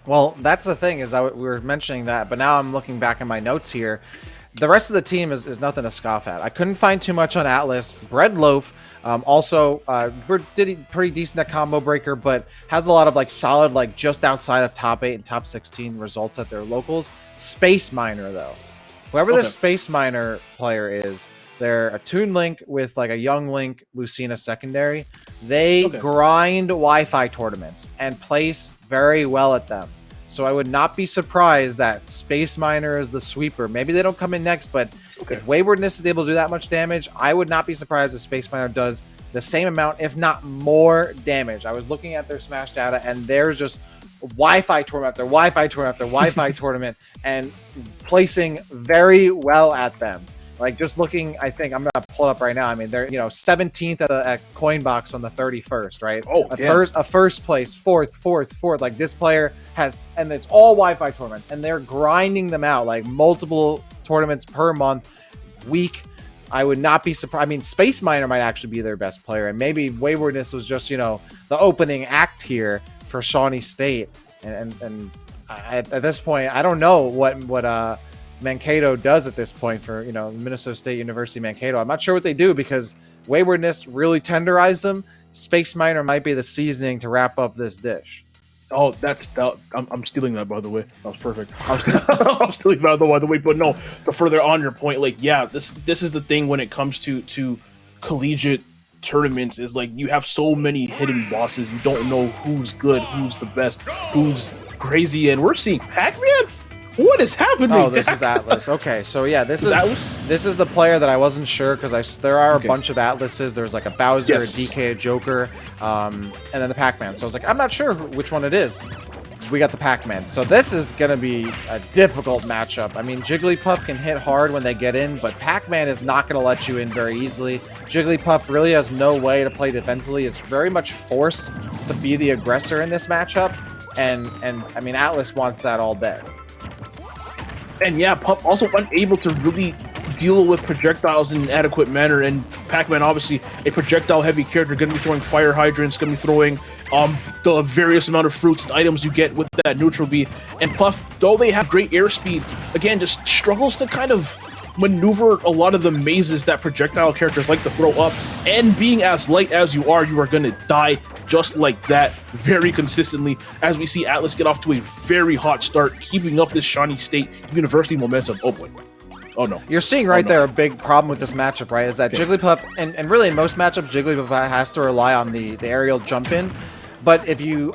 Well, that's the thing, is we were mentioning that, but now I'm looking back at my notes here. the rest of the team is nothing to scoff at. I couldn't find too much on Atlas. Bread Loaf, also did pretty decent at Combo Breaker, but has a lot of like solid, like just outside of top 8 and top 16 results at their locals. Space Miner though, whoever this Space Miner player is, they're a Toon Link with like a Young Link Lucina secondary. They grind Wi-Fi tournaments and place very well at them. So I would not be surprised that Space Miner is the sweeper. Maybe they don't come in next, but if Waywardness is able to do that much damage, I would not be surprised if Space Miner does the same amount, if not more damage. I was looking at their Smash data, and there's just Wi-Fi tournament after Wi-Fi tournament after Wi-Fi tournament, and placing very well at them. Like just looking, I think I'm gonna pull it up right now. I mean, they're 17th at Coinbox on the 31st, right? A first place, fourth. Like this player has, and it's all Wi-Fi tournaments, and they're grinding them out like multiple tournaments per month, week. I would not be surprised. I mean, Space Miner might actually be their best player, and maybe Waywardness was just the opening act here for Shawnee State. And at this point, I don't know what Mankato does at this point for Minnesota State University Mankato. I'm not sure what they do because Waywardness really tenderized them. Space Miner might be the seasoning to wrap up this dish. Oh, I'm stealing that, by the way. That was perfect. I'm stealing that, by the way. But no, to further on your point, like, yeah, this is the thing when it comes to collegiate tournaments is like you have so many hidden bosses. You don't know who's good, who's the best, who's crazy, and we're seeing Pac-Man. What is happening? Oh, this is Atlas. Okay, so yeah, this is Atlas. This is the player that I wasn't sure because there are a bunch of Atlases. There's like a Bowser, a DK, a Joker, and then the Pac-Man. So I was like, I'm not sure which one it is. We got the Pac-Man. So this is gonna be a difficult matchup. I mean, Jigglypuff can hit hard when they get in, but Pac-Man is not gonna let you in very easily. Jigglypuff really has no way to play defensively. Is very much forced to be the aggressor in this matchup, and I mean, Atlas wants that all day. And yeah, Puff also unable to really deal with projectiles in an adequate manner. And Pac-Man, obviously, a projectile-heavy character, going to be throwing fire hydrants, going to be throwing the various amount of fruits and items you get with that neutral B. And Puff, though they have great airspeed, again, just struggles to kind of maneuver a lot of the mazes that projectile characters like to throw up. And being as light as you are going to die just like that very consistently, as we see Atlas get off to a very hot start, keeping up this Shawnee State University momentum. Oh boy. Oh no. You're seeing right there a big problem with this matchup, right? Is that Jigglypuff, and really in most matchups, Jigglypuff has to rely on the aerial jump in. But if you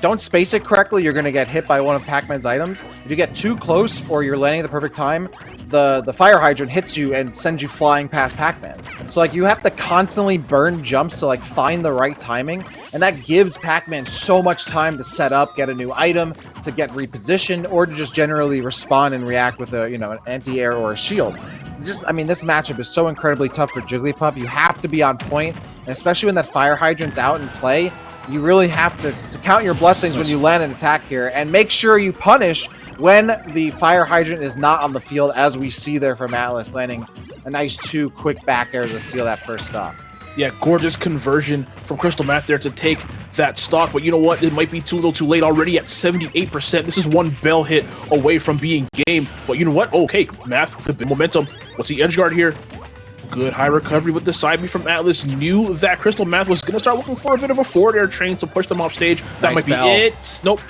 don't space it correctly, you're going to get hit by one of Pac-Man's items. If you get too close or you're landing at the perfect time, the fire hydrant hits you and sends you flying past Pac-Man. So like you have to constantly burn jumps to like find the right timing, and that gives Pac-Man so much time to set up, get a new item, to get repositioned, or to just generally respond and react with an anti-air or a shield. It's just, I mean, this matchup is so incredibly tough for Jigglypuff. You have to be on point, and especially when that fire hydrant's out in play, you really have to count your blessings when you land an attack here, and make sure you punish when the fire hydrant is not on the field, as we see there from Atlas, landing a nice 2 quick back airs to seal that first stock. Yeah, gorgeous conversion from Crystal Math there to take that stock, but you know what? It might be too little too late already at 78%. This is one bell hit away from being game, but you know what? Okay, Math with the momentum. What's the edge guard here? Good high recovery with the side B from Atlas. Knew that Crystal Math was going to start looking for a bit of a forward air train to push them off stage. That might be it. Nope.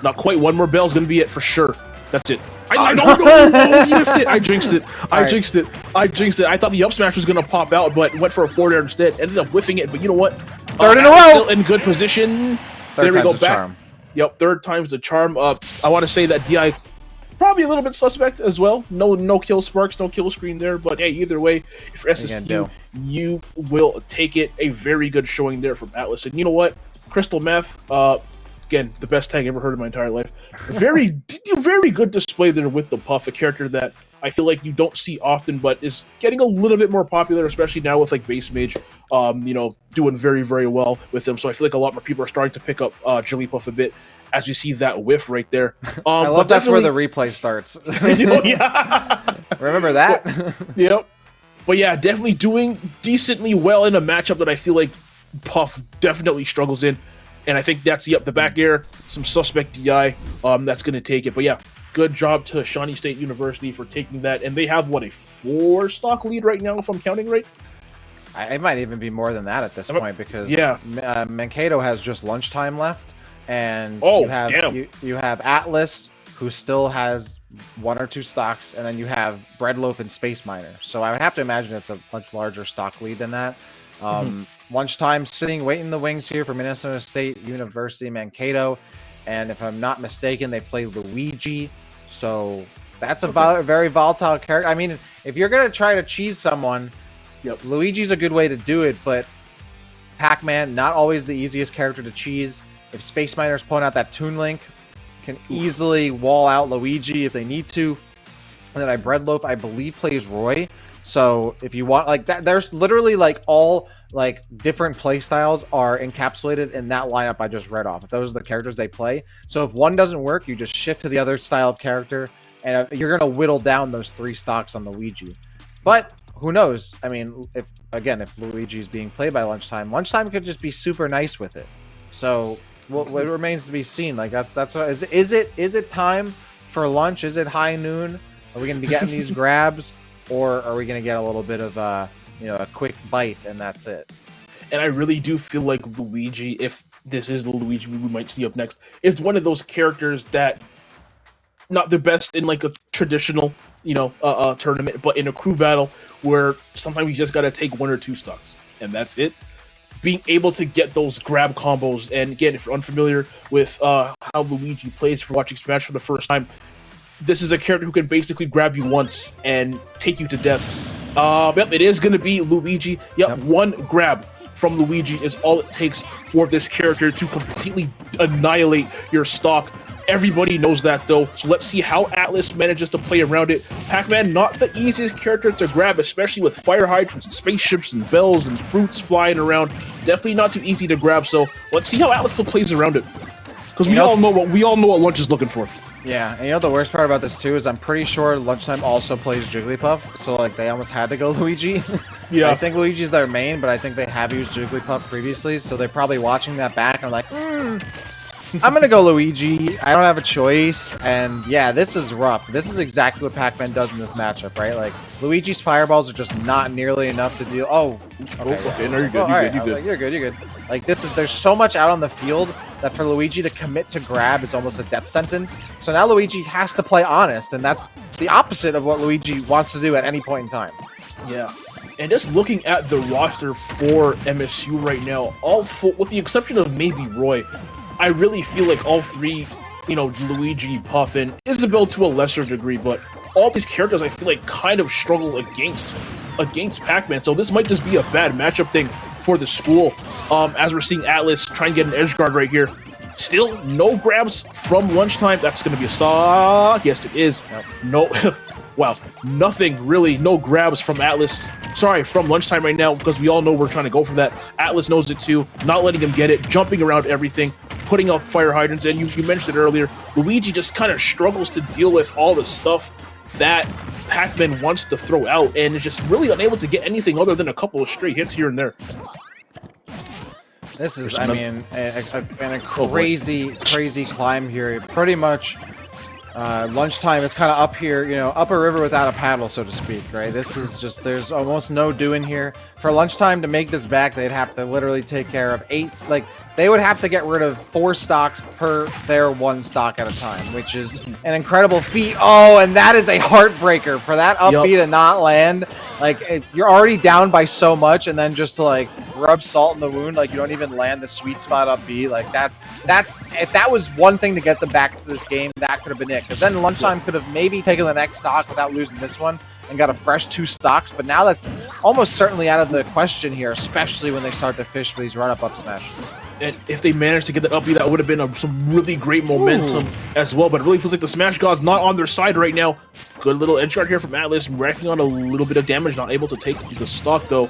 Not quite. One more bell is going to be it for sure. That's it. I don't know. He whiffed it. I jinxed it. I jinxed it. I thought the up smash was going to pop out, but went for a forward air instead. Ended up whiffing it, but you know what? Third in a row. Still in good position. There we go. Back. Charm. Yep, third time's the charm. I want to say that DI probably a little bit suspect as well. No kill sparks, no kill screen there. But hey, either way, for SSU, you will take it. A very good showing there from Atlas. And you know what? Crystal Meth, again, the best tag I ever heard in my entire life. Very good display there with the Puff, a character that I feel like you don't see often, but is getting a little bit more popular, especially now with like Base Mage, doing very, very well with them. So I feel like a lot more people are starting to pick up Jigglypuff a bit as we see that whiff right there. I love that's where the replay starts. Remember that? Yep. But yeah, definitely doing decently well in a matchup that I feel like Puff definitely struggles in. And I think that's the back air, some suspect DI that's going to take it. But yeah, good job to Shawnee State University for taking that. And they have, what, a 4-stock lead right now, if I'm counting right? It might even be more than that at this point because Mankato has just lunchtime left. And you have Atlas, who still has 1 or 2 stocks, and then you have Breadloaf and Space Miner. So I would have to imagine it's a much larger stock lead than that. Lunchtime sitting, waiting in the wings here for Minnesota State University Mankato. And if I'm not mistaken, they play Luigi. So that's a very volatile character. I mean, if you're going to try to cheese someone, Luigi's a good way to do it, but Pac-Man, not always the easiest character to cheese. If Space Miner's pulling out that Toon Link, can easily wall out Luigi if they need to. And then Breadloaf, I believe, plays Roy. So if you want like that, there's literally like all like different play styles are encapsulated in that lineup I just read off. If those are the characters they play. So if one doesn't work, you just shift to the other style of character, and you're gonna whittle down those 3 stocks on Luigi. But who knows? I mean, if Luigi is being played by Lunchtime could just be super nice with it. So what remains to be seen. Like that's what, is it time for lunch? Is it high noon? Are we gonna be getting these grabs, or are we gonna get a little bit of a quick bite and that's it? And I really do feel like Luigi, if this is the Luigi we might see up next, is one of those characters that not the best in like a traditional tournament, but in a crew battle where sometimes you just gotta take 1 or 2 stocks and that's it. Being able to get those grab combos, and again, if you're unfamiliar with how Luigi plays for watching Smash for the first time, this is a character who can basically grab you once and take you to death. It is going to be Luigi. Yep, 1 grab from Luigi is all it takes for this character to completely annihilate your stock. Everybody knows that though, so let's see how Atlas manages to play around it. Pac-Man, not the easiest character to grab, especially with fire hydrants and spaceships and bells and fruits flying around. Definitely not too easy to grab, so let's see how Atlas plays around it. Because we all know what Lunch is looking for. Yeah, and the worst part about this too is I'm pretty sure Lunchtime also plays Jigglypuff, so like they almost had to go Luigi. Yeah. I think Luigi's their main, but I think they have used Jigglypuff previously, so they're probably watching that back and are like, I'm gonna go Luigi. I don't have a choice. And yeah, this is rough. This is exactly what Pac-Man does in this matchup, right? Like Luigi's fireballs are just not nearly enough to deal. Oh, okay. No, you're good. You're good. Like there's so much out on the field that for Luigi to commit to grab is almost a death sentence. So now Luigi has to play honest, and that's the opposite of what Luigi wants to do at any point in time. Yeah. And just looking at the roster for MSU right now, all full, with the exception of maybe Roy, I really feel like all 3, Luigi, Puff, and Isabelle to a lesser degree, but all these characters I feel like kind of struggle against Pac-Man, so this might just be a bad matchup thing for the school. As we're seeing Atlas try and get an edge guard right here. Still no grabs from Lunchtime. That's going to be a stock. Yes, it is. No. Wow. Nothing really. No grabs from Atlas. Sorry, from Lunchtime right now, because we all know we're trying to go for that. Atlas knows it too. Not letting him get it. Jumping around everything. Putting up fire hydrants. And you mentioned it earlier. Luigi just kind of struggles to deal with all the stuff that Pac-Man wants to throw out. And is just really unable to get anything other than a couple of stray hits here and there. This is, I mean, a crazy climb here. Pretty much, Lunchtime is kind of up here, up a river without a paddle, so to speak, right? This is just, there's almost no doing here. For Lunchtime to make this back, they'd have to literally take care of 8, like, they would have to get rid of 4 stocks per their 1 stock at a time, which is an incredible feat. Oh, and that is a heartbreaker for that up B to not land. Like, you're already down by so much, and then just to, like, rub salt in the wound, like, you don't even land the sweet spot up B. Like, that's if that was one thing to get them back into this game, that could have been it. Because then Lunchtime could have maybe taken the next stock without losing this one and got a fresh 2 stocks, but now that's almost certainly out of the question here, especially when they start to fish for these run-up smashes. And if they managed to get that up B, that would have been some really great momentum as well. But it really feels like the Smash God's not on their side right now. Good little edge guard here from Atlas, racking on a little bit of damage, not able to take the stock though.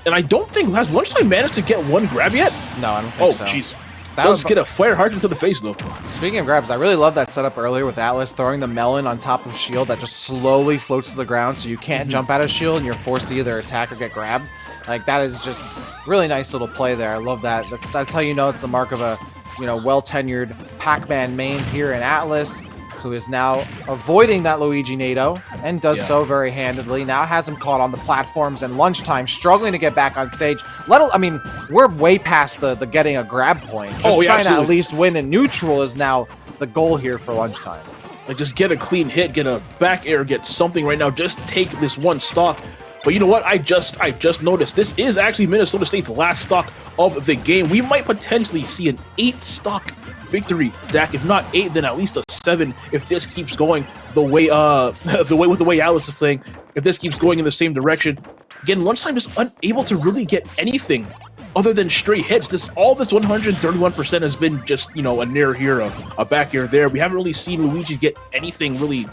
And I don't think, has Lunchtime managed to get 1 grab yet? No, I don't think so. Oh, jeez. Does get a fire hydrant to the face though. Speaking of grabs, I really love that setup earlier with Atlas throwing the melon on top of shield that just slowly floats to the ground, so you can't jump out of shield and you're forced to either attack or get grabbed. Like, that is just really nice little play there. I love that. That's how you know it's the mark of a, well-tenured Pac-Man main here in Atlas. who is now avoiding that Luigi NATO and does so very handedly. Now has him caught on the platforms and lunchtime, struggling to get back on stage. I mean, we're way past the getting a grab point. Just trying to at least win in neutral is now the goal here for lunchtime. Like, just get a clean hit, get a back air, get something right now. Just take this one stock. But you know what? I just noticed this is actually Minnesota State's last stock of the game. We might potentially see an 8-stock victory, Dak. If not 8, then at least a 7 if this keeps going the way the way Alice is playing. If this keeps going in the same direction. Again, lunchtime is unable to really get anything other than straight hits. All this 131% has been just, you know, a nair here, a back air there. We haven't really seen Luigi get anything really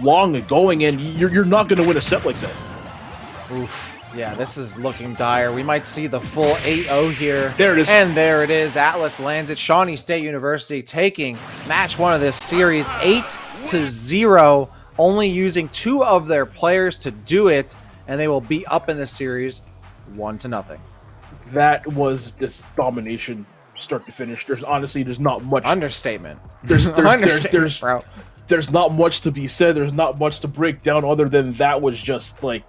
long going, and you're not going to win a set like that. Oof. Yeah, this is looking dire. We might see the full 8-0 here. There it is. And there it is. Atlas lands at Shawnee State University, taking match 1 of this series 8-0, only using 2 of their players to do it, and they will be up in the series 1-0. That was just domination, start to finish. There's not much. Understatement. There's bro. There's not much to be said. There's not much to break down other than that was just like,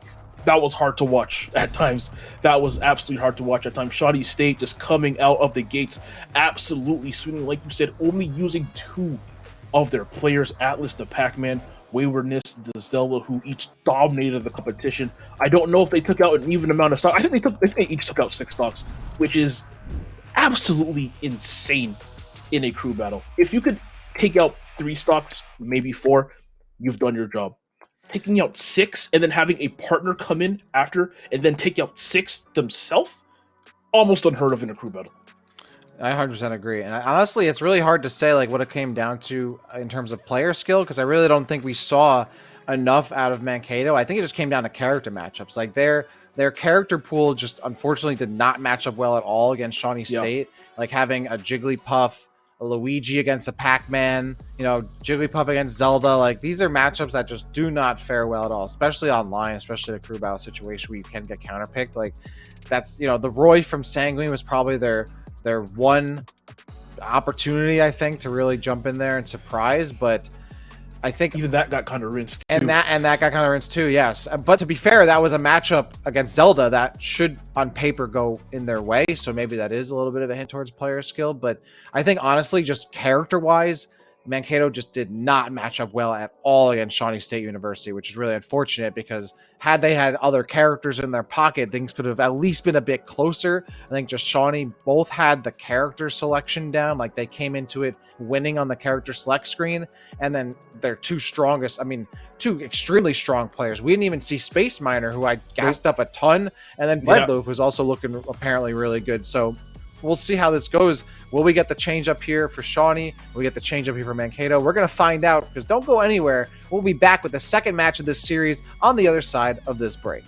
that was hard to watch at times. That was absolutely hard to watch at times. Shawnee State just coming out of the gates, absolutely swinging, like you said, only using 2 of their players, Atlas the Pac-Man, Waywardness, the Zelda, who each dominated the competition. I don't know if they took out an even amount of stocks. I think they each took out 6 stocks, which is absolutely insane in a crew battle. If you could take out 3 stocks, maybe 4, you've done your job. Taking out 6 and then having a partner come in after and then take out 6 themselves, almost unheard of in a crew battle. I 100% agree. And honestly, it's really hard to say like what it came down to in terms of player skill, because I really don't think we saw enough out of Mankato. I think it just came down to character matchups. Like their character pool just unfortunately did not match up well at all against Shawnee State. Like having a Jigglypuff, a Luigi against a Pac-Man, you know, Jigglypuff against Zelda. Like these are matchups that just do not fare well at all, especially online, especially the crew battle situation where you can get counterpicked. Like that's, you know, the Roy from Sanguine was probably their one opportunity, I think, to really jump in there and surprise, but I think even that got kind of rinsed too. And that got kind of rinsed too, yes. But to be fair, that was a matchup against Zelda that should on paper go in their way, so maybe that is a little bit of a hint towards player skill. But I think honestly, just character wise, Mankato just did not match up well at all against Shawnee State University, which is really unfortunate because had they had other characters in their pocket, things could have at least been a bit closer. I think just Shawnee both had the character selection down. Like they came into it winning on the character select screen, and then their 2 strongest, I mean, 2 extremely strong players. We didn't even see Space Miner, who I gassed up a ton, and then Breadloaf, who's also looking apparently really good. So we'll see how this goes. Will we get the change up here for Shawnee? Will we get the change up here for Mankato? We're going to find out, because don't go anywhere. We'll be back with the second match of this series on the other side of this break.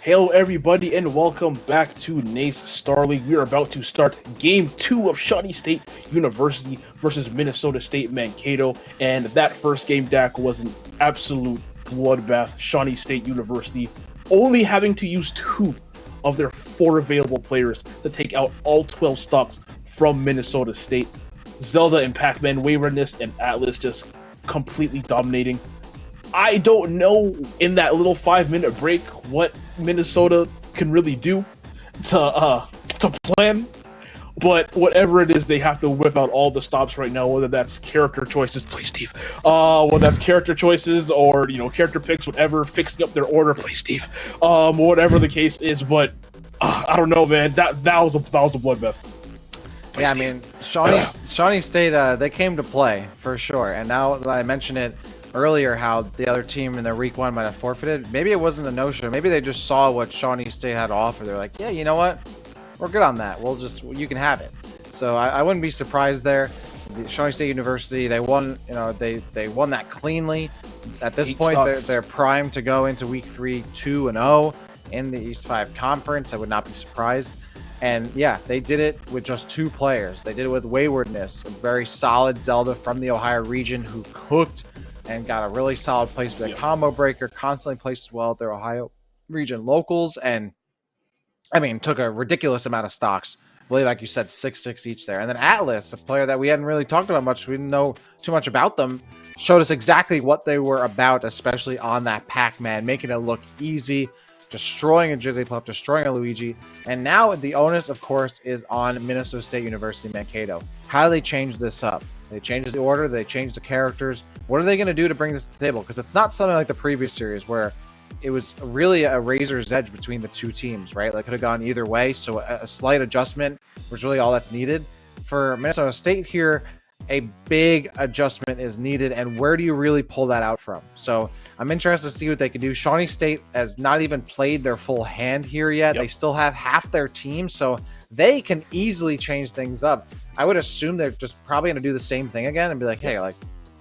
Hello everybody and welcome back to Nace Star League. We are about to start Game 2 of Shawnee State University versus Minnesota State Mankato, and that first game, Dak, was an absolute bloodbath. Shawnee State University only having to use 2 of their 4 available players to take out all 12 stocks from Minnesota State. Zelda and Pac-Man Waywardness and Atlas just completely dominating. I don't know in that little 5-minute break what Minnesota can really do to plan, but whatever it is, they have to whip out all the stops right now, whether that's character choices, please Steve, whether that's character choices or, you know, character picks, whatever, fixing up their order, please Steve, whatever the case is. But I don't know, man, that was a bloodbath. Please, yeah, I Steve. mean, Shawnee State, they came to play for sure, and now that I mention it earlier, how the other team in their week 1 might have forfeited. Maybe it wasn't a no-show. Maybe they just saw what Shawnee State had to offer. They're like, yeah, you know what? We're good on that. You can have it. So I wouldn't be surprised there. The Shawnee State University, they won. You know, they won that cleanly. At this 8 point, stocks. they're primed to go into week 3 2-0 in the East 5 Conference. I would not be surprised. And yeah, they did it with just 2 players. They did it with Waywardness, a very solid Zelda from the Ohio region who cooked and got a really solid placement. A combo breaker, constantly placed well at their Ohio region locals, and I mean, took a ridiculous amount of stocks. I believe, like you said, 6-6 each there. And then Atlas, a player that we hadn't really talked about much, we didn't know too much about them, showed us exactly what they were about, especially on that Pac-Man, making it look easy, destroying a Jigglypuff, destroying a Luigi. And now the onus, of course, is on Minnesota State University Mankato. How do they change this up? They changed the order, they changed the characters. What are they going to do to bring this to the table? Because it's not something like the previous series where it was really a razor's edge between the 2 teams, right? Like, could have gone either way. So a slight adjustment was really all that's needed. For Minnesota State here, a big adjustment is needed. And where do you really pull that out from? So I'm interested to see what they can do. Shawnee State has not even played their full hand here yet. Yep. They still have half their team, so they can easily change things up. I would assume they're just probably going to do the same thing again and be like, hey, like,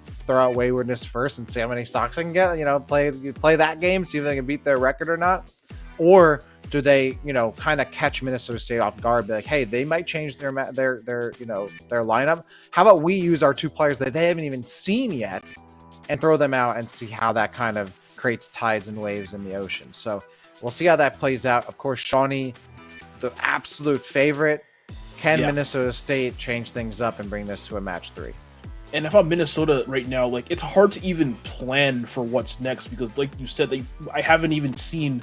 throw out Waywardness first and see how many stocks I can get. You know, play that game, see if they can beat their record or not. Or do they, you know, kind of catch Minnesota State off guard? Be like, hey, they might change their you know, their lineup. How about we use our 2 players that they haven't even seen yet and throw them out and see how that kind of creates tides and waves in the ocean. So we'll see how that plays out. Of course, Shawnee, the absolute favorite. Can Minnesota State change things up and bring this to a match 3? And if I'm Minnesota right now, like, it's hard to even plan for what's next because, like you said, I haven't even seen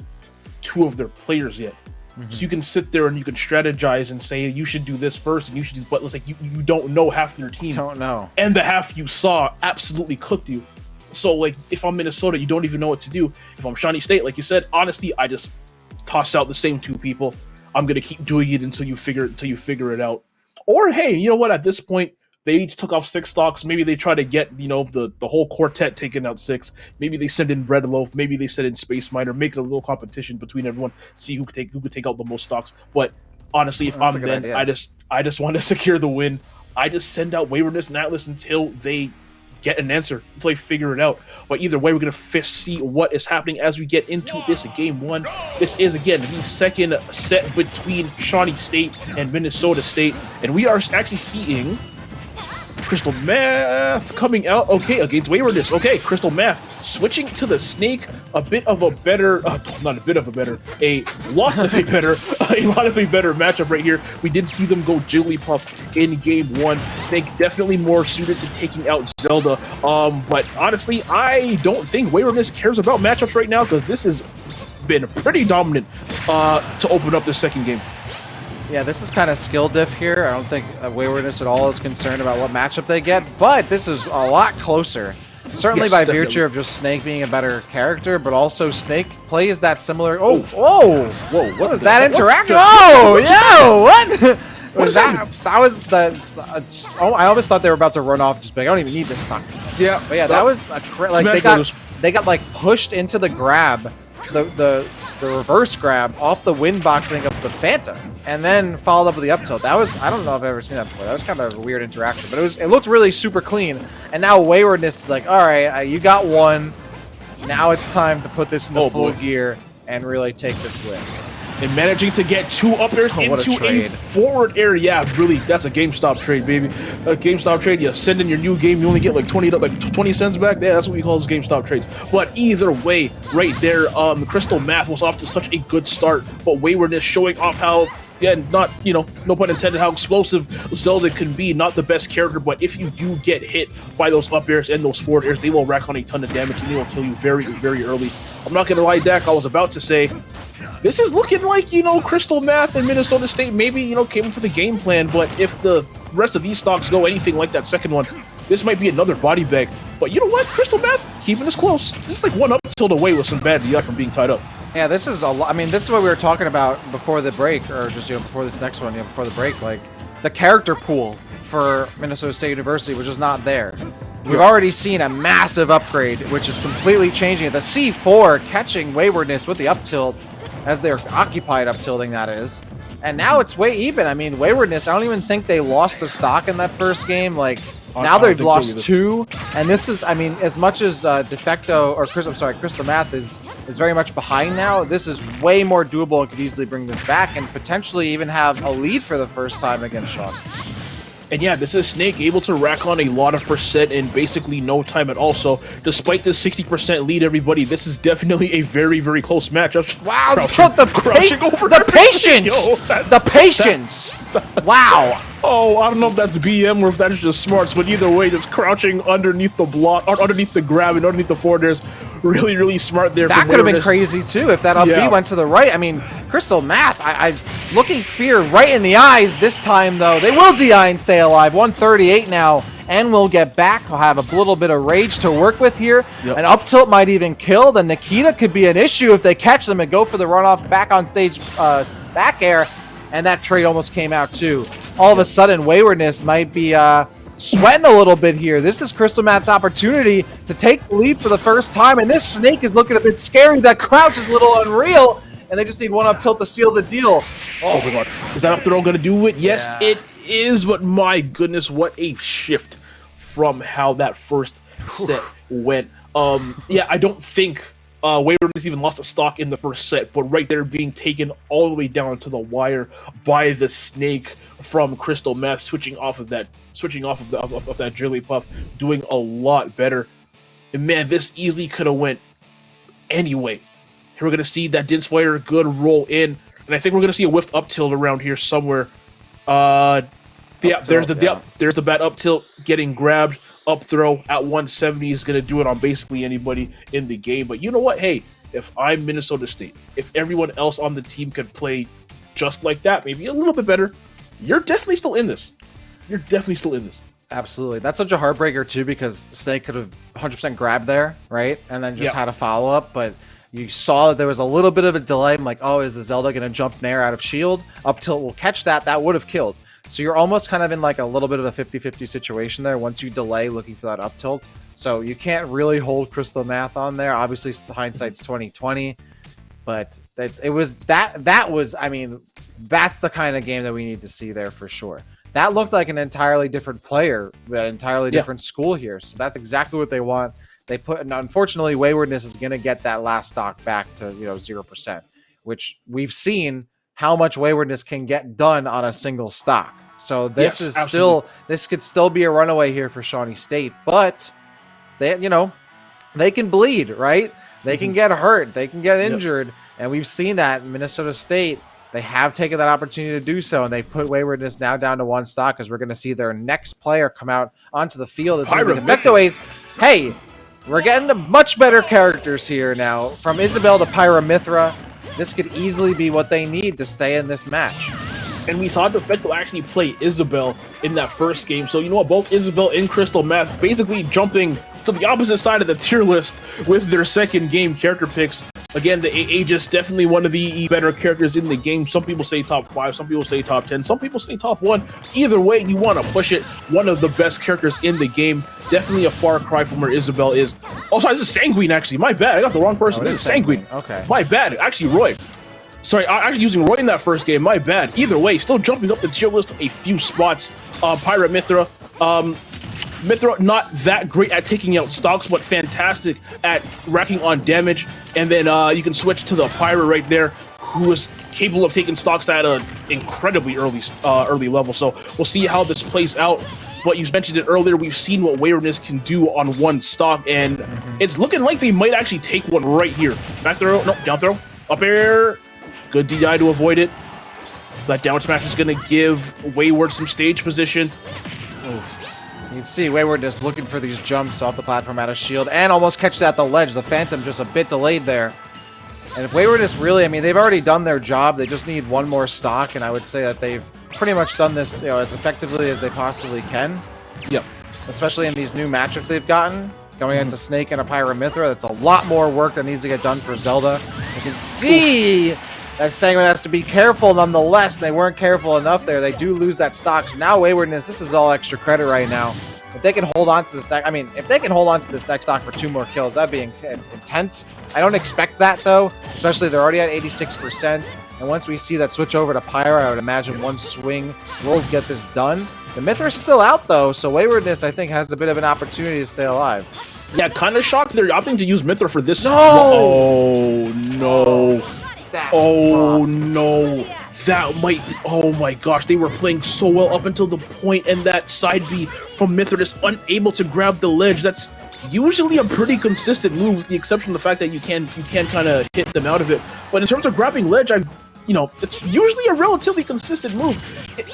2 of their players yet. Mm-hmm. So you can sit there and you can strategize and say you should do this first and you should do, but it's like you don't know half your team. Don't know. And the half you saw absolutely cooked you. So, like, if I'm Minnesota, you don't even know what to do. If I'm Shawnee State, like you said, honestly, I just toss out the same 2 people. I'm gonna keep doing it until you figure it out. Or hey, you know what? At this point, they each took off 6 stocks. Maybe they try to get, you know, the whole quartet taking out 6. Maybe they send in Bread Loaf. Maybe they send in Space Miner. Make it a little competition between everyone. See who could take out the most stocks. But honestly, if I'm then, idea. I just want to secure the win. I just send out Waywardness and Atlas until they get an answer, until they figure it out. But either way, we're gonna see what is happening as we get into this game 1. This is again the second set between Shawnee State and Minnesota State, and we are actually seeing Crystal Math coming out. Okay, against Waywardness. Okay, Crystal Math switching to the Snake. A bit of a better, not a bit of a better, a lot of a better, a lot of a better matchup right here. We did see them go Jigglypuff in game 1. Snake definitely more suited to taking out Zelda. But honestly, I don't think Waywardness cares about matchups right now because this has been pretty dominant to open up the second game. Yeah, this is kind of skill diff here. I don't think Waywardness at all is concerned about what matchup they get, but this is a lot closer. Certainly Yes, by definitely. virtue of just Snake being a better character, but also Snake plays that similar... Oh, whoa! Whoa, What was that interaction? just- Oh, what just yo, what? What Was is that was the... Oh, I almost thought they were about to run off just like, I don't even need this stock. Yeah, But yeah, that was like Smash Brothers. they got like pushed into the grab, the reverse grab off the wind box thing of the Phantom, and then followed up with the up tilt. That was, I don't know if I've ever seen that before. That was kind of a weird interaction, but it looked really super clean. And now Waywardness is like, all right, you got one. Now it's time to put this into full gear and really take this win. And managing to get 2 up airs Oh, what a into a trade. forward air. Yeah, really, that's a GameStop trade, baby. A GameStop trade, you send in your new game, you only get like 20 cents back. Yeah, that's what we call those GameStop trades. But either way, right there, Crystal Math was off to such a good start, but Waywardness showing off how, yeah, not, you know, no pun intended, how explosive Zelda can be. Not the best character, but if you do get hit by those up airs and those forward airs, they will rack on a ton of damage and they will kill you very, very early. I'm not gonna lie, Dak, I was about to say, this is looking like, you know, Crystal Math and Minnesota State maybe, you know, came up with a game plan, but if the rest of these stocks go anything like that second one, this might be another body bag. But you know what? Crystal Math keeping us close. This is like one up tilt away with some bad DI from being tied up. Yeah, this is a lot. I mean, this is what we were talking about before the break, or just, you know, before this next one, you know, before the break. Like, the character pool for Minnesota State University, which is not there. We've already seen a massive upgrade, which is completely changing it. The C4 catching Waywardness with the up tilt, as they're occupied up tilting, that is. And now it's way even. I mean, Waywardness, I don't even think they lost the stock in that first game. Like, now they've lost 2. And this is, I mean, as much as Defecto, or Crystal Math is very much behind now, this is way more doable and could easily bring this back and potentially even have a lead for the first time against Sean. And yeah, this is Snake able to rack on a lot of percent in basically no time at all. So despite this 60% lead, everybody, this is definitely a very, very close matchup. Wow, crouching over the everything. patience! Yo, The patience! Wow! Oh, I don't know if that's BM or if that's just smarts, but either way, just crouching underneath the block, or underneath the grab and underneath the forward airs, really, really smart there. That could have been crazy too if that up B went to the right. I mean, Crystal Math, I looking fear right in the eyes this time though. They will DI and stay alive. 138 now, and we'll get back. We'll have a little bit of rage to work with here. Yep. An up tilt might even kill. The Nikita could be an issue if they catch them and go for the runoff back on stage back air. And that trade almost came out too. All of a sudden, Waywardness might be sweating a little bit here. This is Crystal Math's opportunity to take the lead for the first time, and this Snake is looking a bit scary. That crouch is a little unreal, and they just need one up tilt to seal the deal. Oh my god. Is that up throw going to do it? Yes, Yeah. it is, but my goodness, what a shift from how that first set went. Yeah, I don't think Waywardness even lost a stock in the first set, but right there being taken all the way down to the wire by the Snake from Crystal Math, switching off of that Jigglypuff, doing a lot better. And man, this easily could have went anyway. Here we're gonna see that Din's Flare good roll in, and I think we're gonna see a whiffed up tilt around here somewhere. There's the bad up tilt getting grabbed. Up throw at 170 is going to do it on basically anybody in the game. But you know what? Hey, if I'm Minnesota State, if everyone else on the team could play just like that, maybe a little bit better, you're definitely still in this. You're definitely still in this. Absolutely. That's such a heartbreaker too, because Snake could have 100% grabbed there, right? And then just had a follow-up, but you saw that there was a little bit of a delay. I'm like, oh, is the Zelda going to jump nair out of shield? Up tilt will catch that. That would have killed. So you're almost kind of in like a little bit of a 50-50 situation there once you delay looking for that up tilt. So you can't really hold Crystal Math on there. Obviously, hindsight's 2020, but I mean, that's the kind of game that we need to see there for sure. That looked like an entirely different player, an entirely different school here. So that's exactly what they want. They put, and unfortunately, Waywardness is going to get that last stock back to 0%, which we've seen how much Waywardness can get done on a single stock. So this Yes, is absolutely. this could still be a runaway here for Shawnee State, but they, they can bleed, right? They can get hurt, they can get injured, and we've seen that in Minnesota State. They have taken that opportunity to do so, and they put Waywardness now down to 1 stock because we're going to see their next player come out onto the field. It's going to be the Mythoways. Hey, we're getting to much better characters here now. From Isabel to Pyramithra, this could easily be what they need to stay in this match. And we saw Defecto actually play Isabel in that first game. So, you know what? Both Isabel and Crystal Meth basically jumping to the opposite side of the tier list with their second game character picks. Again, the Aegis, definitely one of the better characters in the game. Some people say top 5, some people say top 10, some people say top 1. Either way, you want to push it. One of the best characters in the game. Definitely a far cry from where Isabel is. Oh, sorry, this is Sanguine, actually. My bad. I got the wrong person. This is Sanguine. Okay. My bad. Actually, Roy. Sorry, I'm actually using Roy in that first game. My bad. Either way, still jumping up the tier list a few spots. Pirate Mithra. Mithra, not that great at taking out stocks, but fantastic at racking on damage. And then you can switch to the Pyra right there, who is capable of taking stocks at an incredibly early level. So we'll see how this plays out. But you mentioned it earlier, we've seen what Waywardness can do on 1 stock, and it's looking like they might actually take one right here. Back throw, no, down throw, up air. Good DI to avoid it. That down smash is going to give Wayward some stage position. You can see Wayward just looking for these jumps off the platform out of shield and almost catches at the ledge. The Phantom just a bit delayed there. And if Wayward is really, I mean, they've already done their job. They just need 1 more stock, and I would say that they've pretty much done this, as effectively as they possibly can. Yep. Especially in these new matchups they've gotten. Going into Snake and a Pyramithra, that's a lot more work that needs to get done for Zelda. You can see that Sanguine has to be careful nonetheless. They weren't careful enough there. They do lose that stock. So now Waywardness, this is all extra credit right now. If they can hold on to this next, if they can hold on to this next stock for 2 more kills, that'd be intense. I don't expect that though, especially they're already at 86%. And once we see that switch over to Pyra, I would imagine 1 swing will get this done. The Mithra's still out though, so Waywardness I think has a bit of an opportunity to stay alive. Yeah, kind of shocked they're opting to use Mithra for this. No! Oh no! That's Oh rough. no! That might. Oh my gosh, they were playing so well up until the point, and that side B from Mithra just unable to grab the ledge. That's usually a pretty consistent move, with the exception of the fact that you can kind of hit them out of it. But in terms of grabbing ledge, it's usually a relatively consistent move.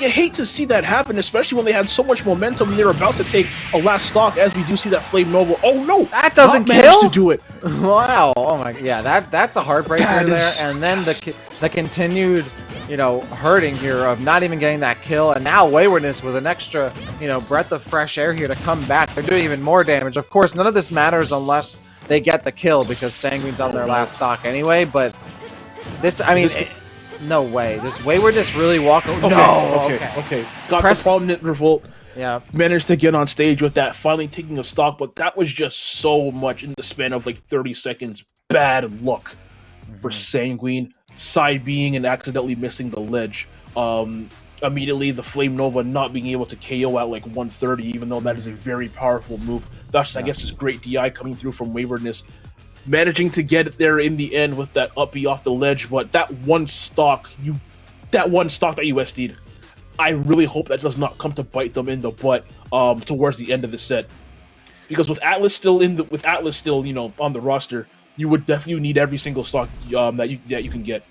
You hate to see that happen, especially when they had so much momentum and they're about to take a last stock, as we do see that Flame Nova. Oh no! That doesn't not managed kill? to do it. Wow! Oh my, yeah, that's a heartbreaker That there. is- And then the continued, hurting here of not even getting that kill, and now Waywardness with an extra, breath of fresh air here to come back. They're doing even more damage. Of course, none of this matters unless they get the kill because Sanguine's on their last stock anyway. But this, no way. This Waywardness really walk. Okay, No. okay. Got Press- the prominent revolt. Yeah. Managed to get on stage with that, finally taking a stock, but that was just so much in the span of like 30 seconds. Bad luck for Sanguine, side being and accidentally missing the ledge. Immediately the Flame Nova not being able to KO at like 130, even though that is a very powerful move. Thus, I guess, just great DI coming through from Waywardness. Managing to get it there in the end with that up B off the ledge, but that one stock that you SD'd, I really hope that does not come to bite them in the butt towards the end of the set. Because with Atlas still on the roster, you would definitely need every single stock that you can get.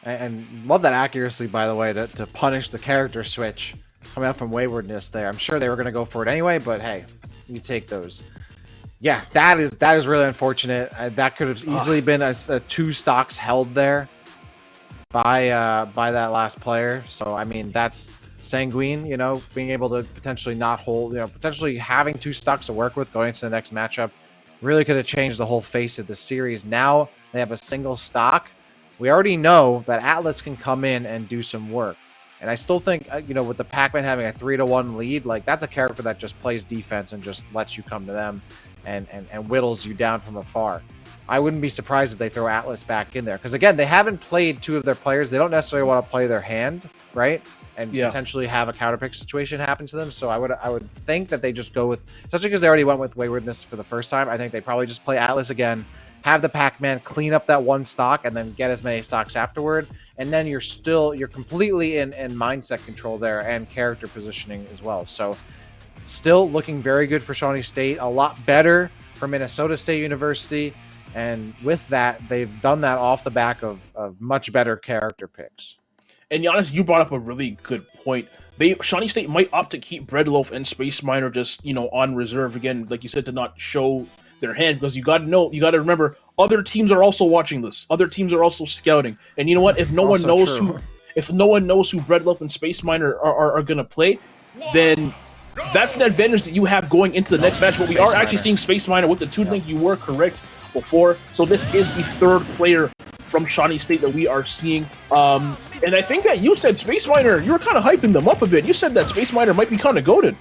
And love that accuracy, by the way, to punish the character switch coming out from Waywardness there. I'm sure they were going to go for it anyway, but hey, you take those. Yeah, that is really unfortunate. That could have easily been a 2 stocks held there by that last player. So that's Sanguine, being able to potentially not hold, potentially having 2 stocks to work with going into the next matchup really could have changed the whole face of the series. Now they have a single stock. We already know that Atlas can come in and do some work. And I still think, with the Pac-Man having a 3-1 lead, like that's a character that just plays defense and just lets you come to them and whittles you down from afar. I wouldn't be surprised if they throw Atlas back in there. Because again, they haven't played 2 of their players. They don't necessarily want to play their hand, right? And potentially have a counter pick situation happen to them. So I would think that they just go with, especially because they already went with Waywardness for the first time, I think they probably just play Atlas again have the Pac-Man clean up that one stock and then get as many stocks afterward. And then you're completely in mindset control there and character positioning as well. So still looking very good for Shawnee State, a lot better for Minnesota State University. And with that, they've done that off the back of much better character picks. And Giannis, you brought up a really good point. Shawnee State might opt to keep Breadloaf and Space Miner just, on reserve again, like you said, to not show their hand, because you got to remember, other teams are also watching this. Other teams are also scouting. And you know what? If no one knows who Breadloaf and Space Miner are going to play, then that's an advantage that you have going into the next match. But we are actually seeing Space Miner with the Toon Link. You were correct before. So this is the third player from Shawnee State that we are seeing. And I think that you said Space Miner, you were kind of hyping them up a bit. You said that Space Miner might be kind of goated.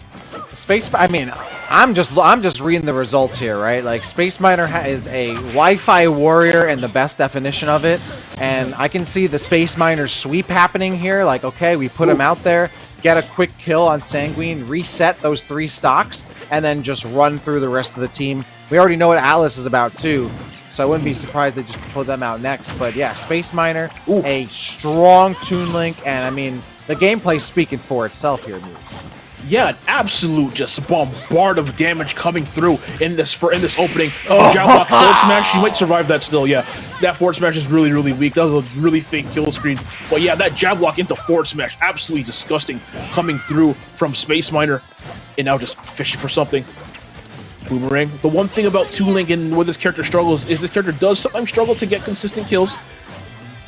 I'm just reading the results here, right? Like, Space Miner is a Wi-Fi warrior in the best definition of it, and I can see the Space Miner sweep happening here. Like, okay, we put him out there, get a quick kill on Sanguine, reset those 3 stocks, and then just run through the rest of the team. We already know what Atlas is about too, so I wouldn't be surprised they just put them out next. But yeah, Space Miner, a strong Toon Link, and I mean, the gameplay's speaking for itself here, News. Yeah, an absolute just bombard of damage coming through in this opening. Oh, Jabblock forward smash. You might survive that still. Yeah, that forward smash is really, really weak. That was a really fake kill screen. But yeah, that Jabblock into forward smash, absolutely disgusting, coming through from Space Miner, and now just fishing for something. Boomerang. The one thing about Toon Link and where this character struggles is this character does sometimes struggle to get consistent kills.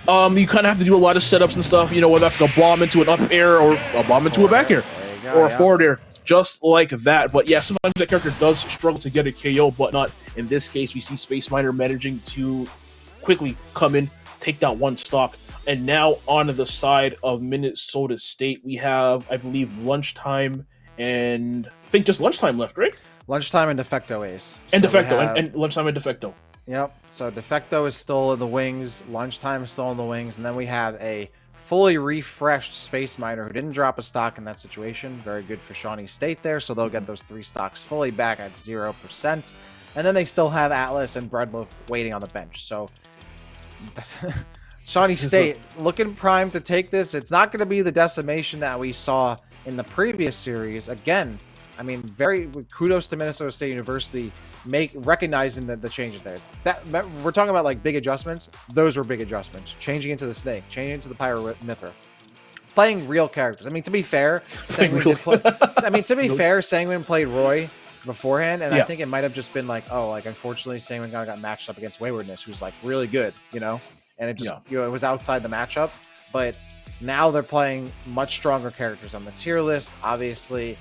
You kind of have to do a lot of setups and stuff. Whether that's like a bomb into an up air or a bomb into a back air. Or a forward air, just like that. But yeah, sometimes that character does struggle to get a KO, but not in this case. We see Space Miner managing to quickly come in, take down one stock. And now on the side of Minnesota State, we have, I believe, Lunchtime and I think just Lunchtime left, right? Lunchtime and Defecto Ace. And Defecto, and Lunchtime and Defecto. Yep, so Defecto is still in the wings, Lunchtime is still in the wings, and then we have a fully refreshed Space Miner who didn't drop a stock in that situation. Very good for Shawnee State there, so they'll get those 3 stocks fully back at 0%. And then they still have Atlas and Breadloaf waiting on the bench. So Shawnee State looking primed to take this. It's not going to be the decimation that we saw in the previous series. Again, I mean, very kudos to Minnesota State University recognizing the changes there. We're talking about like big adjustments. Those were big adjustments. Changing into the Snake, changing into the Pyramithra, playing real characters. I mean, to be fair, Sanguine played Roy beforehand, and I think it might have just been like, unfortunately, Sanguine got matched up against Waywardness, who's like really good, and it just it was outside the matchup. But now they're playing much stronger characters on the tier list. Obviously,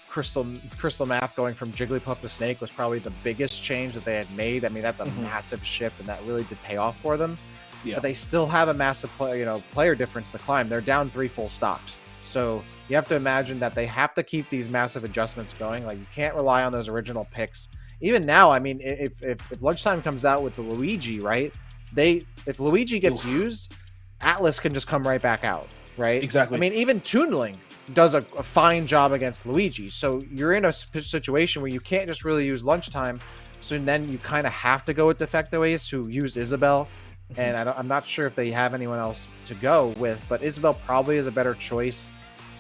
Crystal Math going from Jigglypuff to Snake was probably the biggest change that they had made. I mean, that's a massive shift, and that really did pay off for them. Yeah. But they still have a massive player difference to climb. They're down 3 full stocks. So you have to imagine that they have to keep these massive adjustments going. Like, you can't rely on those original picks. Even now, I mean, if Lunchtime comes out with the Luigi, right? If Luigi gets used, Atlas can just come right back out, right? Exactly. I mean, even Toon Link does a fine job against Luigi. So you're in a situation where you can't just really use Lunchtime. So then you kind of have to go with Defecto Ace, who used Isabel. And I'm not sure if they have anyone else to go with, but Isabel probably is a better choice,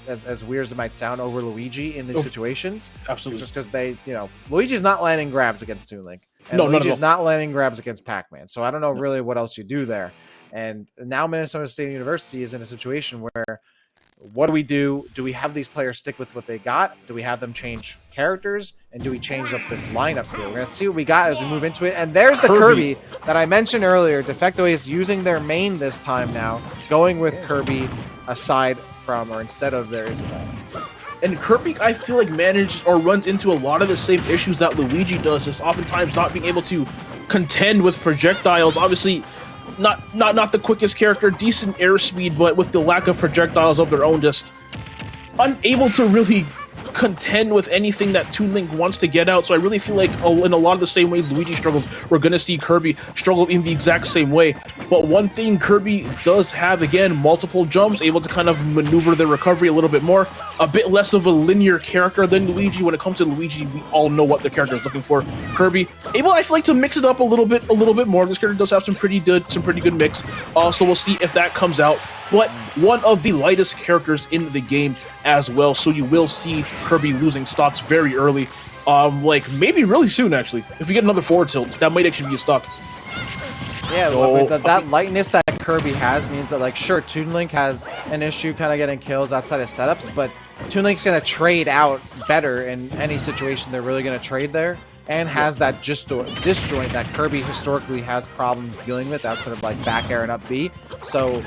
as weird as it might sound, over Luigi in these situations. Absolutely. Just because Luigi's not landing grabs against Toon Link. And no, Luigi's not landing grabs against Pac-Man. So I don't know really what else you do there. And now Minnesota State University is in a situation where, what do we do? Do we have these players stick with what they got? Do we have them change characters? And do we change up this lineup here? We're going to see what we got as we move into it. And there's the Kirby that I mentioned earlier. Defecto is using their main this time now, going with Kirby instead of their Isabel. And Kirby, I feel like manages or runs into a lot of the same issues that Luigi does, just oftentimes not being able to contend with projectiles. Obviously, not the quickest character, decent airspeed, but with the lack of projectiles of their own, just unable to really contend with anything that Toon Link wants to get out. So I really feel like in a lot of the same ways Luigi struggles, we're going to see Kirby struggle in the exact same way. But one thing Kirby does have, again, multiple jumps, able to kind of maneuver the recovery a little bit more, a bit less of a linear character than Luigi. When it comes to Luigi, we all know what the character is looking for. Kirby, able, I feel like, to mix it up a little bit more. This character does have some pretty good mix. So we'll see if that comes out. But one of the lightest characters in the game as well, so you will see Kirby losing stocks very early. Like maybe really soon, actually. If we get another forward tilt, that might actually be a stock. Yeah, so, that lightness that Kirby has means that, like, sure, Toon Link has an issue kind of getting kills outside of setups, but Toon Link's going to trade out better in any situation they're really going to trade there, and has that disjoint that Kirby historically has problems dealing with outside of, like, back air and up B. So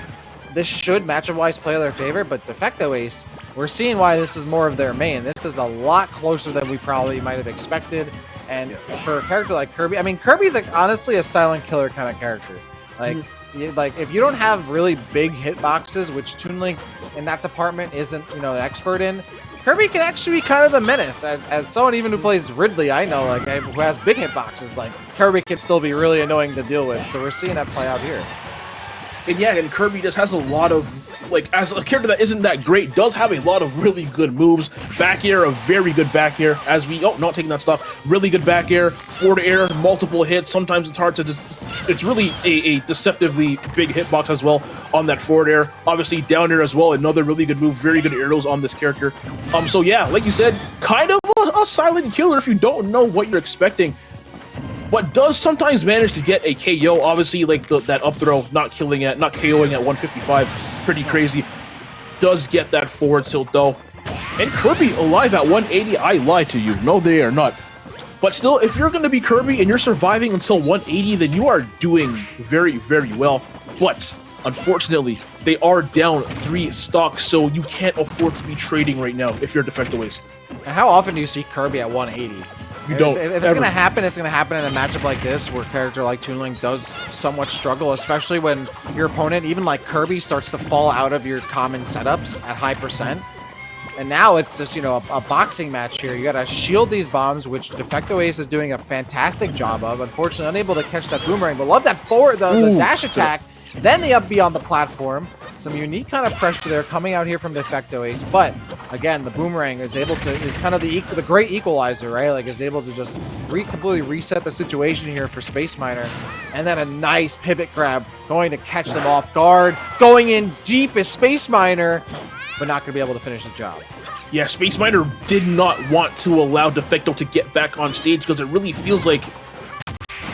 this should matchup-wise play their favor, but Defecto Ace, we're seeing why this is more of their main. This is a lot closer than we probably might have expected. And for a character like Kirby, I mean, Kirby's like honestly a silent killer kind of character. Like, if you don't have really big hitboxes, which Toon Link in that department isn't, an expert in, Kirby can actually be kind of the menace. As someone even who plays Ridley, I know, like, who has big hitboxes, like, Kirby can still be really annoying to deal with. So we're seeing that play out here. And yeah, and Kirby just has a lot of, like, as a character that isn't that great, does have a lot of really good moves. Back air, a very good back air, as we, not taking that stop, really good back air, forward air, multiple hits. Sometimes it's hard to just, it's really a deceptively big hitbox as well on that forward air. Obviously, down air as well, another really good move, very good arrows on this character. So yeah, like you said, kind of a silent killer if you don't know what you're expecting. But does sometimes manage to get a KO. Obviously, like that up throw, not KOing at 155, pretty crazy. Does get that forward tilt though. And Kirby alive at 180, I lied to you. No, they are not. But still, if you're going to be Kirby and you're surviving until 180, then you are doing very, very well. But unfortunately, they are down 3 stocks, so you can't afford to be trading right now if you're Defecto Ace. How often do you see Kirby at 180? You don't. If it's going to happen, it's going to happen in a matchup like this where a character like Toon Link does somewhat struggle, especially when your opponent, even like Kirby, starts to fall out of your common setups at high percent. And now it's just, a boxing match here. You got to shield these bombs, which Defecto Ace is doing a fantastic job of. Unfortunately, unable to catch that boomerang, but love that forward, the dash attack. Then the up B on the platform. Some unique kind of pressure there coming out here from Defecto Ace. But again, the boomerang is kind of the great equalizer, right? Like, is able to just completely reset the situation here for Space Miner. And then a nice pivot grab going to catch them off guard. Going in deep is Space Miner, but not going to be able to finish the job. Yeah, Space Miner did not want to allow Defecto to get back on stage because it really feels like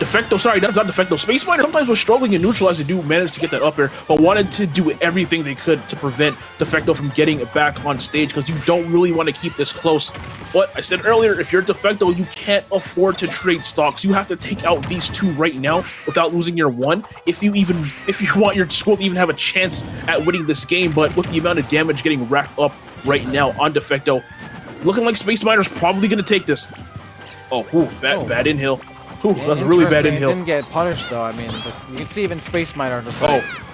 that's not Defecto. Space Miner sometimes was struggling in neutralize. They do manage to get that up air, but wanted to do everything they could to prevent Defecto from getting back on stage because you don't really want to keep this close. But I said earlier, if you're Defecto, you can't afford to trade stocks. You have to take out these 2 right now without losing your 1 if you want your school to even have a chance at winning this game. But with the amount of damage getting racked up right now on Defecto, looking like Space Miner's probably going to take this. Bad inhale. Ooh, that's a really bad inhale. It didn't get punished, though. I mean, you can see even Space Miner just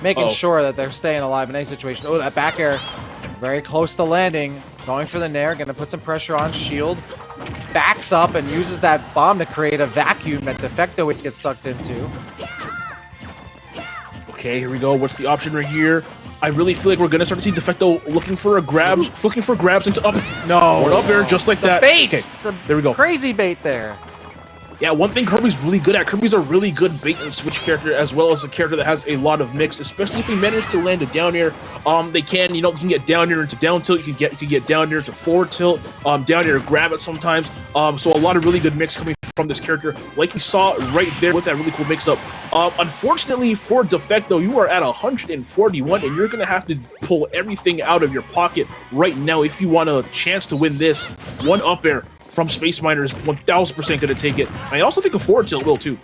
making sure that they're staying alive in any situation. Oh, that back air, very close to landing. Going for the nair, going to put some pressure on Shield. Backs up and uses that bomb to create a vacuum that Defecto Ace gets sucked into. Okay, here we go. What's the option right here? I really feel like we're going to start to see Defecto looking for grabs into up. No. Or up there, just like that. Baits! Okay, there we go. Crazy bait there. Yeah, one thing Kirby's really good at, Kirby's a really good bait and switch character, as well as a character that has a lot of mix, especially if they manage to land a down air. They can, you can get down air into down tilt, you can get down air to forward tilt, down air grab it sometimes. So a lot of really good mix coming from this character, like we saw right there with that really cool mix-up. Unfortunately for Defecto, you are at 141, and you're going to have to pull everything out of your pocket right now if you want a chance to win this. One up air from Space Miner is 1000% going to take it. I also think a forward tilt will too.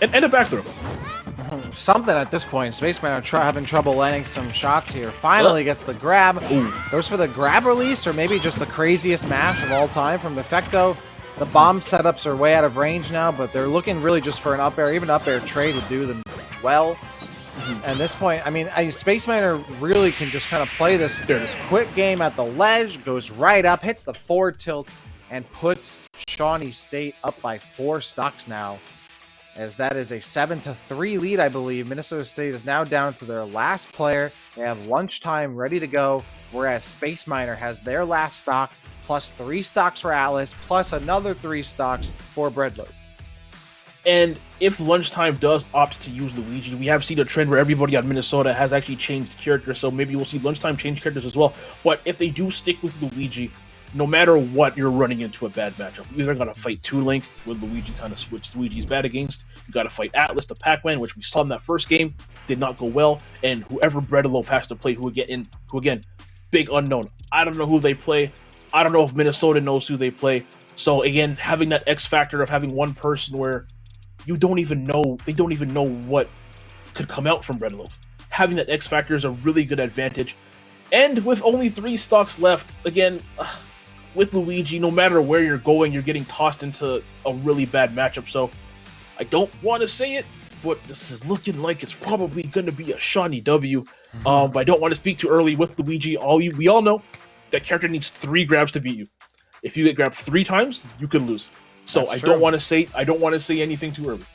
And a back throw. Something at this point. Space Miner having trouble landing some shots here. Finally gets the grab. Goes for the grab release, or maybe just the craziest mash of all time from Defecto. The bomb setups are way out of range now, but they're looking really just for an up air. Even up air trade would do them well. At this point, I mean, Space Miner really can just kind of play this quick game at the ledge, goes right up, hits the forward tilt, and puts Shawnee State up by 4 stocks now, as that is a 7-3 lead, I believe. Minnesota State is now down to their last player. They have lunchtime ready to go, whereas Space Miner has their last stock, plus 3 stocks for Atlas, plus another 3 stocks for Breadloaf. And if lunchtime does opt to use Luigi, we have seen a trend where everybody on Minnesota has actually changed characters, so maybe we'll see lunchtime change characters as well. But if they do stick with Luigi, no matter what, you're running into a bad matchup. You're either going to fight Toon Link, with Luigi kind of switch Luigi's bad against. You got to fight Atlas, the Pac-Man, which we saw in that first game, did not go well. And whoever Breadloaf has to play, who again, big unknown. I don't know who they play. I don't know if Minnesota knows who they play. So again, having that X factor of having one person where they don't even know what could come out from Breadloaf. Having that X factor is a really good advantage. And with only 3 stocks left, again, with Luigi, no matter where you're going, you're getting tossed into a really bad matchup. So I don't want to say it, but this is looking like it's probably going to be a Shawnee W. But I don't want to speak too early with Luigi. We all know that character needs 3 grabs to beat you. If you get grabbed 3 times, you can lose. So I don't want to say anything too early.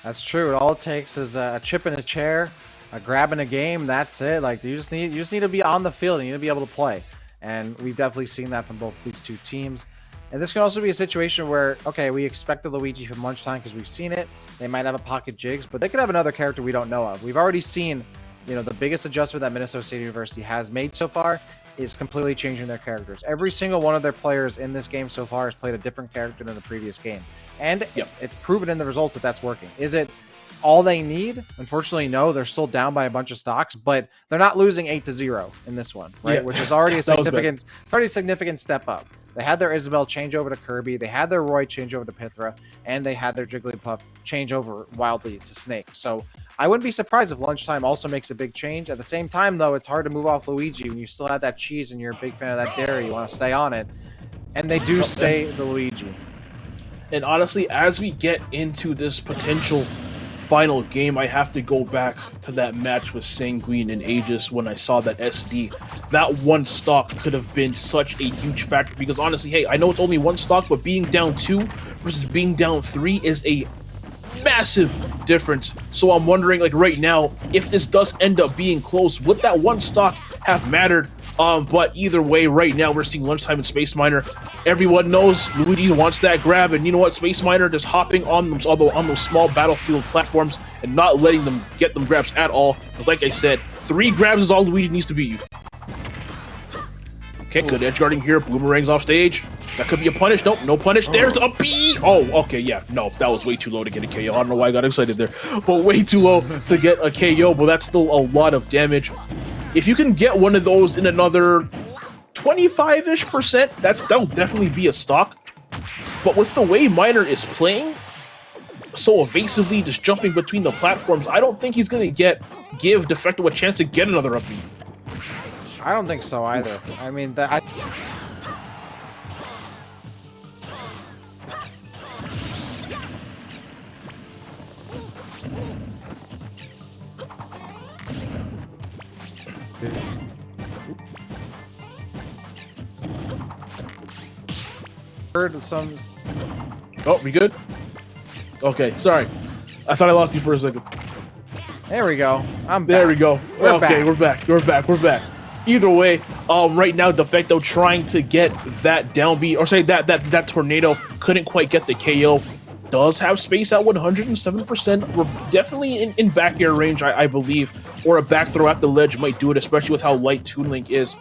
That's true. All it takes is a chip in a chair, a grab in a game. That's it. Like you just need to be on the field and you need to be able to play. And we've definitely seen that from both these 2 teams. And this can also be a situation where, okay, we expect the Luigi from lunchtime because we've seen it. They might have a pocket jigs, but they could have another character we don't know of. We've already seen, the biggest adjustment that Minnesota State University has made so far is completely changing their characters. Every single one of their players in this game so far has played a different character than the previous game. And it's proven in the results that that's working. Is it all they need? Unfortunately, no. They're still down by a bunch of stocks, but they're not losing 8-0 in this one, right? Yeah. Which is already a significant step up. They had their Isabel change over to Kirby, they had their Roy change over to Pythra, and they had their Jigglypuff change over wildly to Snake. So I wouldn't be surprised if lunchtime also makes a big change. At the same time, though, it's hard to move off Luigi when you still have that cheese and you're a big fan of that dairy. You want to stay on it. And they do stay the Luigi. And honestly, as we get into this potential final game, I have to go back to that match with Sanguine and Aegis when I saw that SD. That 1 stock could have been such a huge factor because honestly, hey, I know it's only 1 stock, but being down 2 versus being down 3 is a massive difference. So I'm wondering, like right now, if this does end up being close, would that 1 stock have mattered? But either way, right now we're seeing lunchtime and Space Miner. Everyone knows Luigi wants that grab, and you know what? Space Miner just hopping on those small battlefield platforms and not letting them get them grabs at all. Because like I said, 3 grabs is all Luigi needs to beat you. Okay, good edge guarding here. Boomerangs off stage. That could be a punish. Nope, no punish. There's a B. Oh, okay, yeah. No, that was way too low to get a KO. I don't know why I got excited there. But way too low to get a KO, but that's still a lot of damage. If you can get one of those in another 25-ish%, that'll definitely be a stock. But with the way Miner is playing, so evasively, just jumping between the platforms, I don't think he's going to give Defecto a chance to get another upbeat. I don't think so either. I mean, heard some. Oh, we good? Okay, sorry. I thought I lost you for a second. There we go. I'm back. There we go. We're back. We're back. Either way, right now Defecto trying to get that downbeat, or say that tornado couldn't quite get the KO. Does have space at 107%. We're definitely in back air range, I believe, or a back throw at the ledge might do it, especially with how light Toon Link is.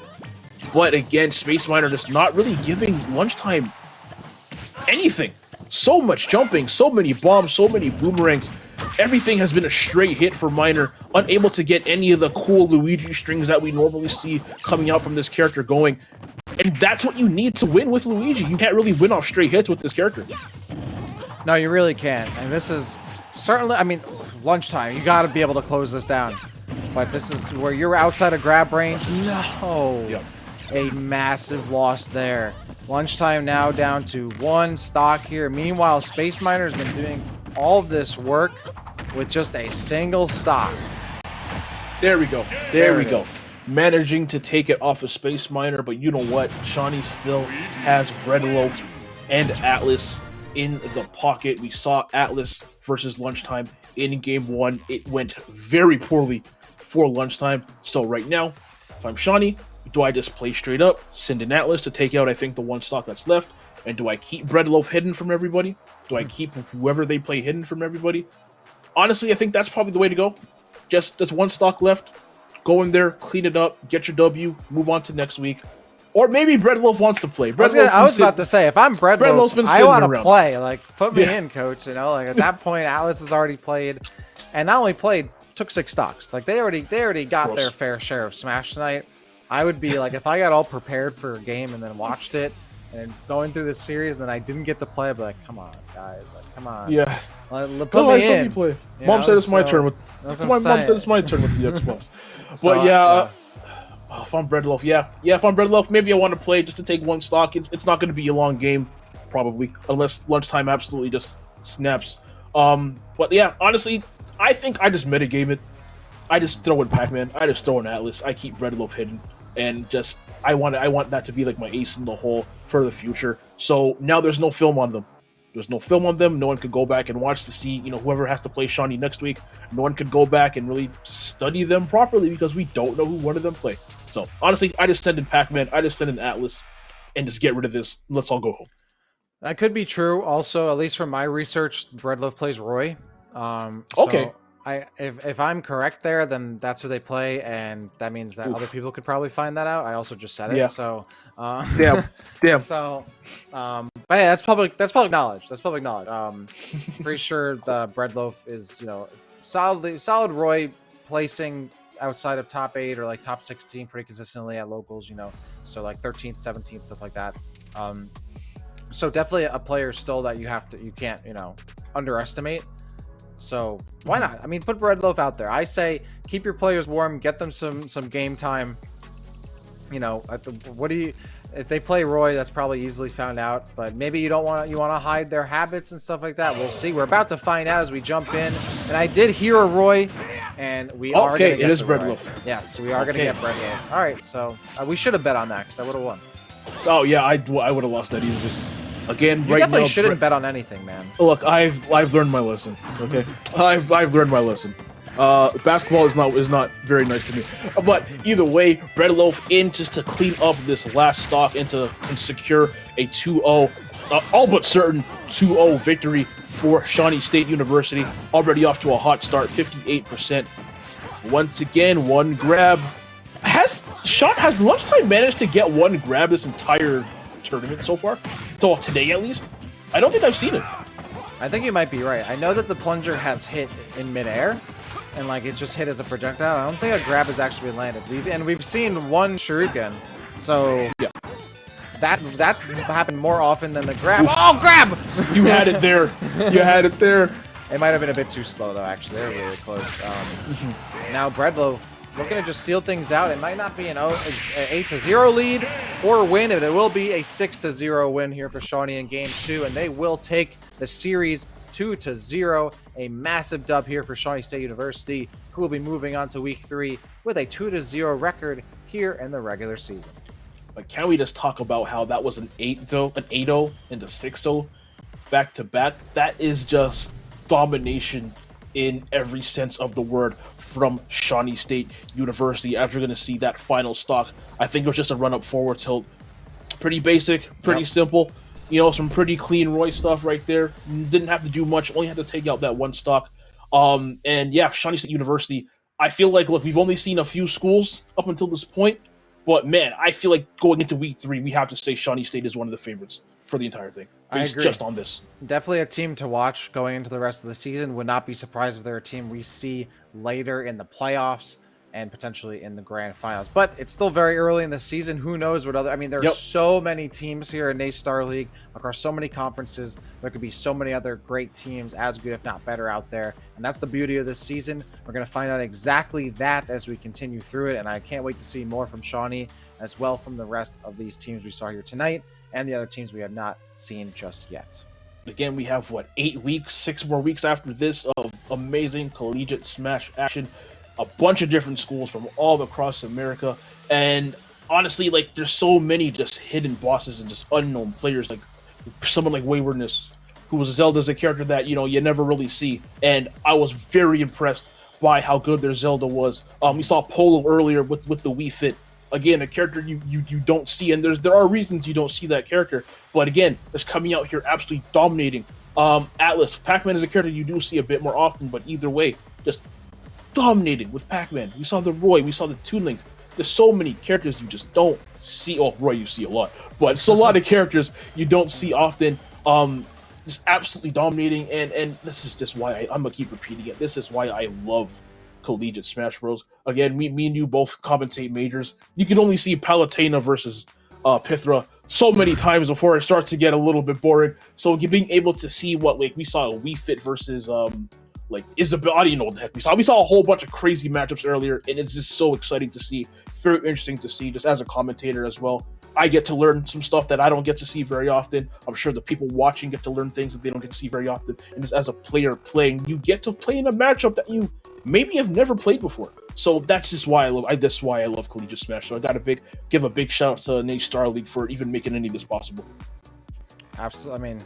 But again, Space Miner just not really giving lunchtime anything. So much jumping, so many bombs, so many boomerangs. Everything has been a straight hit for Miner, unable to get any of the cool Luigi strings that we normally see coming out from this character going. And that's what you need to win with Luigi. You can't really win off straight hits with this character. No, you really can't. And this is certainly, I mean, lunchtime. You got to be able to close this down. But this is where you're outside of grab range. No. Yep. A massive loss there. Lunchtime now down to 1 stock here. Meanwhile, Space Miner has been doing all of this work with just a single stock. There we go. There There we it go. is. Managing to take it off of Space Miner, but you know what? Shawnee still has Breadloaf and Atlas in the pocket. We saw Atlas versus Lunchtime in game 1. It went very poorly for Lunchtime. So right now, if I'm Shawnee, do I just play straight up, send in Atlas to take out, I think, the one stock that's left? And do I keep Breadloaf hidden from everybody? Do I keep whoever they play hidden from everybody? Honestly, I think that's probably the way to go. Just there's one stock left. Go in there, clean it up, get your W, move on to next week. Or maybe Breadloaf wants to play. I was about to say, if I'm Breadloaf's been Breadloaf, I sitting want to around. play. Like, put me Yeah. in, coach. You know, like at that point, Atlas has already played, and not only played, took 6 stocks. Like they already got Gross. their fair share of Smash tonight. I would be like, if I got all prepared for a game and then watched it and going through this series, and then I didn't get to play, I'd be like, come on, guys, like, come on. Yeah. Put No, I me saw you in. play. You Mom know, said it's my so turn with. that's My what mom I'm said saying. it's my turn with the Xbox. So, But yeah. If I'm Breadloaf, yeah, if I'm Breadloaf, maybe I want to play just to take one stock. It's not going to be a long game, probably, unless Lunchtime absolutely just snaps. But yeah, honestly, I think I just metagame it. I just throw in Pac-Man. I just throw in Atlas. I keep Breadloaf hidden, and just I want that to be like my ace in the hole for the future. So now there's no film on them. There's no film on them. No one could go back and watch to see, whoever has to play Shawnee next week. No one could go back and really study them properly because we don't know who one of them play. So honestly, I just send in Pac-Man. I just send in Atlas, and just get rid of this. Let's all go home. That could be true. Also, at least from my research, Breadloaf plays Roy. Okay. So if I'm correct there, then that's who they play, and that means that other people could probably find that out. I also just said it, Yeah. so Damn. So, but yeah, that's public knowledge. That's public knowledge. Pretty sure the Breadloaf is solid Roy, placing outside of top 8 or like top 16 pretty consistently at locals. So like 13th, 17th, stuff like that. So definitely a player still that you can't underestimate. So why not? I mean, put Breadloaf out there. I say keep your players warm, get them some game time. If they play Roy, that's probably easily found out. But maybe you want to hide their habits and stuff like that. We'll see. We're about to find out as we jump in. And I did hear a Roy, and we are Okay, gonna get it is the Roy. Breadloaf. Yes, we are going to Okay. get Breadloaf. All right, so we should have bet on that because I would have won. Oh yeah, I would have lost that easily. Again, You right definitely now, shouldn't bet on anything, man. Look, I've learned my lesson. Okay, I've learned my lesson. Basketball is not very nice to me. But either way, Breadloaf in just to clean up this last stock and to secure a 2-0, all but certain 2-0 victory for Shawnee State University. Already off to a hot start, 58%. Once again, one grab. Has Lunchtime managed to get one grab this entire tournament so far? So today at least? I don't think I've seen it. I think you might be right. I know that the plunger has hit in midair, and like it just hit as a projectile. I don't think a grab has actually been landed. We've seen one shuriken, so Yeah. that's happened more often than the grab. Oh, grab! You had it there. You had it there. It might have been a bit too slow though. Actually, they were really close. Now Breadloaf looking to just seal things out. It might not be an 8-0 lead or win, but it will be a 6-0 win here for Shawnee in game 2, and they will take the series 2-0. A massive dub here for Shawnee State University, who will be moving on to week 3 with a 2-0 record here in the regular season. But can we just talk about how that was an 8-0 and a 6-0 back to back? That is just domination in every sense of the word from Shawnee State University. As we're going to see that final stock, I think it was just a run up forward tilt. Pretty basic, pretty simple. Some pretty clean Roy stuff right there. Didn't have to do much. Only had to take out that one stock. And yeah, Shawnee State University. I feel like, look, we've only seen a few schools up until this point, but man, I feel like going into week 3, we have to say Shawnee State is one of the favorites for the entire thing. I Based agree. just on this. Definitely a team to watch going into the rest of the season. Would not be surprised if they're a team we see later in the playoffs and potentially in the grand finals. But it's still very early in the season. Who knows what other... I mean, there are so many teams here in A-Star League across so many conferences. There could be so many other great teams, as good if not better, out there. And that's the beauty of this season. We're going to find out exactly that as we continue through it. And I can't wait to see more from Shawnee as well from the rest of these teams we saw here tonight and the other teams we have not seen just yet. Again, we have, 8 weeks, 6 more weeks after this of amazing collegiate Smash action. a bunch of different schools from all across America, and honestly, like there's so many just hidden bosses and just unknown players, like someone like Waywardness, who was Zelda's a character that you never really see, and I was very impressed by how good their Zelda was. We saw Polo earlier with the Wii Fit. Again, a character you don't see, and there are reasons you don't see that character, but again, it's coming out here absolutely dominating. Atlas, Pac-Man is a character you do see a bit more often, but either way, just dominating with Pac-Man. We saw the Roy, we saw the Toon Link. There's so many characters you just don't see. Oh, Roy, you see a lot, but it's a lot of characters you don't see often. Just absolutely dominating, and this is just why I'm gonna keep repeating it. This is why I love Collegiate Smash Bros. Again, me and you both commentate majors. You can only see Palutena versus Pythra so many times before it starts to get a little bit boring. So you being able to see what like we saw a Wii Fit versus like Isabel, I don't even know what the heck we saw. We saw a whole bunch of crazy matchups earlier, and it's just so exciting to see. Very interesting to see, just as a commentator as well. I get to learn some stuff that I don't get to see very often. I'm sure the people watching get to learn things that they don't get to see very often. And just as a player playing, you get to play in a matchup that you maybe have never played before. So that's just why that's why I love Collegiate Smash. So I got to give a big shout out to Nate Star League for even making any of this possible. Absolutely. I mean,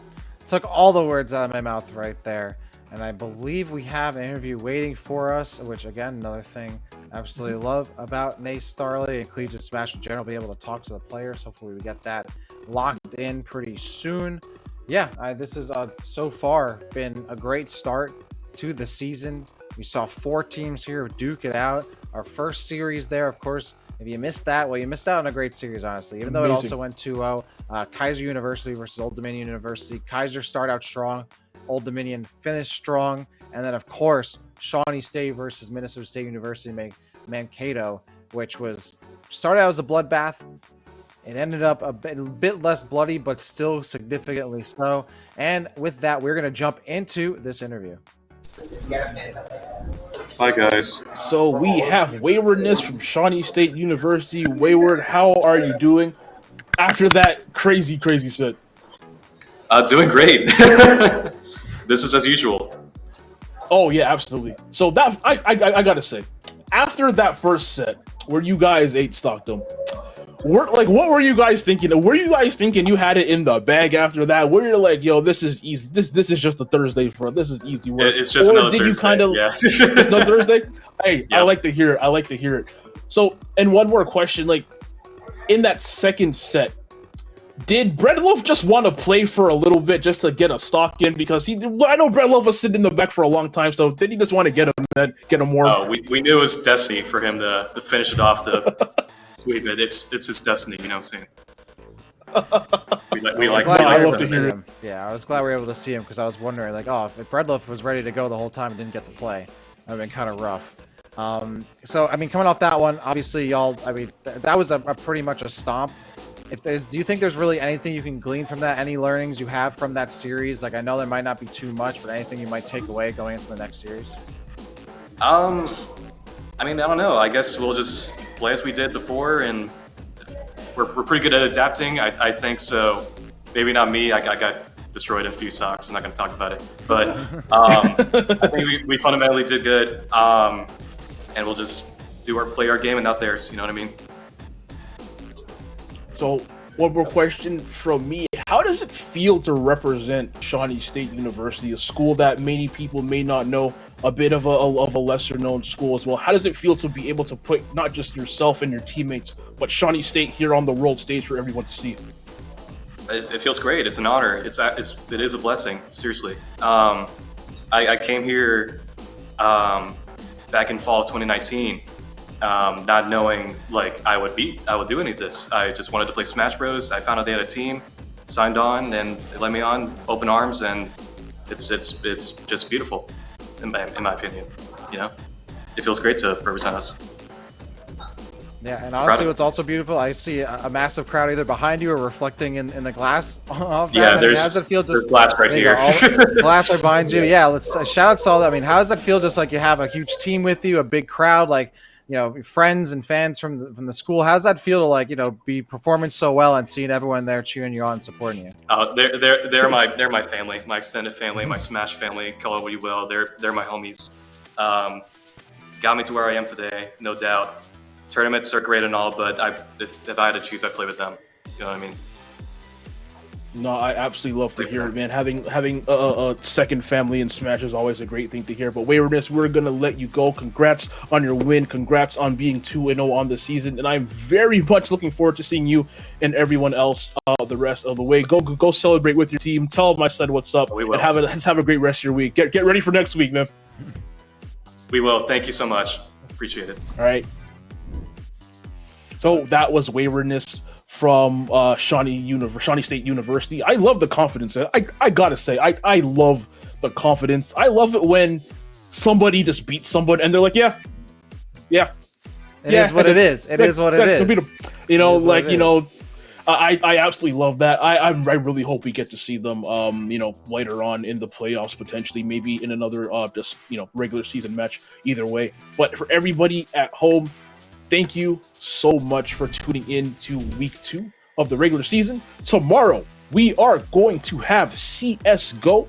took all the words out of my mouth right there. And I believe we have an interview waiting for us, which again, another thing I absolutely love about Nate Starley and Collegiate Smash in general, be able to talk to the players. Hopefully we get that locked in pretty soon. Yeah, this has so far been a great start to the season. We saw 4 teams here duke it out. Our first series there, of course, if you missed that, well, you missed out on a great series, honestly, even though it also went 2-0. Kaiser University versus Old Dominion University. Kaiser started out strong. Old Dominion finished strong, and then of course Shawnee State versus Minnesota State University Mankato, which was started out as a bloodbath. It ended up a bit less bloody, but still significantly so. And with that, we're going to jump into this interview. Hi guys. So we have Waywardness from Shawnee State University. Wayward, how are you doing after that crazy set? Doing great. Business as usual. Oh yeah, absolutely. So that I gotta say, after that first set where you guys stocked them, what were you guys thinking? Were you guys thinking you had it in the bag after that? Where you're like, yo, this is easy. This is just a Thursday for this is easy work. It's just another Thursday. You kind of it's no Thursday? Hey, yep. I like to hear it. So, and one more question, like in that second set, did Breadloaf just want to play for a little bit just to get a stock in? Because I know Breadloaf was sitting in the back for a long time, so did he just want to get him more? Oh, we knew it was destiny for him to finish it off to sweep it. It's his destiny, you know what I'm saying? We like to see him. Yeah, I was glad we were able to see him because I was wondering, like, oh, if Breadloaf was ready to go the whole time and didn't get to play, that would have been kind of rough. So, I mean, coming off that one, obviously, y'all, I mean, that was a pretty much a stomp. Do you think there's really anything you can glean from that? Any learnings you have from that series? Like, I know there might not be too much, but anything you might take away going into the next series? I mean, I don't know. I guess we'll just play as we did before, and we're pretty good at adapting. I think so. Maybe not me. I got destroyed in a few socks. I'm not going to talk about it. But I think we fundamentally did good, and we'll just play our game and not theirs. You know what I mean? So, one more question from me. How does it feel to represent Shawnee State University, a school that many people may not know, a bit of a lesser-known school as well? How does it feel to be able to put not just yourself and your teammates, but Shawnee State here on the world stage for everyone to see? It feels great. It's an honor. It is a blessing. Seriously. I came here back in fall of 2019. Not knowing like I would do any of this. I just wanted to play Smash Bros. I found out they had a team, signed on, and they let me on, open arms, and it's just beautiful, in my opinion. You know, it feels great to represent us. Yeah, and honestly, what's also beautiful, I see a massive crowd either behind you or reflecting in the glass. Of that. Yeah, how does it feel? Just glass right here. Glass right behind you. Yeah, let's shout out to all that. I mean, how does that feel? Just like you have a huge team with you, a big crowd, like, you know, friends and fans from the school. How does that feel to, like, you know, be performing so well and seeing everyone there cheering you on and supporting you? They're my family, my extended family, my Smash family. Call it what you will. They're my homies. got me to where I am today, no doubt. Tournaments are great and all, but if I had to choose, I'd play with them. You know what I mean? No, I absolutely love to hear it, man. Having a second family in Smash is always a great thing to hear. But Waywardness, we're gonna let you go. Congrats on your win. Congrats on being 2-0 on the season, and I'm very much looking forward to seeing you and everyone else the rest of the way. Go celebrate with your team. Tell them I said what's up. We will. And let's have a great rest of your week. Get ready for next week, man. We will. Thank you so much. Appreciate it. All right. So that was Waywardness from Shawnee State University. I love the confidence. I gotta say, I love the confidence. I love it when somebody just beats somebody and they're like, yeah. It is what it is. It is what it is. You know, like, you know, I absolutely love that. I really hope we get to see them, you know, later on in the playoffs, potentially, maybe in another just, you know, regular season match. Either way, but for everybody at home, thank you so much for tuning in to week 2 of the regular season. Tomorrow we are going to have CS:GO.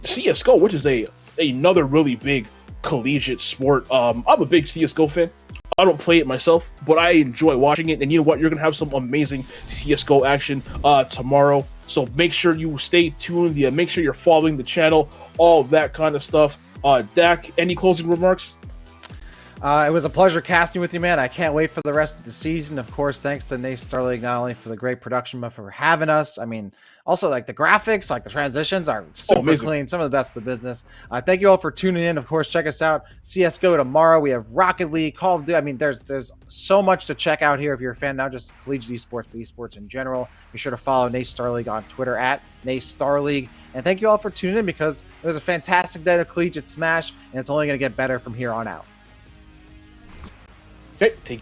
CS:GO, which is another really big collegiate sport. I'm a big CS:GO fan. I don't play it myself, but I enjoy watching it. And you know what? You're gonna have some amazing CS:GO action tomorrow. So make sure you stay tuned. Yeah, make sure you're following the channel. All that kind of stuff. Dak, any closing remarks? It was a pleasure casting with you, man. I can't wait for the rest of the season. Of course, thanks to Nate Starleague, not only for the great production, but for having us. I mean, also, like, the graphics, like, the transitions are super clean. Some of the best of the business. Thank you all for tuning in. Of course, check us out. CS:GO tomorrow. We have Rocket League, Call of Duty. I mean, there's so much to check out here if you're a fan, not just collegiate esports, but esports in general. Be sure to follow Nate Starleague on Twitter at Nate Starleague. And thank you all for tuning in, because it was a fantastic day of collegiate Smash, and it's only going to get better from here on out. Okay, take